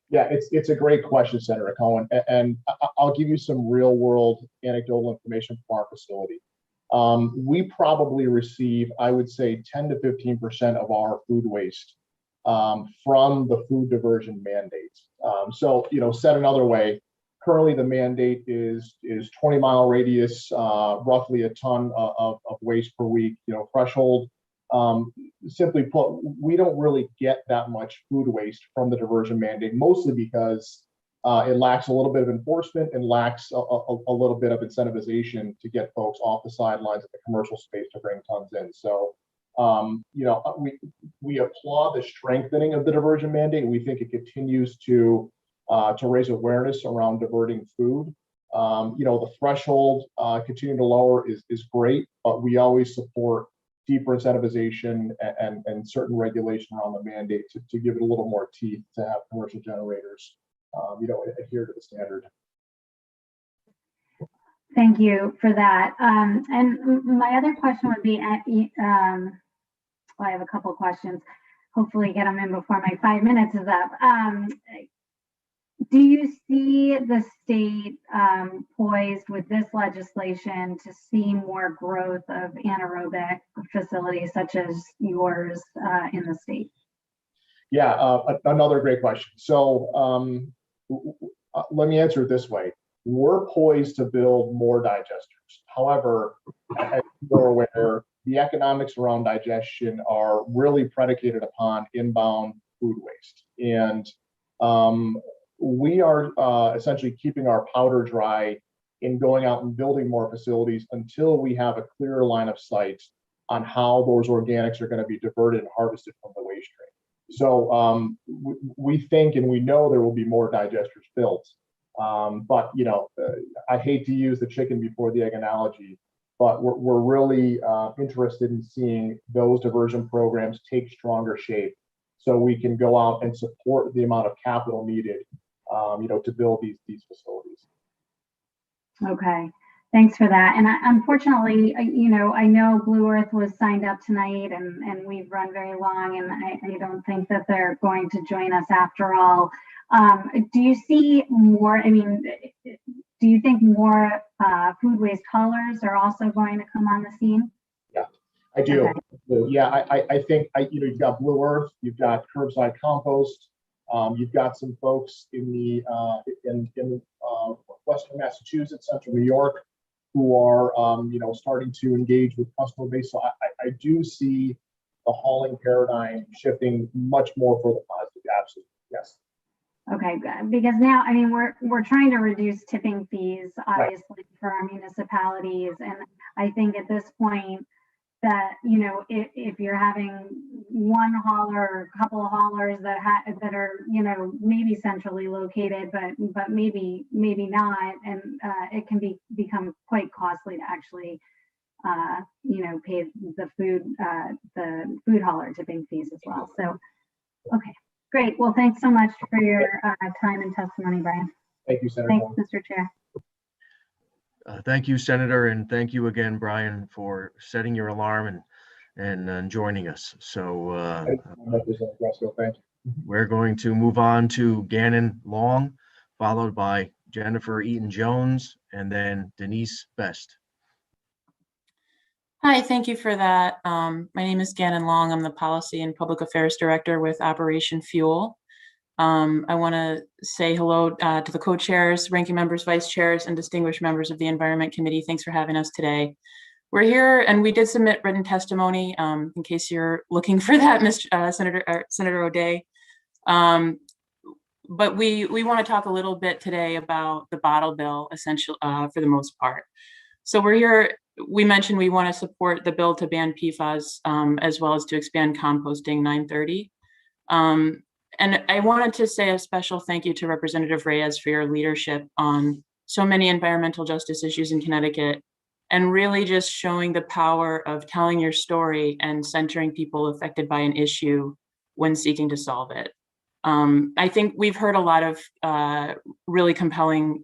Yeah, it's a great question, Senator Cohen. And I'll give you some real world anecdotal information from our facility. We probably receive, I would say, 10 to 15% of our food waste from the food diversion mandate. So, said another way, currently the mandate is 20-mile radius, roughly a ton of waste per week, threshold. Simply put, we don't really get that much food waste from the diversion mandate, mostly because it lacks a little bit of enforcement and lacks a little bit of incentivization to get folks off the sidelines of the commercial space to bring tons in. So, we applaud the strengthening of the diversion mandate. We think it continues to raise awareness around diverting food. The threshold continuing to lower is great, but we always support deeper incentivization and certain regulation around the mandate to give it a little more teeth to have commercial generators adhere to the standard. Thank you for that. And my other question would be, I have a couple of questions. Hopefully get them in before my 5 minutes is up. Do you see the state poised with this legislation to see more growth of anaerobic facilities such as yours in the state? Yeah, another great question. So let me answer it this way. We're poised to build more digesters. However, as you're aware, the economics around digestion are really predicated upon inbound food waste. And we are essentially keeping our powder dry in going out and building more facilities until we have a clearer line of sight on how those organics are going to be diverted and harvested from the waste stream. So we think and we know there will be more digesters built. But I hate to use the chicken before the egg analogy, but we're really interested in seeing those diversion programs take stronger shape so we can go out and support the amount of capital needed to build these facilities. Okay, thanks for that. And unfortunately, I know Blue Earth was signed up tonight and we've run very long, and I don't think that they're going to join us after all. Do you see more, do you think more food waste haulers are also going to come on the scene? Yeah, I do. Okay. Yeah, I think you've got Blue Earth, you've got curbside compost, you've got some folks in the in Western Massachusetts, Central New York, who are starting to engage with customer base. So I do see the hauling paradigm shifting much more for the positive. Absolutely, yes. Okay, good. Because now, we're trying to reduce tipping fees, obviously, for our municipalities, and I think at this point that if you're having one hauler or a couple of haulers that are maybe centrally located, but maybe not, and it can become quite costly to actually pay the food hauler tipping fees as well. So, okay, great. Well, thanks so much for your time and testimony, Brian. Thank you, Senator. Thanks, Mr. Chair. Thank you, Senator, and thank you again, Brian, for setting your alarm and joining us. So we're going to move on to Gannon Long, followed by Jennifer Eaton-Jones, and then Denise Best. Hi, thank you for that. My name is Gannon Long. I'm the Policy and Public Affairs Director with Operation Fuel. I want to say hello to the co-chairs, ranking members, vice chairs, and distinguished members of the Environment Committee. Thanks for having us today. We're here, and we did submit written testimony in case you're looking for that, Senator O'Day. But we want to talk a little bit today about the bottle bill, essentially, for the most part. So we're here. We mentioned we want to support the bill to ban PFAS as well as to expand composting 930. And I wanted to say a special thank you to Representative Reyes for your leadership on so many environmental justice issues in Connecticut, and really just showing the power of telling your story and centering people affected by an issue when seeking to solve it. I think we've heard a lot of really compelling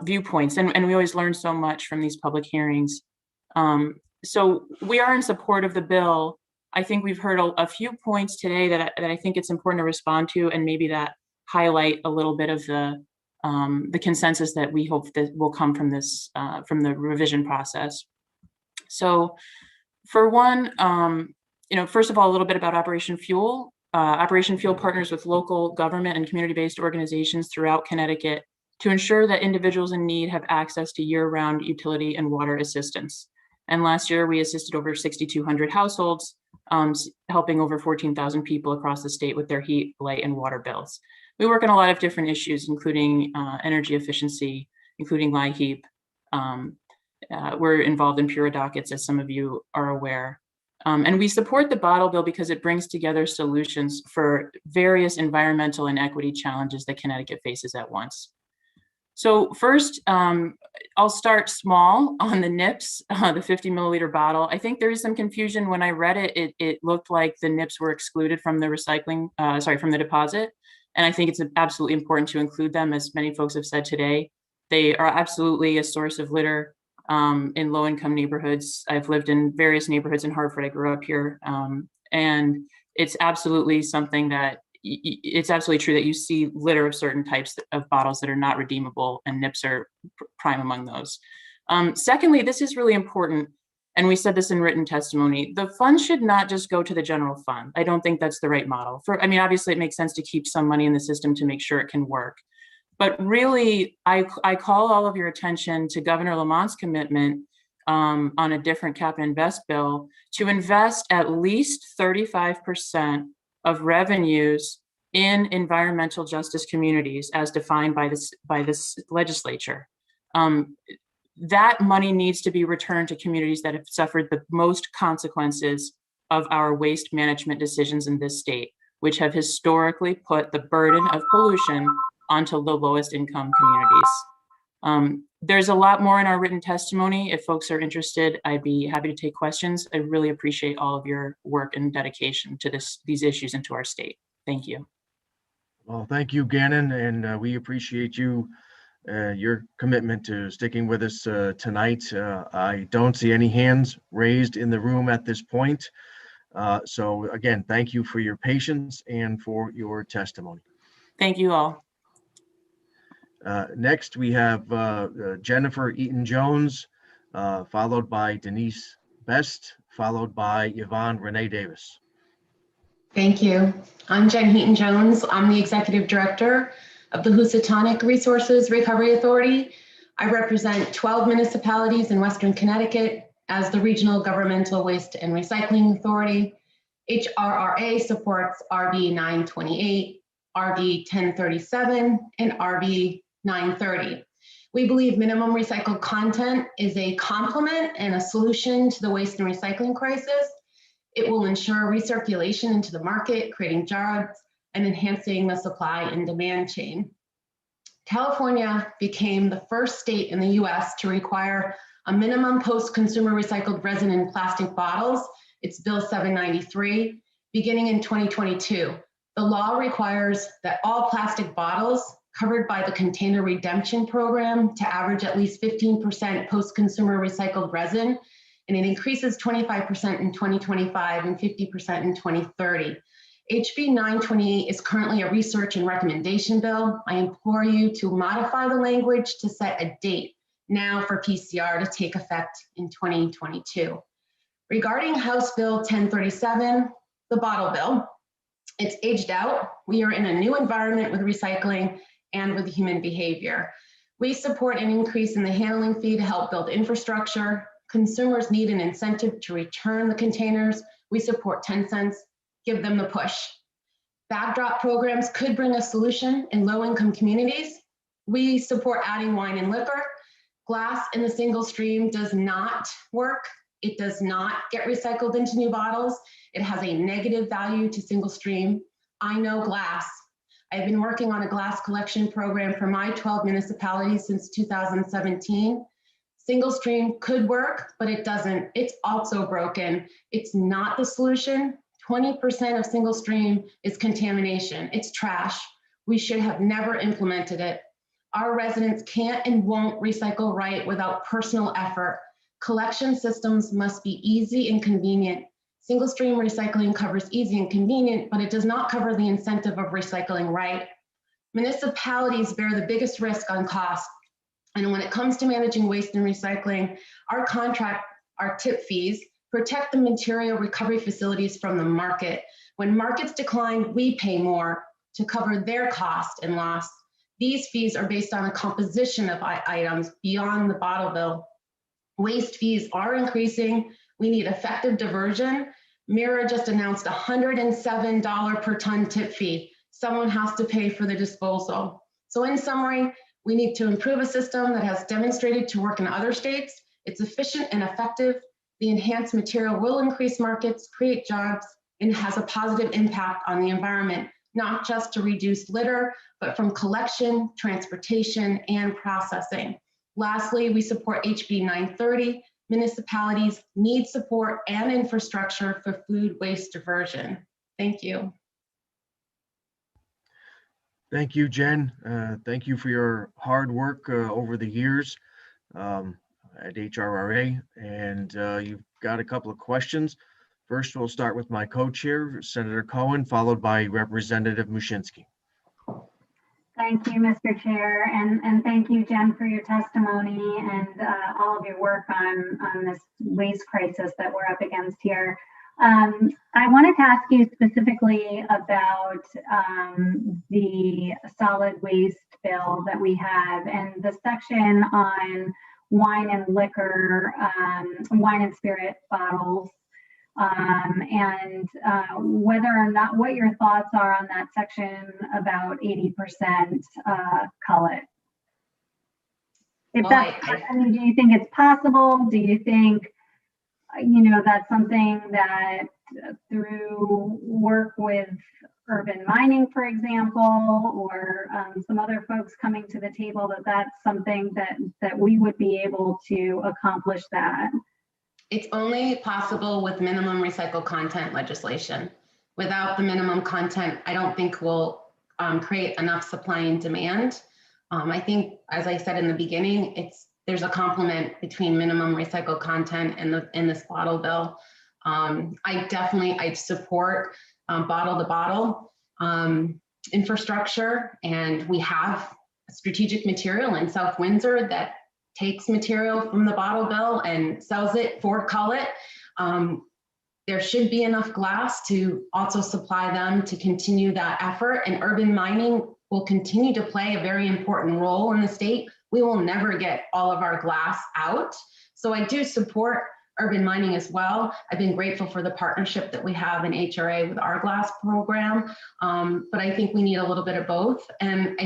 viewpoints, and we always learn so much from these public hearings. So we are in support of the bill. I think we've heard a few points today that I think it's important to respond to, and maybe that highlight a little bit of the consensus that we hope that will come from this, from the revision process. So for one, first of all, a little bit about Operation Fuel. Operation Fuel partners with local government and community-based organizations throughout Connecticut to ensure that individuals in need have access to year-round utility and water assistance. And last year, we assisted over 6,200 households, helping over 14,000 people across the state with their heat, light, and water bills. We work on a lot of different issues, including energy efficiency, including LIHEAP. We're involved in PURA dockets, as some of you are aware. And we support the bottle bill because it brings together solutions for various environmental and equity challenges that Connecticut faces at once. So first, I'll start small on the NIPS, the 50 milliliter bottle. I think there is some confusion. When I read it, it looked like the NIPS were excluded from the from the deposit. And I think it's absolutely important to include them, as many folks have said today. They are absolutely a source of litter in low-income neighborhoods. I've lived in various neighborhoods in Hartford. I grew up here. And it's absolutely something that it's absolutely true that you see litter of certain types of bottles that are not redeemable, and NIPS are prime among those. Secondly, this is really important, and we said this in written testimony. The fund should not just go to the general fund. I don't think that's the right model. Obviously it makes sense to keep some money in the system to make sure it can work. But really, I call all of your attention to Governor Lamont's commitment on a different cap and invest bill to invest at least 35% of revenues in environmental justice communities as defined by this legislature. That money needs to be returned to communities that have suffered the most consequences of our waste management decisions in this state, which have historically put the burden of pollution onto the lowest income communities. There's a lot more in our written testimony. If folks are interested, I'd be happy to take questions. I really appreciate all of your work and dedication to these issues and to our state. Thank you. Well, thank you, Gannon, and we appreciate you, your commitment to sticking with us tonight. I don't see any hands raised in the room at this point. So again, thank you for your patience and for your testimony. Thank you all. Next, we have Jennifer Eaton-Jones, followed by Denise Best, followed by Yvonne Renee Davis. Thank you. I'm Jen Eaton-Jones. I'm the Executive Director of the Housatonic Resources Recovery Authority. I represent 12 municipalities in Western Connecticut as the Regional Governmental Waste and Recycling Authority. HRRA supports RB 928, RB 1037, and RB 930. We believe minimum recycled content is a complement and a solution to the waste and recycling crisis. It will ensure recirculation into the market, creating jobs and enhancing the supply and demand chain. California became the first state in the US to require a minimum post-consumer recycled resin and plastic bottles. It's Bill 793, beginning in 2022. The law requires that all plastic bottles covered by the Container Redemption Program to average at least 15% post-consumer recycled resin, and it increases 25% in 2025 and 50% in 2030. HB 928 is currently a research and recommendation bill. I implore you to modify the language to set a date now for PCR to take effect in 2022. Regarding House Bill 1037, the bottle bill, it's aged out. We are in a new environment with recycling and with human behavior. We support an increase in the handling fee to help build infrastructure. Consumers need an incentive to return the containers. We support 10 cents, give them the push. Bag drop programs could bring a solution in low-income communities. We support adding wine and liquor. Glass in the single stream does not work. It does not get recycled into new bottles. It has a negative value to single stream. I know glass. I've been working on a glass collection program for my 12 municipalities since 2017. Single stream could work, but it doesn't. It's also broken. It's not the solution. 20% of single stream is contamination. It's trash. We should have never implemented it. Our residents can't and won't recycle right without personal effort. Collection systems must be easy and convenient. Single stream recycling covers easy and convenient, but it does not cover the incentive of recycling right. Municipalities bear the biggest risk on cost. And when it comes to managing waste and recycling, our tip fees protect the material recovery facilities from the market. When markets decline, we pay more to cover their cost and loss. These fees are based on a composition of items beyond the bottle bill. Waste fees are increasing. We need effective diversion. Mira just announced a $107 per ton tip fee. Someone has to pay for the disposal. So in summary, we need to improve a system that has demonstrated to work in other states. It's efficient and effective. The enhanced material will increase markets, create jobs, and has a positive impact on the environment, not just to reduce litter, but from collection, transportation, and processing. Lastly, we support HB 930. Municipalities need support and infrastructure for food waste diversion. Thank you. Thank you, Jen. Thank you for your hard work over the years at HRRA. And you've got a couple of questions. First, we'll start with my co-chair, Senator Cohen, followed by Representative Mushinski. Thank you, Mr. Chair, and thank you, Jen, for your testimony and all of your work on this waste crisis that we're up against here. I wanted to ask you specifically about the solid waste bill that we have and the section on wine and liquor, wine and spirit bottles, and whether or not, what your thoughts are on that section about 80% cullet. If Well, that's, I mean, do you think it's possible? Do you think, you know, that's something that through work with urban mining, for example, or some other folks coming to the table, that's something that we would be able to accomplish that? It's only possible with minimum recycled content legislation. Without the minimum content, I don't think we'll create enough supply and demand. I think, as I said in the beginning, there's a complement between minimum recycled content and in this bottle bill. I support bottle to bottle infrastructure, and we have strategic material in South Windsor that takes material from the bottle bill and sells it for cullet. There should be enough glass to also supply them to continue that effort, and urban mining will continue to play a very important role in the state. We will never get all of our glass out. So I do support urban mining as well. I've been grateful for the partnership that we have in HRA with our glass program, but I think we need a little bit of both. And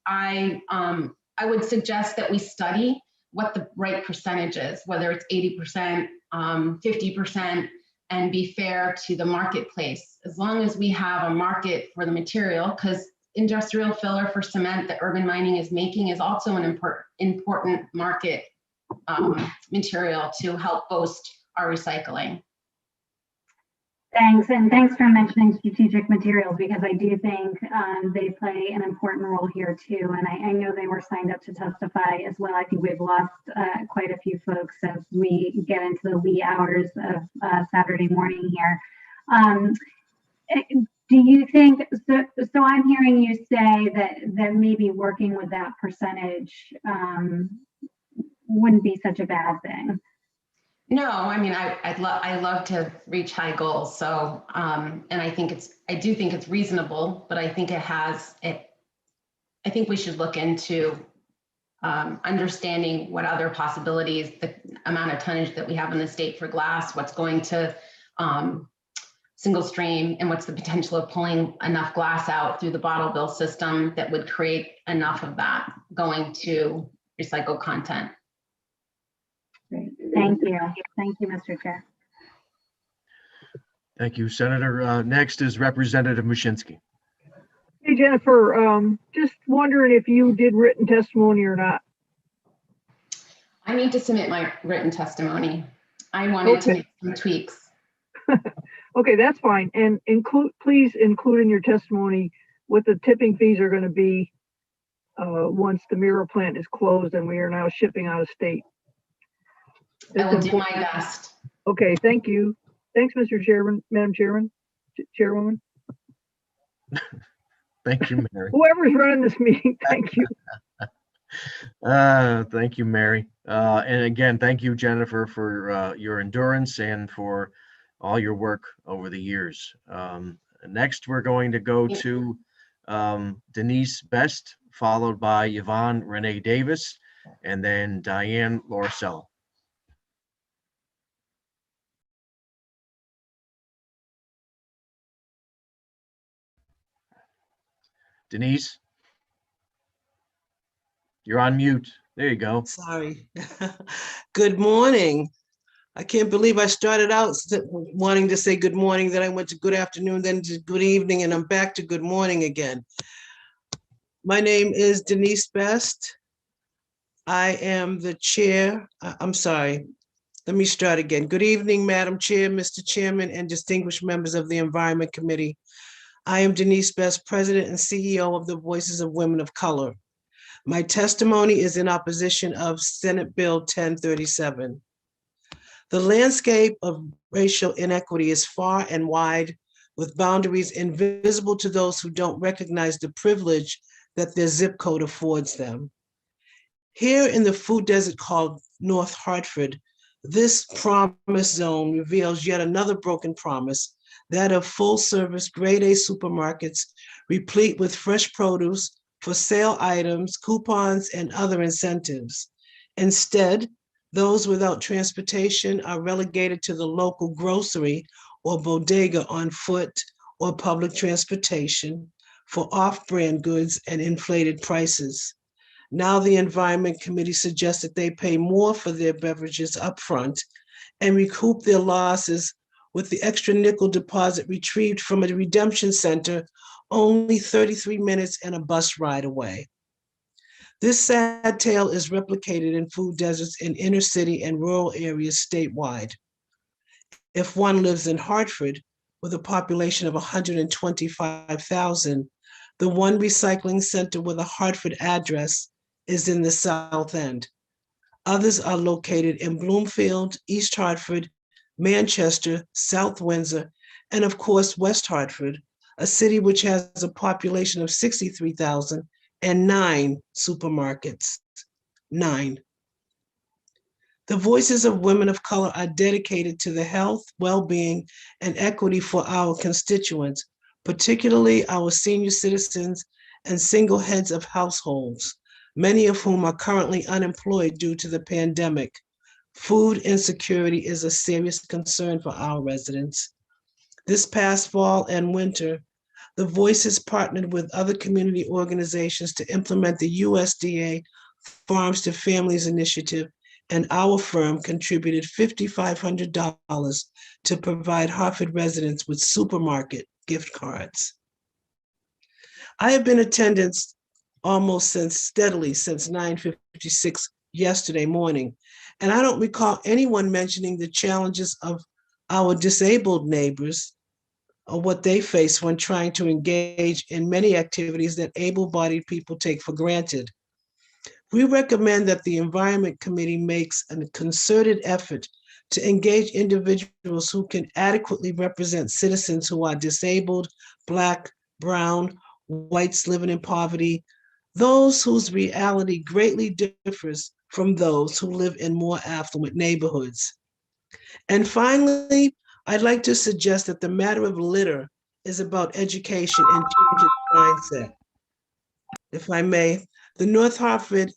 I would suggest that we study what the right percentage is, whether it's 80%, 50%, and be fair to the marketplace. As long as we have a market for the material, because industrial filler for cement that urban mining is making is also an important market material to help boost our recycling. Thanks, and thanks for mentioning strategic materials, because I do think they play an important role here too. And I know they were signed up to testify as well. I think we've lost quite a few folks as we get into the wee hours of Saturday morning here. Do you think, so I'm hearing you say that maybe working with that percentage wouldn't be such a bad thing? No, I mean, I love to reach high goals. So, and I do think it's reasonable, but I think I think we should look into understanding what other possibilities, the amount of tonnage that we have in the state for glass, what's going to single stream, and what's the potential of pulling enough glass out through the bottle bill system that would create enough of that going to recycled content. Great. Thank you. Thank you, Mr. Chair. Thank you, Senator. Next is Representative Mushinski. Hey, Jennifer, just wondering if you did written testimony or not. I need to submit my written testimony. I wanted to make some tweaks. Okay, that's fine. And please include in your testimony what the tipping fees are going to be once the mirror plant is closed and we are now shipping out of state. I will do my best. Okay, thank you. Thanks, Mr. Chairman, Madam Chairman, Chairwoman. Thank you, Mary. Whoever's running this meeting, thank you. Thank you, Mary. And again, thank you, Jennifer, for your endurance and for all your work over the years. Next, we're going to go to Denise Best, followed by Yvonne Renee Davis, and then Diane Lorcell. Denise, you're on mute. There you go. Sorry. Good morning. I can't believe I started out wanting to say good morning, then I went to good afternoon, then to good evening, and I'm back to good morning again. My name is Denise Best. I am the chair. I'm sorry. Let me start again. Good evening, Madam Chair, Mr. Chairman, and distinguished members of the Environment Committee. I am Denise Best, President and CEO of the Voices of Women of Color. My testimony is in opposition of Senate Bill 1037. The landscape of racial inequity is far and wide, with boundaries invisible to those who don't recognize the privilege that their zip code affords them. Here in the food desert called North Hartford, this promise zone reveals yet another broken promise, that of full-service grade A supermarkets replete with fresh produce, for sale items, coupons, and other incentives. Instead, those without transportation are relegated to the local grocery or bodega on foot or public transportation for off-brand goods and inflated prices. Now the Environment Committee suggests that they pay more for their beverages upfront and recoup their losses with the extra nickel deposit retrieved from a redemption center only 33 minutes and a bus ride away. This sad tale is replicated in food deserts in inner city and rural areas statewide. If one lives in Hartford with a population of 125,000, the one recycling center with a Hartford address is in the South End. Others are located in Bloomfield, East Hartford, Manchester, South Windsor, and of course, West Hartford, a city which has a population of 63,000 and 9 supermarkets. 9. The Voices of Women of Color are dedicated to the health, well-being, and equity for our constituents, particularly our senior citizens and single heads of households, many of whom are currently unemployed due to the pandemic. Food insecurity is a serious concern for our residents. This past fall and winter, the Voices partnered with other community organizations to implement the USDA Farms to Families Initiative, and our firm contributed $5,500 to provide Hartford residents with supermarket gift cards. I have been attending steadily since 9/56 yesterday morning. And I don't recall anyone mentioning the challenges of our disabled neighbors or what they face when trying to engage in many activities that able-bodied people take for granted. We recommend that the Environment Committee makes a concerted effort to engage individuals who can adequately represent citizens who are disabled, Black, brown, whites living in poverty, those whose reality greatly differs from those who live in more affluent neighborhoods. And finally, I'd like to suggest that the matter of litter is about education and changing mindset. If I may, the North Hartford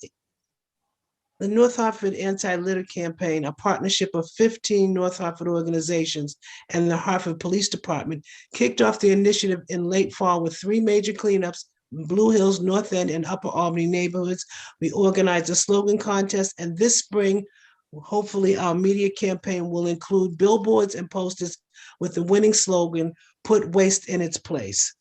Anti-Litter Campaign, a partnership of 15 North Hartford organizations and the Hartford Police Department, kicked off the initiative in late fall with 3 major cleanups in Blue Hills, North End, and Upper Albany neighborhoods. We organized a slogan contest, and this spring, hopefully our media campaign will include billboards and posters with the winning slogan, "Put waste in its place."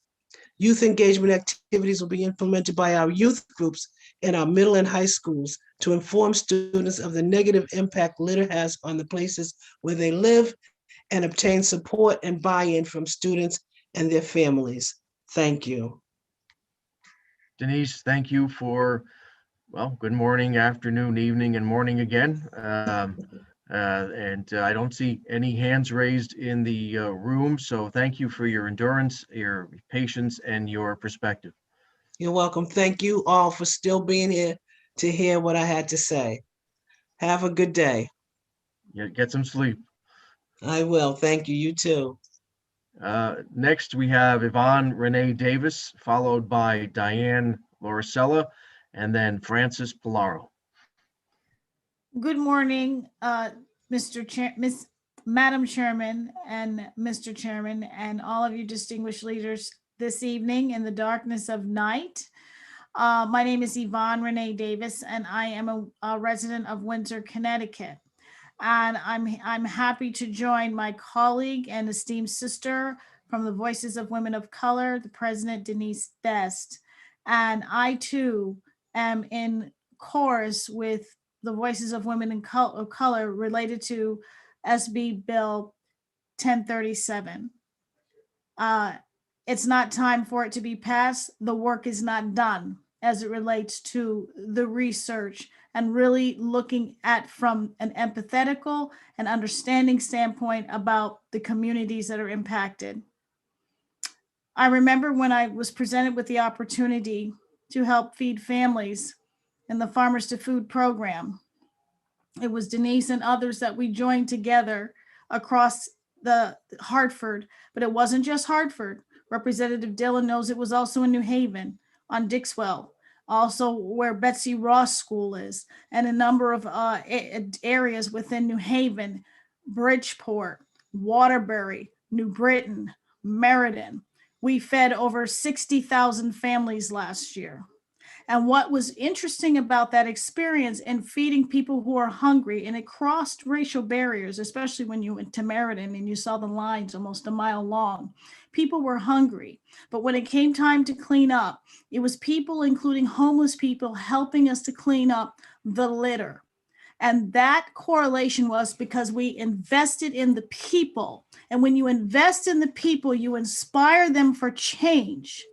Youth engagement activities will be implemented by our youth groups in our middle and high schools to inform students of the negative impact litter has on the places where they live and obtain support and buy-in from students and their families. Thank you. Denise, thank you for, well, good morning, afternoon, evening, and morning again. I don't see any hands raised in the room, so thank you for your endurance, your patience, and your perspective. You're welcome. Thank you all for still being here to hear what I had to say. Have a good day. Yeah, get some sleep. I will. Thank you. You too. Next, we have Yvonne Renee Davis, followed by Diane Lauricella, and then Francis Pilaro. Good morning, Madam Chairman and Mr. Chairman, and all of you distinguished leaders this evening in the darkness of night. My name is Yvonne Renee Davis, and I am a resident of Windsor, Connecticut. And I'm happy to join my colleague and esteemed sister from the Voices of Women of Color, the President Denise Best. And I too am in chorus with the Voices of Women of Color related to SB Bill 1037. It's not time for it to be passed. The work is not done as it relates to the research and really looking at from an empathetical and understanding standpoint about the communities that are impacted. I remember when I was presented with the opportunity to help feed families in the Farmers to Food program. It was Denise and others that we joined together across the Hartford, but it wasn't just Hartford. Representative Dillon knows it was also in New Haven, on Dixwell, also where Betsy Ross School is, and a number of areas within New Haven, Bridgeport, Waterbury, New Britain, Meriden. We fed over 60,000 families last year. And what was interesting about that experience in feeding people who are hungry, and it crossed racial barriers, especially when you went to Meriden and you saw the lines almost a mile long. People were hungry, but when it came time to clean up, it was people, including homeless people, helping us to clean up the litter. And that correlation was because we invested in the people. And when you invest in the people, you inspire them for change.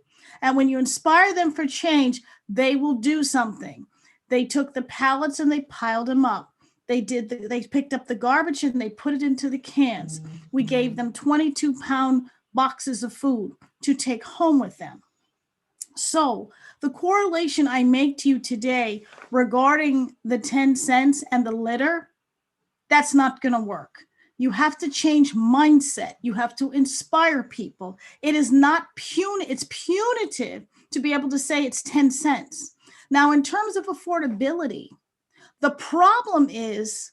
And when you inspire them for change, they will do something. They took the pallets and they piled them up. They picked up the garbage and they put it into the cans. We gave them 22-pound boxes of food to take home with them. So the correlation I make to you today regarding the 10 cents and the litter, that's not going to work. You have to change mindset. You have to inspire people. It is not it's punitive to be able to say it's 10 cents. Now, in terms of affordability, the problem is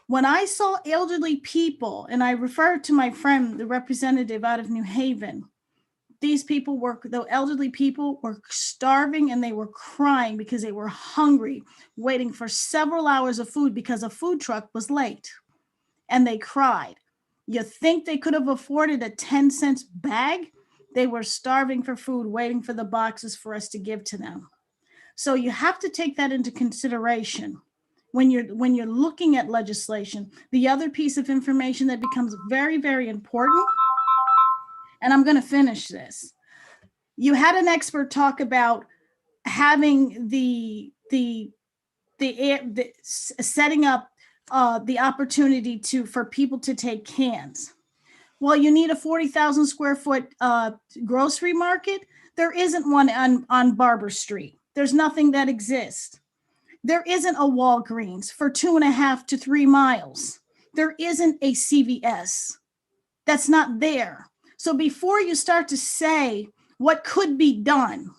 when I saw elderly people, and I refer to my friend, the representative out of New Haven, the elderly people were starving and they were crying because they were hungry, waiting for several hours of food because a food truck was late. And they cried. You think they could have afforded a 10 cents bag? They were starving for food, waiting for the boxes for us to give to them. So you have to take that into consideration. when you're looking at legislation. The other piece of information that becomes very, very important, and I'm going to finish this. You had an expert talk about having the setting up the opportunity for people to take cans. Well, you need a 40,000 square foot grocery market. There isn't one on Barber Street. There's nothing that exists. There isn't a Walgreens for 2.5 to 3 miles. There isn't a CVS. That's not there. So before you start to say what could be done,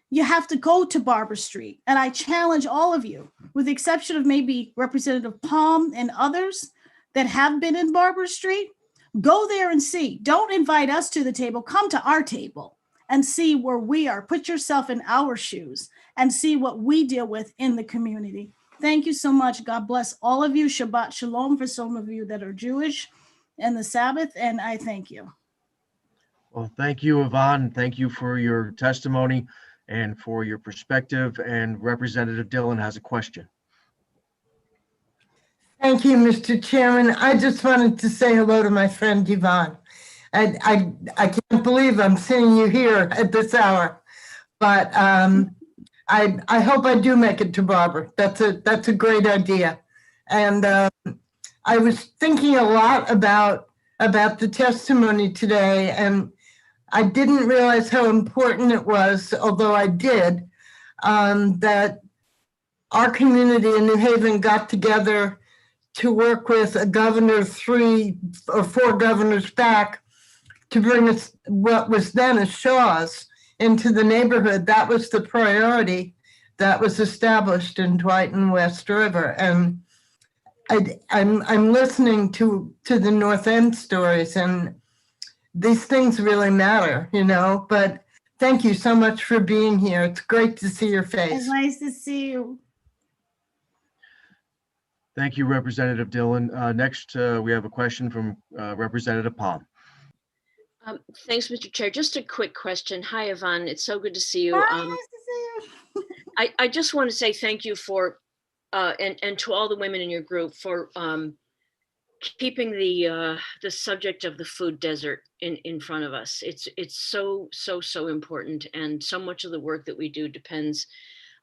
you have to go to Barber Street. And I challenge all of you, with the exception of maybe Representative Palm and others that have been in Barber Street, go there and see. Don't invite us to the table. Come to our table and see where we are. Put yourself in our shoes and see what we deal with in the community. Thank you so much. God bless all of you. Shabbat Shalom for some of you that are Jewish and the Sabbath. And I thank you. Well, thank you, Yvonne. Thank you for your testimony and for your perspective. And Representative Dillon has a question. Thank you, Mr. Chairman. I just wanted to say hello to my friend Yvonne. I can't believe I'm seeing you here at this hour, but I hope I do make it to Barber. That's a great idea. And I was thinking a lot about the testimony today, and I didn't realize how important it was, although I did, that our community in New Haven got together to work with a governor 3 or 4 governors back to bring us what was then a Shaw's into the neighborhood. That was the priority that was established in Dwight and West River. And I'm listening to the North End stories, and these things really matter, you know, but thank you so much for being here. It's great to see your face. It's nice to see you. Thank you, Representative Dillon. Next, we have a question from Representative Palm. Thanks, Mr. Chair. Just a quick question. Hi, Yvonne. It's so good to see you. Hi, nice to see you. I just want to say thank you for, and to all the women in your group for keeping the subject of the food desert in front of us. It's so important, and so much of the work that we do depends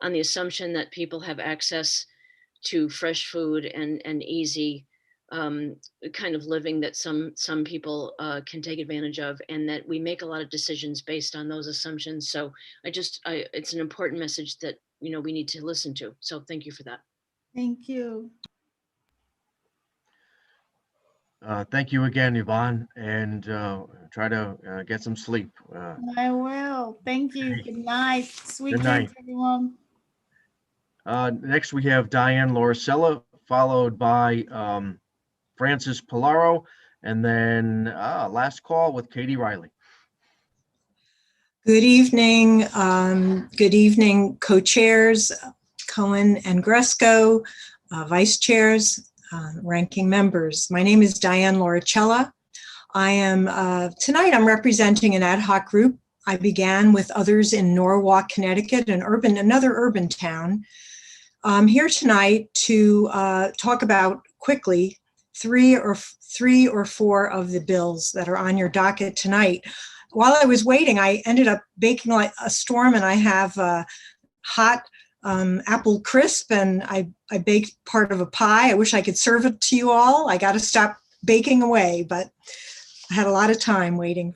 on the assumption that people have access to fresh food and easy kind of living that some people can take advantage of, and that we make a lot of decisions based on those assumptions. So it's an important message that, you know, we need to listen to. So thank you for that. Thank you. Thank you again, Yvonne, and try to get some sleep. I will. Thank you. Good night. Sweet Good night. dreams, everyone. Next, we have Diane Lauricella, followed by Francis Polaro, and then last call with Katie Riley. Good evening. Good evening, co-chairs Cohen and Gresco, vice chairs, ranking members. My name is Diane Lauricella. I am tonight I'm representing an ad hoc group. I began with others in Norwalk, Connecticut, another urban town. I'm here tonight to talk about quickly three or four of the bills that are on your docket tonight. While I was waiting, I ended up baking like a storm, and I have hot apple crisp, and I baked part of a pie. I wish I could serve it to you all. I got to stop baking away, but I had a lot of time waiting.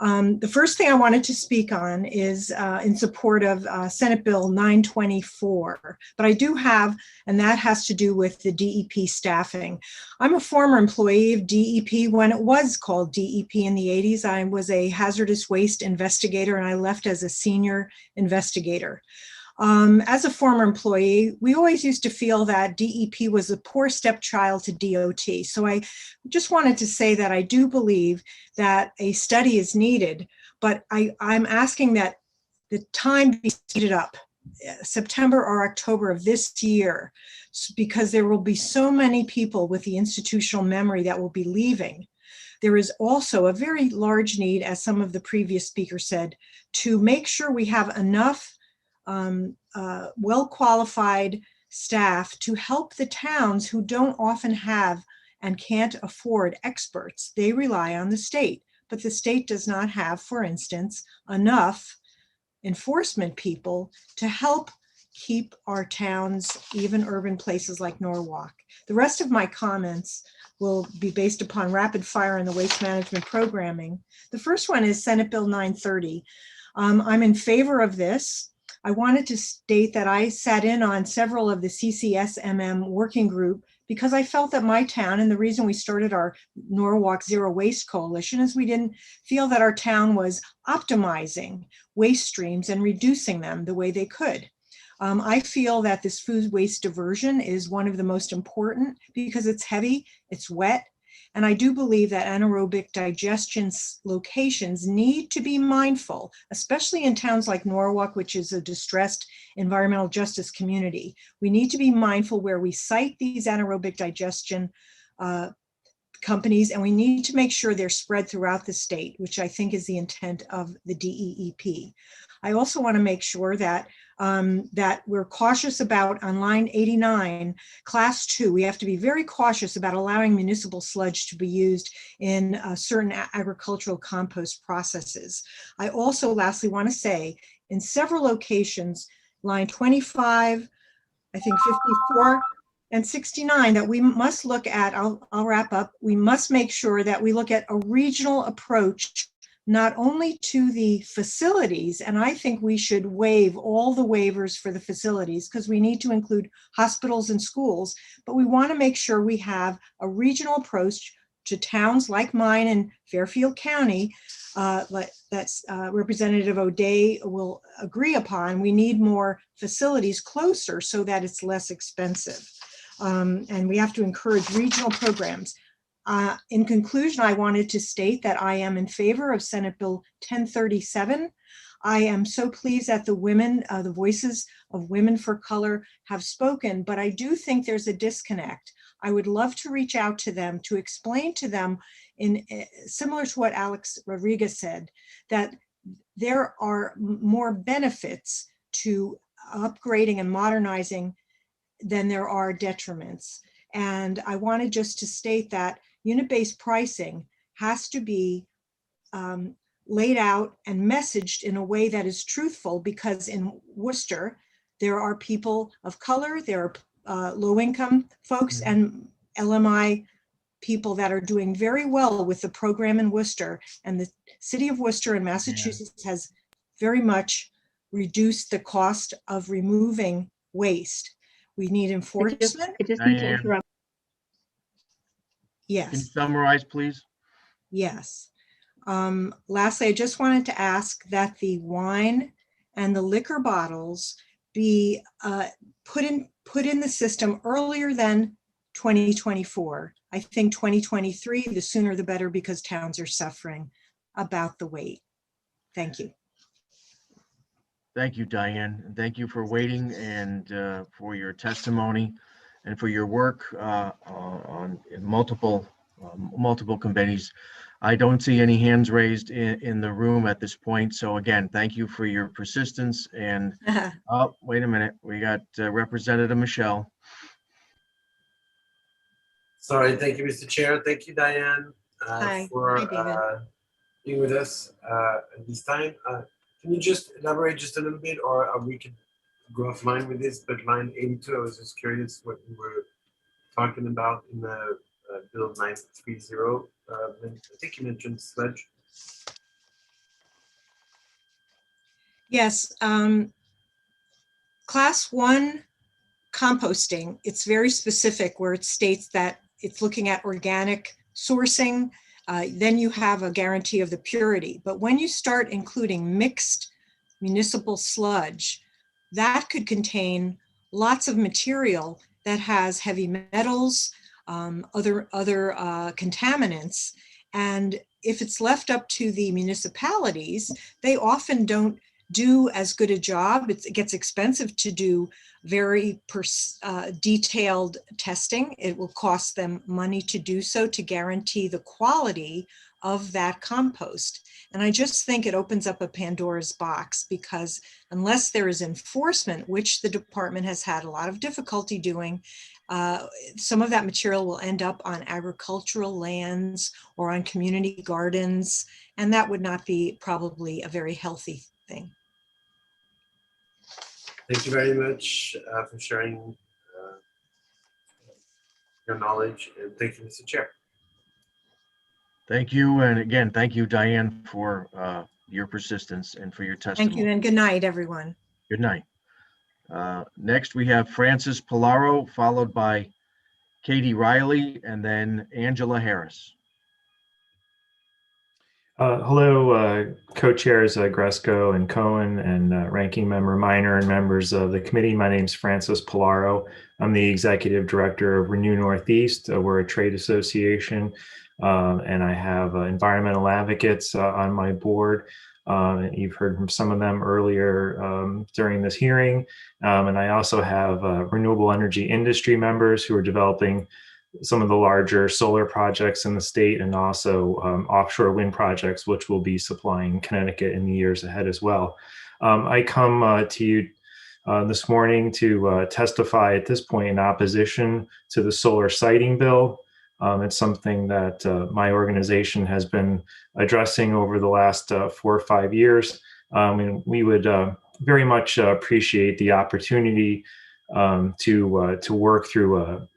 The first thing I wanted to speak on is in support of Senate Bill 924, but I do have, and that has to do with the DEP staffing. I'm a former employee of DEP when it was called DEP in the 80s. I was a hazardous waste investigator, and I left as a senior investigator. As a former employee, we always used to feel that DEP was a poor stepchild to DOT. So I just wanted to say that I do believe that a study is needed, but I'm asking that the time be speeded up, September or October of this year, because there will be so many people with the institutional memory that will be leaving. There is also a very large need, as some of the previous speakers said, to make sure we have enough well-qualified staff to help the towns who don't often have and can't afford experts. They rely on the state, but the state does not have, for instance, enough enforcement people to help keep our towns, even urban places like Norwalk. The rest of my comments will be based upon rapid fire and the waste management programming. The first one is Senate Bill 930. I'm in favor of this. I wanted to state that I sat in on several of the CCSMM working group because I felt that my town, and the reason we started our Norwalk Zero Waste Coalition, is we didn't feel that our town was optimizing waste streams and reducing them the way they could. I feel that this food waste diversion is one of the most important because it's heavy, it's wet, and I do believe that anaerobic digestion locations need to be mindful, especially in towns like Norwalk, which is a distressed environmental justice community. We need to be mindful where we site these anaerobic digestion companies, and we need to make sure they're spread throughout the state, which I think is the intent of the DEEP. I also want to make sure that that we're cautious about on line 89, class 2. We have to be very cautious about allowing municipal sludge to be used in certain agricultural compost processes. I also lastly want to say in several locations, line 25, I think 54, and 69, that we must look at, I'll wrap up, we must make sure that we look at a regional approach not only to the facilities, and I think we should waive all the waivers for the facilities because we need to include hospitals and schools, but we want to make sure we have a regional approach to towns like mine in Fairfield County, that's Representative O'Day will agree upon. We need more facilities closer so that it's less expensive. And we have to encourage regional programs. In conclusion, I wanted to state that I am in favor of Senate Bill 1037. I am so pleased that the women, the voices of women for color have spoken, but I do think there's a disconnect. I would love to reach out to them to explain to them, in similar to what Alex Rodriguez said, that there are more benefits to upgrading and modernizing than there are detriments. And I wanted just to state that unit-based pricing has to be laid out and messaged in a way that is truthful, because in Worcester, there are people of color, there are low-income folks and LMI people that are doing very well with the program in Worcester. And the city of Worcester in Massachusetts has very much reduced the cost of removing waste. We need enforcement. I just need to interrupt. Yes. Can you summarize, please? Yes. Lastly, I just wanted to ask that the wine and the liquor bottles be put in the system earlier than 2024. I think 2023, the sooner the better, because towns are suffering about the wait. Thank you. Thank you, Diane. And thank you for waiting and for your testimony and for your work on multiple committees. I don't see any hands raised in the room at this point. So again, thank you for your persistence. And oh, wait a minute, we got Representative Michelle. Sorry, thank you, Mr. Chair. Thank you, Diane, for being with us at this time. Can you just elaborate just a little bit, or we could go offline with this? But line 82, I was just curious what we were talking about in the Bill 930. I think you mentioned sludge. Yes. Class 1 composting, it's very specific where it states that it's looking at organic sourcing. Then you have a guarantee of the purity. But when you start including mixed municipal sludge, that could contain lots of material that has heavy metals, other contaminants. And if it's left up to the municipalities, they often don't do as good a job. It gets expensive to do very detailed testing. It will cost them money to do so to guarantee the quality of that compost. And I just think it opens up a Pandora's box, because unless there is enforcement, which the department has had a lot of difficulty doing, some of that material will end up on agricultural lands or on community gardens, and that would not be probably a very healthy thing. Thank you very much for sharing your knowledge, and thank you, Mr. Chair. Thank you. And again, thank you, Diane, for your persistence and for your testimony. Thank you, and good night, everyone. Good night. Next, we have Francis Polaro, followed by Katie Riley, and then Angela Harris. Hello, co-chairs Gresco and Cohen, and ranking member Minor, and members of the committee. My name is Francis Polaro. I'm the executive director of Renew Northeast. We're a trade association, and I have environmental advocates on my board. You've heard from some of them earlier during this hearing. And I also have renewable energy industry members who are developing some of the larger solar projects in the state, and also offshore wind projects, which will be supplying Connecticut in the years ahead as well. I come to you this morning to testify at this point in opposition to the solar siting bill. It's something that my organization has been addressing over the last 4 or 5 years. And we would very much appreciate the opportunity to work through a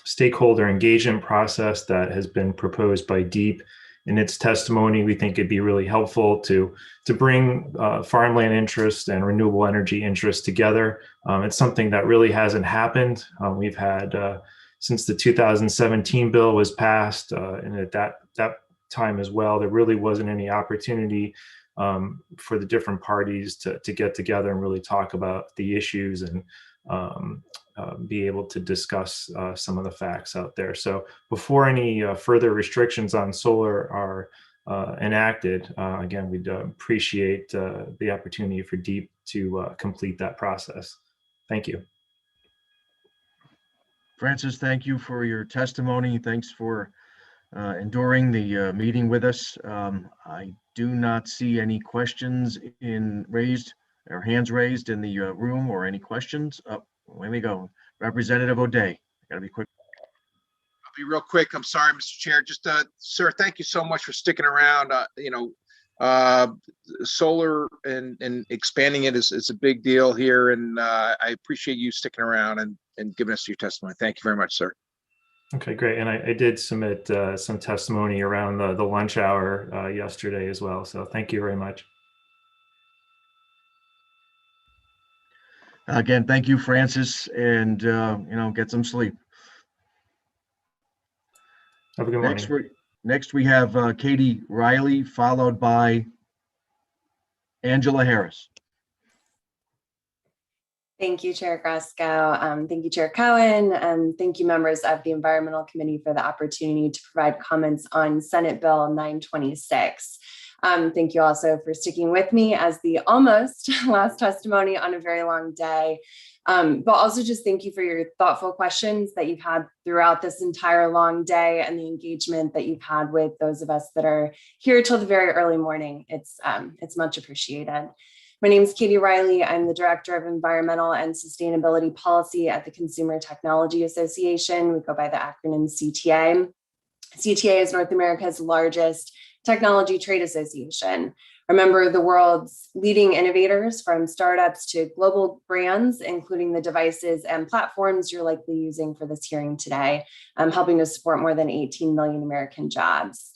stakeholder engagement process that has been proposed by DEEP. In its testimony, we think it'd be really helpful to bring farmland interests and renewable energy interests together. It's something that really hasn't happened. We've had since the 2017 bill was passed, and at that time as well, there really wasn't any opportunity for the different parties to get together and really talk about the issues and be able to discuss some of the facts out there. So before any further restrictions on solar are enacted, again, we'd appreciate the opportunity for DEEP to complete that process. Thank you. Francis, thank you for your testimony. Thanks for enduring the meeting with us. I do not see any questions raised or hands raised in the room, or any questions. Oh, there we go. Representative O'Day, I gotta be quick. I'll be real quick. I'm sorry, Mr. Chair. Just, sir, thank you so much for sticking around. Solar and expanding it is a big deal here, and I appreciate you sticking around and giving us your testimony. Thank you very much, sir. Okay, great. And I did submit some testimony around the lunch hour yesterday as well. So thank you very much. Again, thank you, Francis, and get some sleep. Have a good morning. Next we have Katie Riley, followed by Angela Harris. Thank you, Chair Gresco. Thank you, Chair Cohen, and thank you, members of the Environmental Committee, for the opportunity to provide comments on Senate Bill 926. Thank you also for sticking with me as the almost last testimony on a very long day. But also just thank you for your thoughtful questions that you've had throughout this entire long day, and the engagement that you've had with those of us that are here till the very early morning. It's much appreciated. My name is Katie Riley. I'm the Director of Environmental and Sustainability Policy at the Consumer Technology Association. We go by the acronym CTA. CTA is North America's largest technology trade association. Remember, the world's leading innovators, from startups to global brands, including the devices and platforms you're likely using for this hearing today, helping to support more than 18 million American jobs.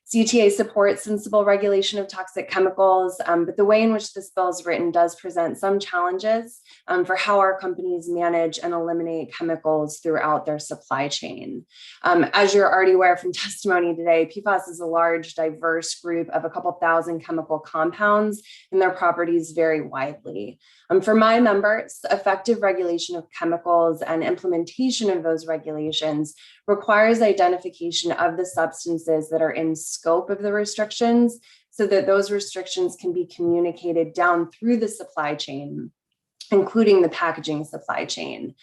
CTA supports sensible regulation of toxic chemicals, but the way in which this bill is written does present some challenges for how our companies manage and eliminate chemicals throughout their supply chain. As you're already aware from testimony today, PFAS is a large, diverse group of a couple thousand chemical compounds, and their properties vary widely. For my members, effective regulation of chemicals and implementation of those regulations requires identification of the substances that are in scope of the restrictions, so that those restrictions can be communicated down through the supply chain, including the packaging supply chain.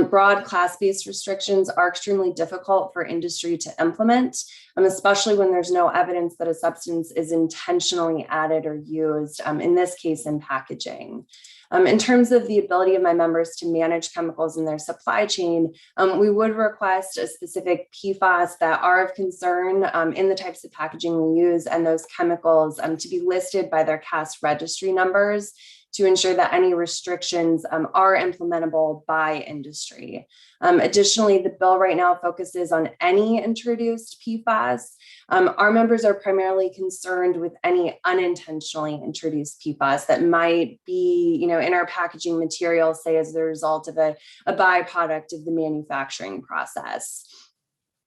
Broad class-based restrictions are extremely difficult for industry to implement, especially when there's no evidence that a substance is intentionally added or used, in this case in packaging. In terms of the ability of my members to manage chemicals in their supply chain, we would request a specific PFAS that are of concern in the types of packaging we use, and those chemicals to be listed by their CAS registry numbers to ensure that any restrictions are implementable by industry. Additionally, the bill right now focuses on any introduced PFAS. Our members are primarily concerned with any unintentionally introduced PFAS that might be, in our packaging material, say as the result of a byproduct of the manufacturing process.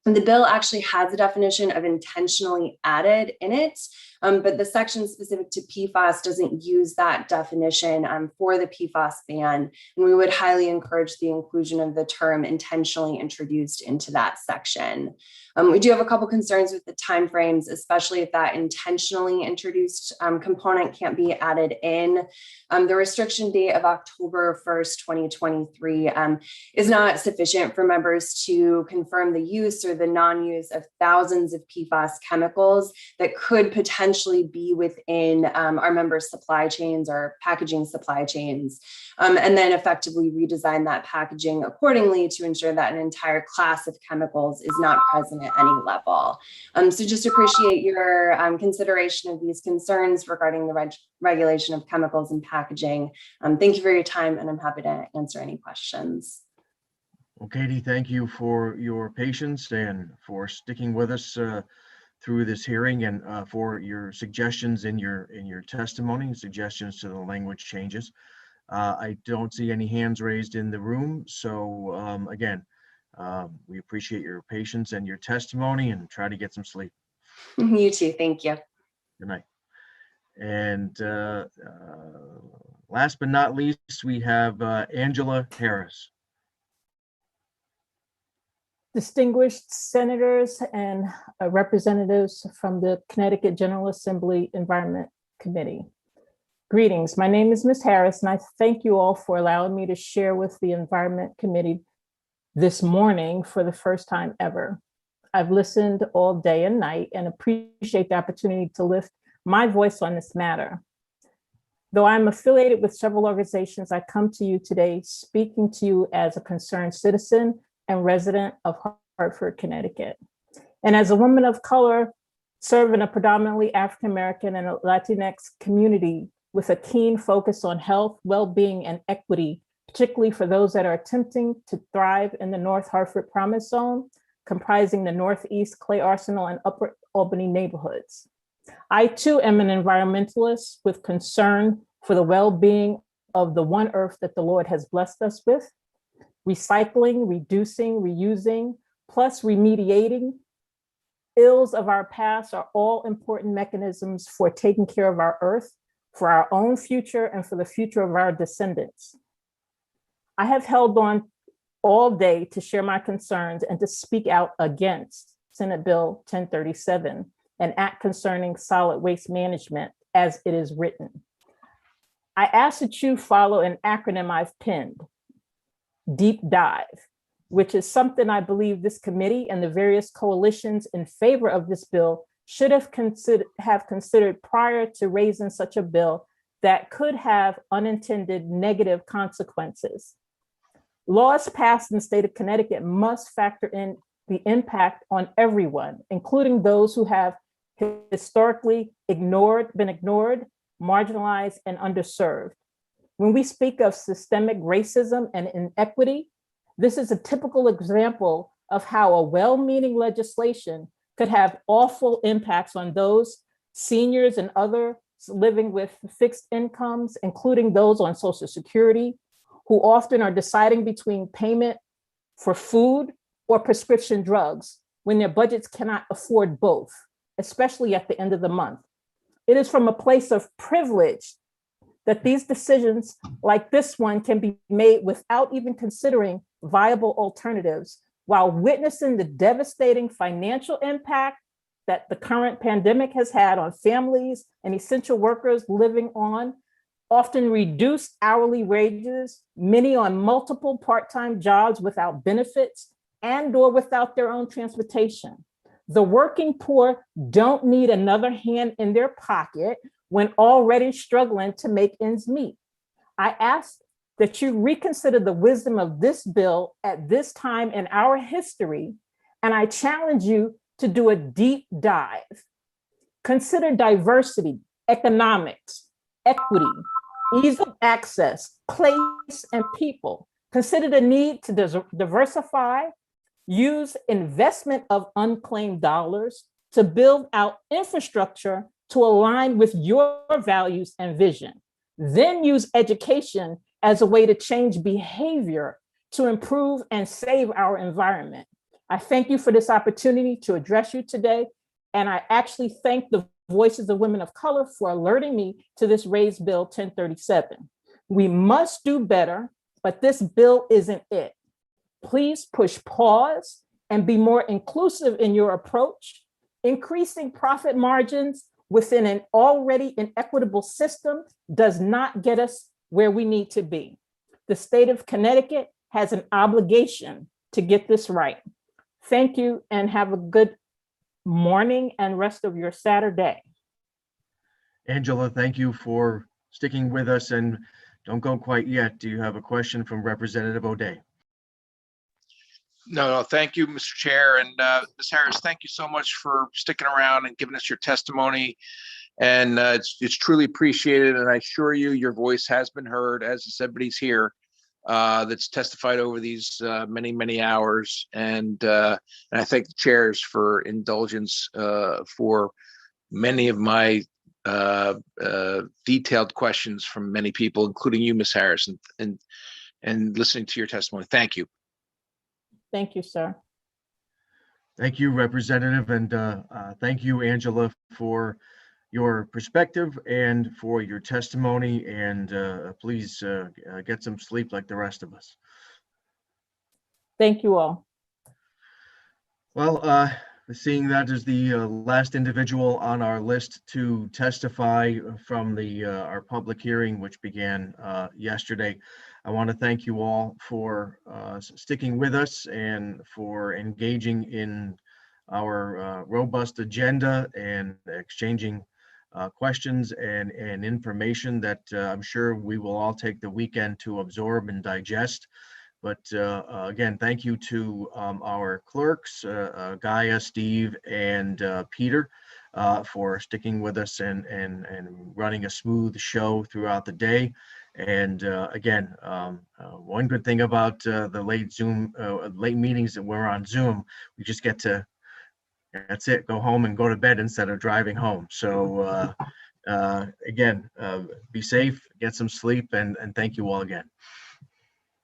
And the bill actually has a definition of intentionally added in it, but the section specific to PFAS doesn't use that definition for the PFAS ban, and we would highly encourage the inclusion of the term intentionally introduced into that section. We do have a couple concerns with the timeframes, especially if that intentionally introduced component can't be added in. The restriction date of October 1st, 2023 is not sufficient for members to confirm the use or the non-use of thousands of PFAS chemicals that could potentially be within our members' supply chains or packaging supply chains, and then effectively redesign that packaging accordingly to ensure that an entire class of chemicals is not present at any level. So just appreciate your consideration of these concerns regarding the regulation of chemicals and packaging. Thank you for your time, and I'm happy to answer any questions. Well, Katie, thank you for your patience and for sticking with us through this hearing, and for your suggestions in your testimony, suggestions to the language changes. I don't see any hands raised in the room, so again, we appreciate your patience and your testimony, and try to get some sleep. You too. Thank you. Good night. And last but not least, we have Angela Harris. Distinguished senators and representatives from the Connecticut General Assembly Environment Committee. Greetings, my name is Ms. Harris, and I thank you all for allowing me to share with the Environment Committee this morning for the first time ever. I've listened all day and night and appreciate the opportunity to lift my voice on this matter. Though I'm affiliated with several organizations, I come to you today speaking to you as a concerned citizen and resident of Hartford, Connecticut. And as a woman of color, serving a predominantly African-American and Latinx community with a keen focus on health, well-being, and equity, particularly for those that are attempting to thrive in the North Hartford Promise Zone, comprising the Northeast, Clay Arsenal, and Upper Albany neighborhoods. I too am an environmentalist with concern for the well-being of the one earth that the Lord has blessed us with. Recycling, reducing, reusing, plus remediating ills of our past are all important mechanisms for taking care of our earth, for our own future, and for the future of our descendants. I have held on all day to share my concerns and to speak out against Senate Bill 1037, an act concerning solid waste management as it is written. I ask that you follow an acronym I've penned, Deep Dive, which is something I believe this committee and the various coalitions in favor of this bill should have considered prior to raising such a bill that could have unintended negative consequences. Laws passed in the state of Connecticut must factor in the impact on everyone, including those who have historically been ignored, marginalized, and underserved. When we speak of systemic racism and inequity, this is a typical example of how a well-meaning legislation could have awful impacts on those seniors and others living with fixed incomes, including those on Social Security, who often are deciding between payment for food or prescription drugs when their budgets cannot afford both, especially at the end of the month. It is from a place of privilege that these decisions like this one can be made without even considering viable alternatives, while witnessing the devastating financial impact that the current pandemic has had on families and essential workers living on often reduced hourly wages, many on multiple part-time jobs without benefits and/or without their own transportation. The working poor don't need another hand in their pocket when already struggling to make ends meet. I ask that you reconsider the wisdom of this bill at this time in our history, and I challenge you to do a deep dive. Consider diversity, economics, equity, ease of access, place, and people. Consider the need to diversify, use investment of unclaimed dollars to build out infrastructure to align with your values and vision. Then use education as a way to change behavior to improve and save our environment. I thank you for this opportunity to address you today. And I actually thank the Voices of Women of Color for alerting me to this raised Bill 1037. We must do better, but this bill isn't it. Please push pause and be more inclusive in your approach. Increasing profit margins within an already inequitable system does not get us where we need to be. The state of Connecticut has an obligation to get this right. Thank you and have a good morning and rest of your Saturday. Angela, thank you for sticking with us, and don't go quite yet. Do you have a question from Representative O'Day? No, thank you, Mr. Chair. And Ms. Harris, thank you so much for sticking around and giving us your testimony. And it's truly appreciated. And I assure you, your voice has been heard, as everybody's here that's testified over these many, many hours. And I thank the chairs for indulgence for many of my detailed questions from many people, including you, Ms. Harris, and listening to your testimony. Thank you. Thank you, sir. Thank you, Representative, and thank you, Angela, for your perspective and for your testimony. And please get some sleep like the rest of us. Thank you all. Well, seeing that is the last individual on our list to testify from our public hearing, which began yesterday. I want to thank you all for sticking with us and for engaging in our robust agenda and exchanging questions and information that I'm sure we will all take the weekend to absorb and digest. But again, thank you to our clerks, Gaia, Steve, and Peter, for sticking with us and running a smooth show throughout the day. And again, one good thing about the late meetings that we're on Zoom, we just get to, that's it, go home and go to bed instead of driving home. So again, be safe, get some sleep, and thank you all again.